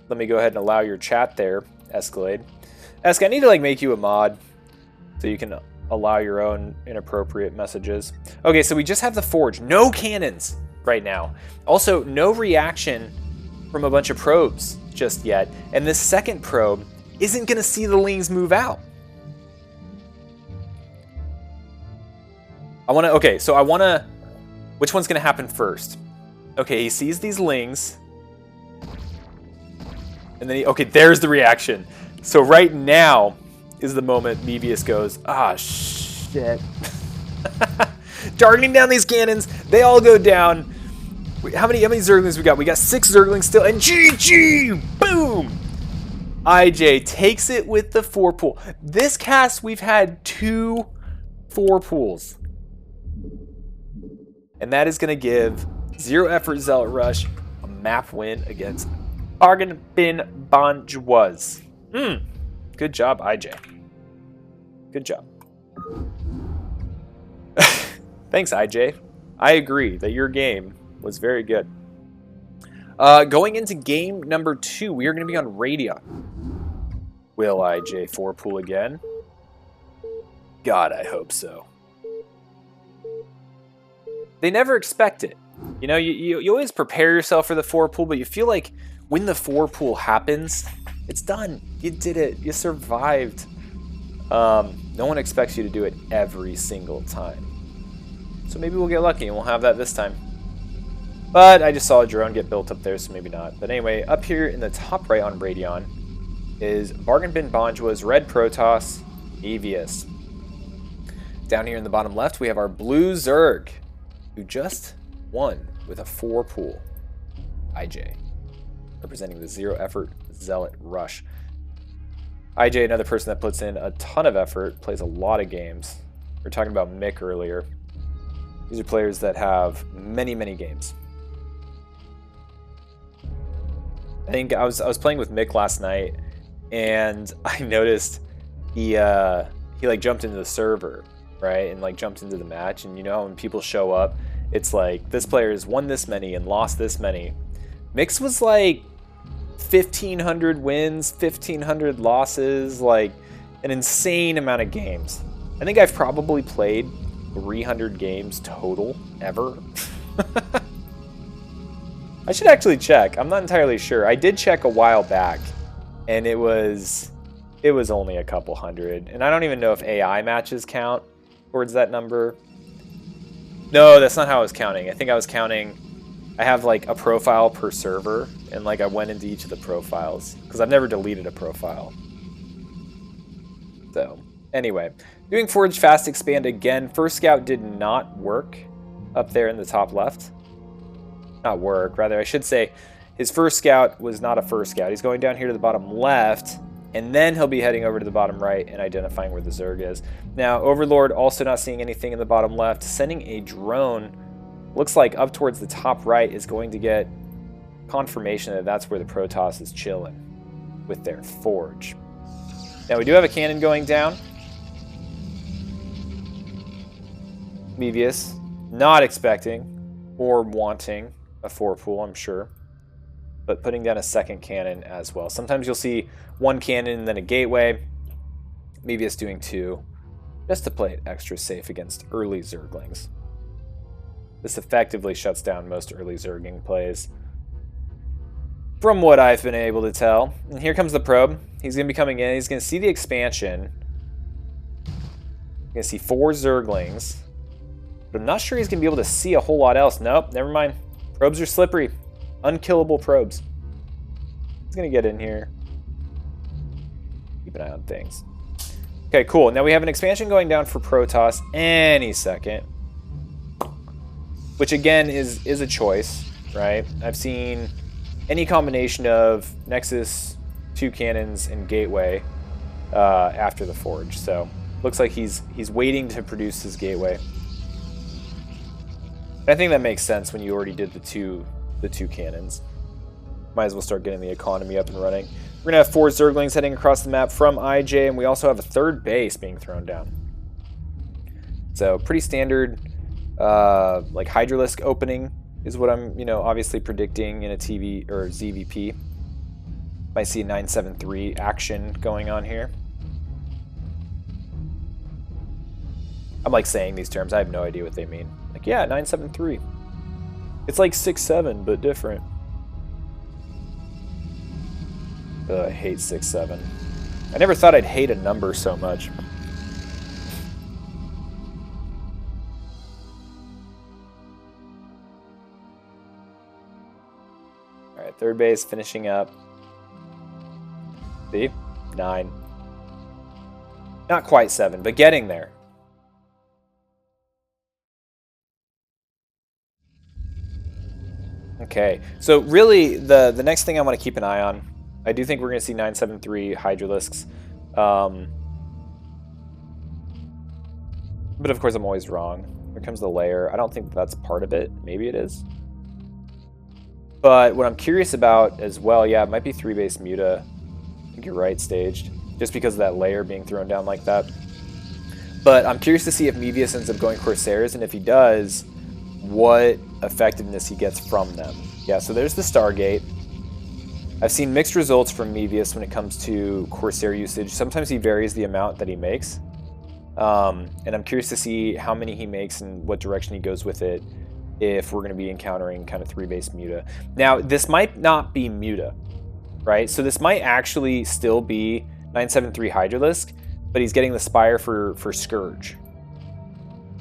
Let me go ahead and allow your chat there, Escalade. Esk, I need to like make you a mod so you can allow your own inappropriate messages. Okay, so we just have the Forge. No cannons right now. Also, no reaction from a bunch of probes just yet. And this second probe isn't going to see the Lings move out. Which one's going to happen first? Okay, he sees these Lings. And then okay, there's the reaction. So right now is the moment Mevius goes, ah, shit. Darting down these cannons. They all go down. How many Zerglings we got? We got 6 Zerglings still. And GG! Boom! IJ takes it with the 4 pool. This cast, we've had 2 4 pools. And that is going to give Zero Effort Zealot Rush a map win against Bargain Bin Bonjwas. Good job, IJ. Good job. Thanks, IJ. I agree that your game was very good. Going into game number 2, we are going to be on Radeon. Will IJ 4-pool again? God, I hope so. They never expect it. You know, you always prepare yourself for the 4-pool, but you feel like when the 4-pool happens, it's done. You did it. You survived. No one expects you to do it every single time. So maybe we'll get lucky and we'll have that this time. But I just saw a drone get built up there, so maybe not. But anyway, up here in the top right on Radeon is Bargain Bin Bonjua's Red Protoss, Evious. Down here in the bottom left, we have our blue Zerg, who just won with a 4-pool. IJ, representing the Zero Effort Zealot Rush. IJ, another person that puts in a ton of effort, plays a lot of games. We were talking about Mick earlier. These are players that have many, many games. I think I was playing with Mick last night, and I noticed he like jumped into the server, right, and like jumped into the match. And you know, when people show up, it's like this player has won this many and lost this many. Mick's was like 1,500 wins, 1,500 losses, like an insane amount of games. I think I've probably played 300 games total ever. I should actually check. I'm not entirely sure. I did check a while back, and it was only a couple hundred. And I don't even know if AI matches count towards that number. No, that's not how I was counting. I think I was counting, I have like a profile per server, and like I went into each of the profiles because I've never deleted a profile. So anyway, doing Forge Fast Expand again. First Scout did not work up there in the top left. Not work, rather I should say his first scout was not a first scout. He's going down here to the bottom left, and then he'll be heading over to the bottom right and identifying where the Zerg is. Now, Overlord also not seeing anything in the bottom left, sending a drone, looks like up towards the top right, is going to get confirmation that that's where the Protoss is chilling with their Forge. Now, we do have a cannon going down. Mevius, not expecting or wanting a 4-pool, I'm sure, but putting down a second cannon as well. Sometimes you'll see one cannon and then a gateway. Maybe it's doing 2, just to play it extra safe against early Zerglings. This effectively shuts down most early Zerging plays, from what I've been able to tell. And here comes the probe. He's going to be coming in. He's going to see the expansion. He's going to see 4 Zerglings, but I'm not sure he's going to be able to see a whole lot else. Nope, never mind. Probes are slippery. Unkillable probes. He's going to get in here. Keep an eye on things. Okay, cool. Now we have an expansion going down for Protoss any second, which again is a choice, right? I've seen any combination of Nexus, 2 cannons, and Gateway after the Forge. So looks like he's waiting to produce his Gateway. I think that makes sense when you already did the two cannons. Might as well start getting the economy up and running. We're going to have 4 Zerglings heading across the map from IJ, and we also have a 3rd base being thrown down. So pretty standard, like Hydralisk opening is what I'm, obviously predicting in a TV or ZVP. Might see a 973 action going on here. I'm like saying these terms, I have no idea what they mean. Like, yeah, 973. It's like 6-7, but different. I hate 6-7. I never thought I'd hate a number so much. Alright, 3rd base finishing up. See? 9. Not quite 7, but getting there. Okay, so really the next thing I want to keep an eye on, I do think we're going to see 973 Hydralisks. But of course I'm always wrong. Here comes the layer. I don't think that's part of it. Maybe it is. But what I'm curious about as well, yeah, it might be 3-base Muta. I think you're right, staged. Just because of that layer being thrown down like that. But I'm curious to see if Mevius ends up going Corsairs, and if he does, what effectiveness he gets from them. Yeah, so there's the Stargate. I've seen mixed results from Mevius when it comes to Corsair usage. Sometimes he varies the amount that he makes. And I'm curious to see how many he makes and what direction he goes with it if we're going to be encountering kind of 3-base Muta. Now, this might not be Muta, right? So this might actually still be 973 Hydralisk, but he's getting the Spire for Scourge.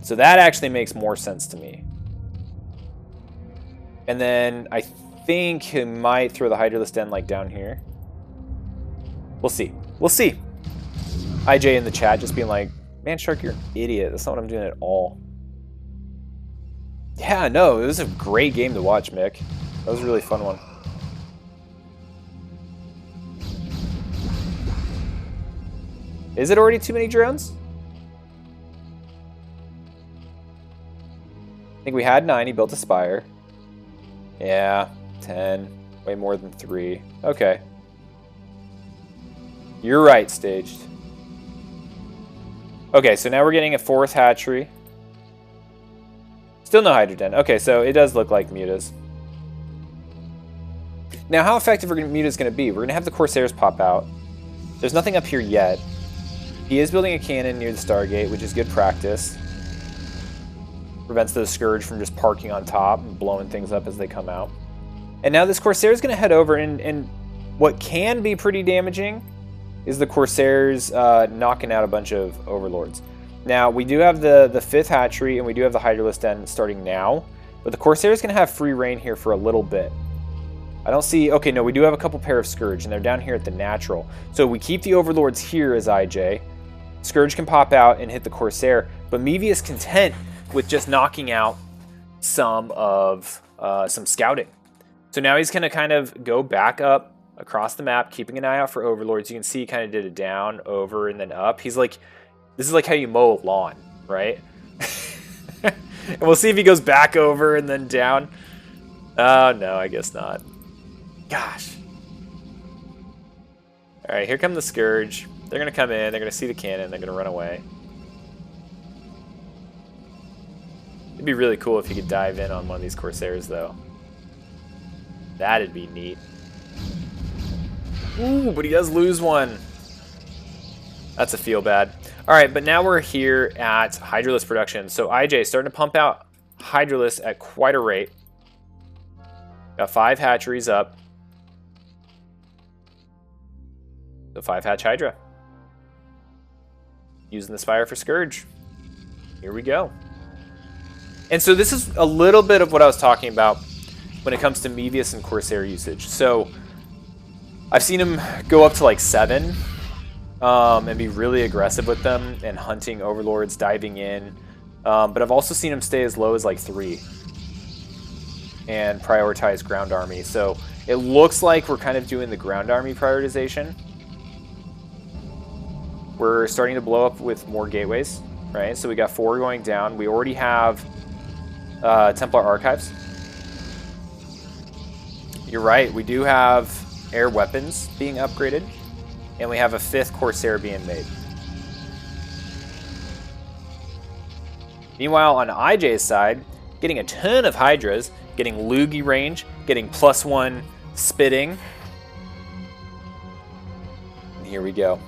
So that actually makes more sense to me. And then I think he might throw the Hydralisk Den like down here. We'll see. We'll see. IJ in the chat just being like, man, Shark, you're an idiot. That's not what I'm doing at all. Yeah, no, it was a great game to watch, Mick. That was a really fun one. Is it already too many drones? I think we had 9. He built a Spire. Yeah, 10. Way more than 3. Okay. You're right, Staged. Okay, so now we're getting a 4th hatchery. Still no Hydroden. Okay, so it does look like Mutas. Now, how effective are Mutas going to be? We're going to have the Corsairs pop out. There's nothing up here yet. He is building a cannon near the Stargate, which is good practice. Prevents the Scourge from just parking on top and blowing things up as they come out. And now this Corsair is going to head over, and what can be pretty damaging is the Corsairs knocking out a bunch of Overlords. Now, we do have the 5th hatchery, and we do have the Hydralisk Den starting now, but the Corsair is going to have free reign here for a little bit. I don't see... Okay, no, we do have a couple pair of Scourge, and they're down here at the natural. So we keep the Overlords here as IJ. Scourge can pop out and hit the Corsair, but Mevi is content with just knocking out some scouting. So now he's going to kind of go back up across the map, keeping an eye out for Overlords. You can see he kind of did it down, over, and then up. He's like... This is like how you mow a lawn, right? And we'll see if he goes back over and then down. Oh, no, I guess not. Gosh. All right, here come the Scourge. They're going to come in. They're going to see the cannon. They're going to run away. It'd be really cool if he could dive in on one of these Corsairs, though. That'd be neat. Ooh, but he does lose one. That's a feel bad. All right, but now we're here at Hydralisk production. So IJ is starting to pump out Hydralisk at quite a rate. Got 5 hatcheries up. So 5 hatch Hydra. Using the Spire for Scourge. Here we go. And so this is a little bit of what I was talking about when it comes to Mevius and Corsair usage. So I've seen him go up to like 7. And be really aggressive with them and hunting Overlords, diving in. But I've also seen him stay as low as like 3 and prioritize ground army. So it looks like we're kind of doing the ground army prioritization. We're starting to blow up with more gateways, right? So we got 4 going down. We already have Templar Archives. You're right, we do have air weapons being upgraded. And we have a 5th Corsair being made. Meanwhile, on IJ's side, getting a ton of Hydras, getting Loogie range, getting +1 spitting. And here we go.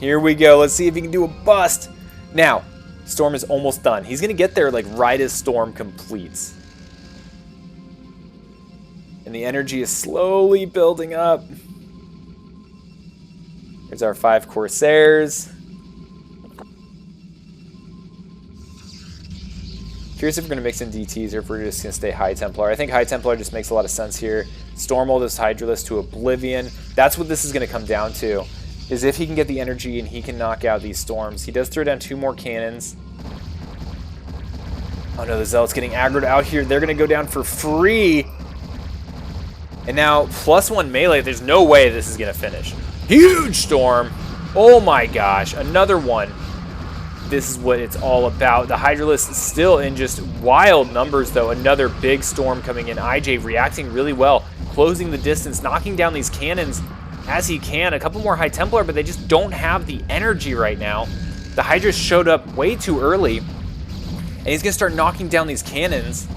Here we go. Let's see if he can do a bust. Now, Storm is almost done. He's going to get there like right as Storm completes. And the energy is slowly building up. Here's our 5 Corsairs. Curious if we're going to mix in DTs or if we're just going to stay High Templar. I think High Templar just makes a lot of sense here. Storm all this Hydralisk to oblivion. That's what this is going to come down to, is if he can get the energy and he can knock out these Storms. He does throw down 2 more cannons. Oh no, the Zealot's getting aggroed out here. They're going to go down for free. And now, +1 melee. There's no way this is going to finish. Huge Storm. Oh my gosh, another one. This is what it's all about. The Hydralisk is still in just wild numbers, though. Another big Storm coming in. IJ reacting really well, closing the distance, knocking down these cannons as he can. A couple more High Templar, but they just don't have the energy right now. The Hydra showed up way too early, and he's going to start knocking down these cannons.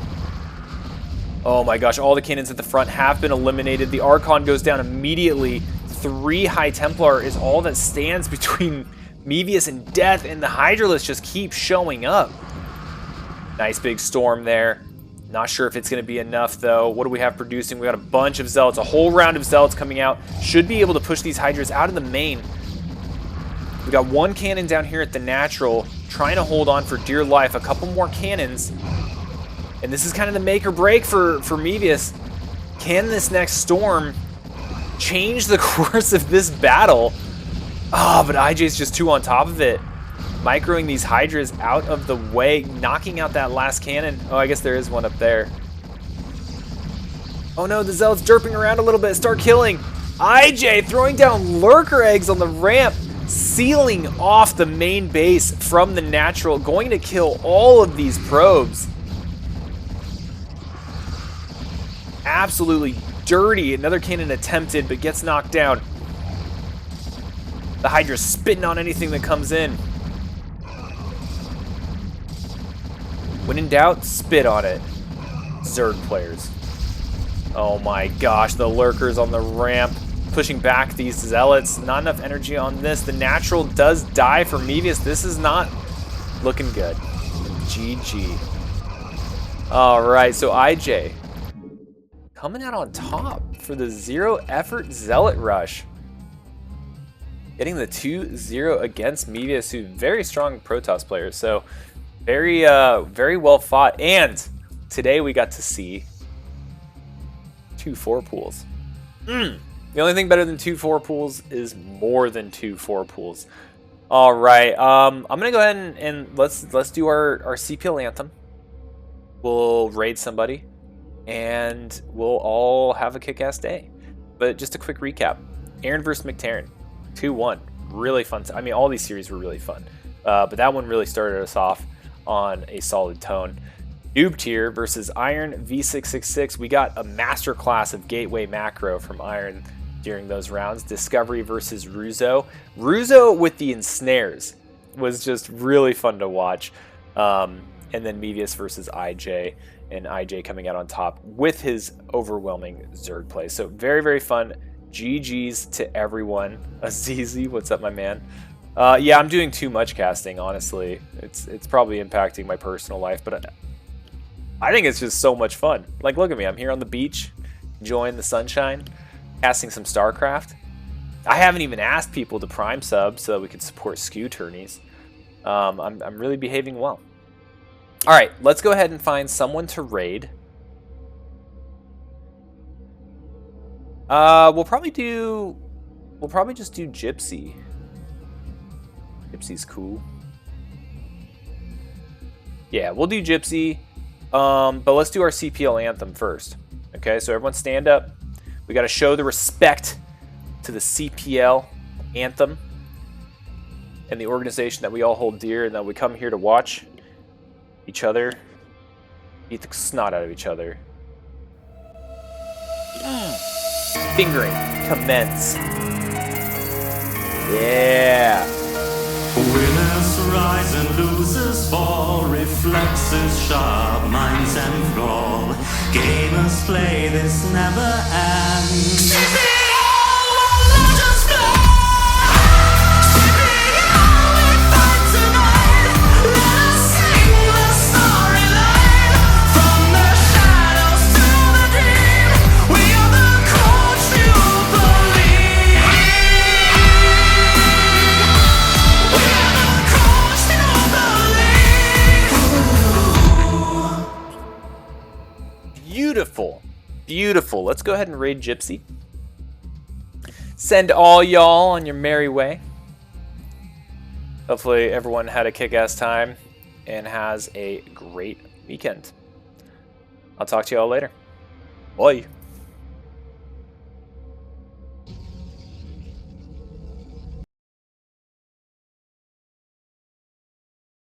Oh my gosh, all the cannons at the front have been eliminated. The Archon goes down immediately. 3 High Templar is all that stands between Mevius and death, and the Hydralisk just keeps showing up. Nice big storm there. Not sure if it's going to be enough, though. What do we have producing? We got a bunch of Zealots, a whole round of Zealots coming out. Should be able to push these Hydras out of the main. We got 1 cannon down here at the natural, trying to hold on for dear life. A couple more cannons. And this is kind of the make or break for Mevius. Can this next storm change the course of this battle? Oh, but IJ's just too on top of it. Microing these Hydras out of the way, knocking out that last cannon. Oh, I guess there is one up there. Oh no, the Zealot's derping around a little bit. Start killing. IJ throwing down lurker eggs on the ramp, sealing off the main base from the natural, going to kill all of these probes. Absolutely dirty. Another cannon attempted, but gets knocked down. The Hydra's spitting on anything that comes in. When in doubt, spit on it. Zerg players. Oh my gosh, the lurkers on the ramp pushing back these Zealots. Not enough energy on this. The natural does die for Mevius. This is not looking good. GG. Alright, so IJ coming out on top for the 0-effort Zealot rush. Getting the 2-0 against Mevius, who's very strong Protoss players. So very well fought. And today we got to see 2 4 pools. The only thing better than 2 4 pools is more than 2 4 pools. All right, I'm gonna go ahead and let's do our CPL anthem. We'll raid somebody, and we'll all have a kick-ass day. But just a quick recap: Aaron versus McTarren, 2-1. Really fun. I mean, all these series were really fun, but that one really started us off on a solid tone. Noob Tier versus Iron V666. We got a masterclass of gateway macro from Iron during those rounds. Discovery versus Ruzo. Ruzo with the ensnares was just really fun to watch. And then Mevius versus IJ, and IJ coming out on top with his overwhelming Zerg play. So very, very fun. GG's to everyone. Azizi, what's up, my man? Yeah, I'm doing too much casting, honestly. It's probably impacting my personal life, but I think it's just so much fun. Like, look at me. I'm here on the beach, enjoying the sunshine, casting some StarCraft. I haven't even asked people to Prime sub so that we could support SKU tourneys. I'm really behaving well. All right, let's go ahead and find someone to raid. We'll probably just do Gypsy. Gypsy's cool. Yeah, we'll do Gypsy. But let's do our CPL anthem first. Okay, so everyone stand up. We got to show the respect to the CPL anthem and the organization that we all hold dear, and that we come here to watch each other beat the snot out of each other. Fingering commence. Yeah. Winners rise and losers fall, reflexes sharp, minds enthrall. Gamers play, this never ends. Beautiful. Beautiful. Let's go ahead and raid Gypsy. Send all y'all on your merry way. Hopefully everyone had a kick-ass time and has a great weekend. I'll talk to y'all later. Bye.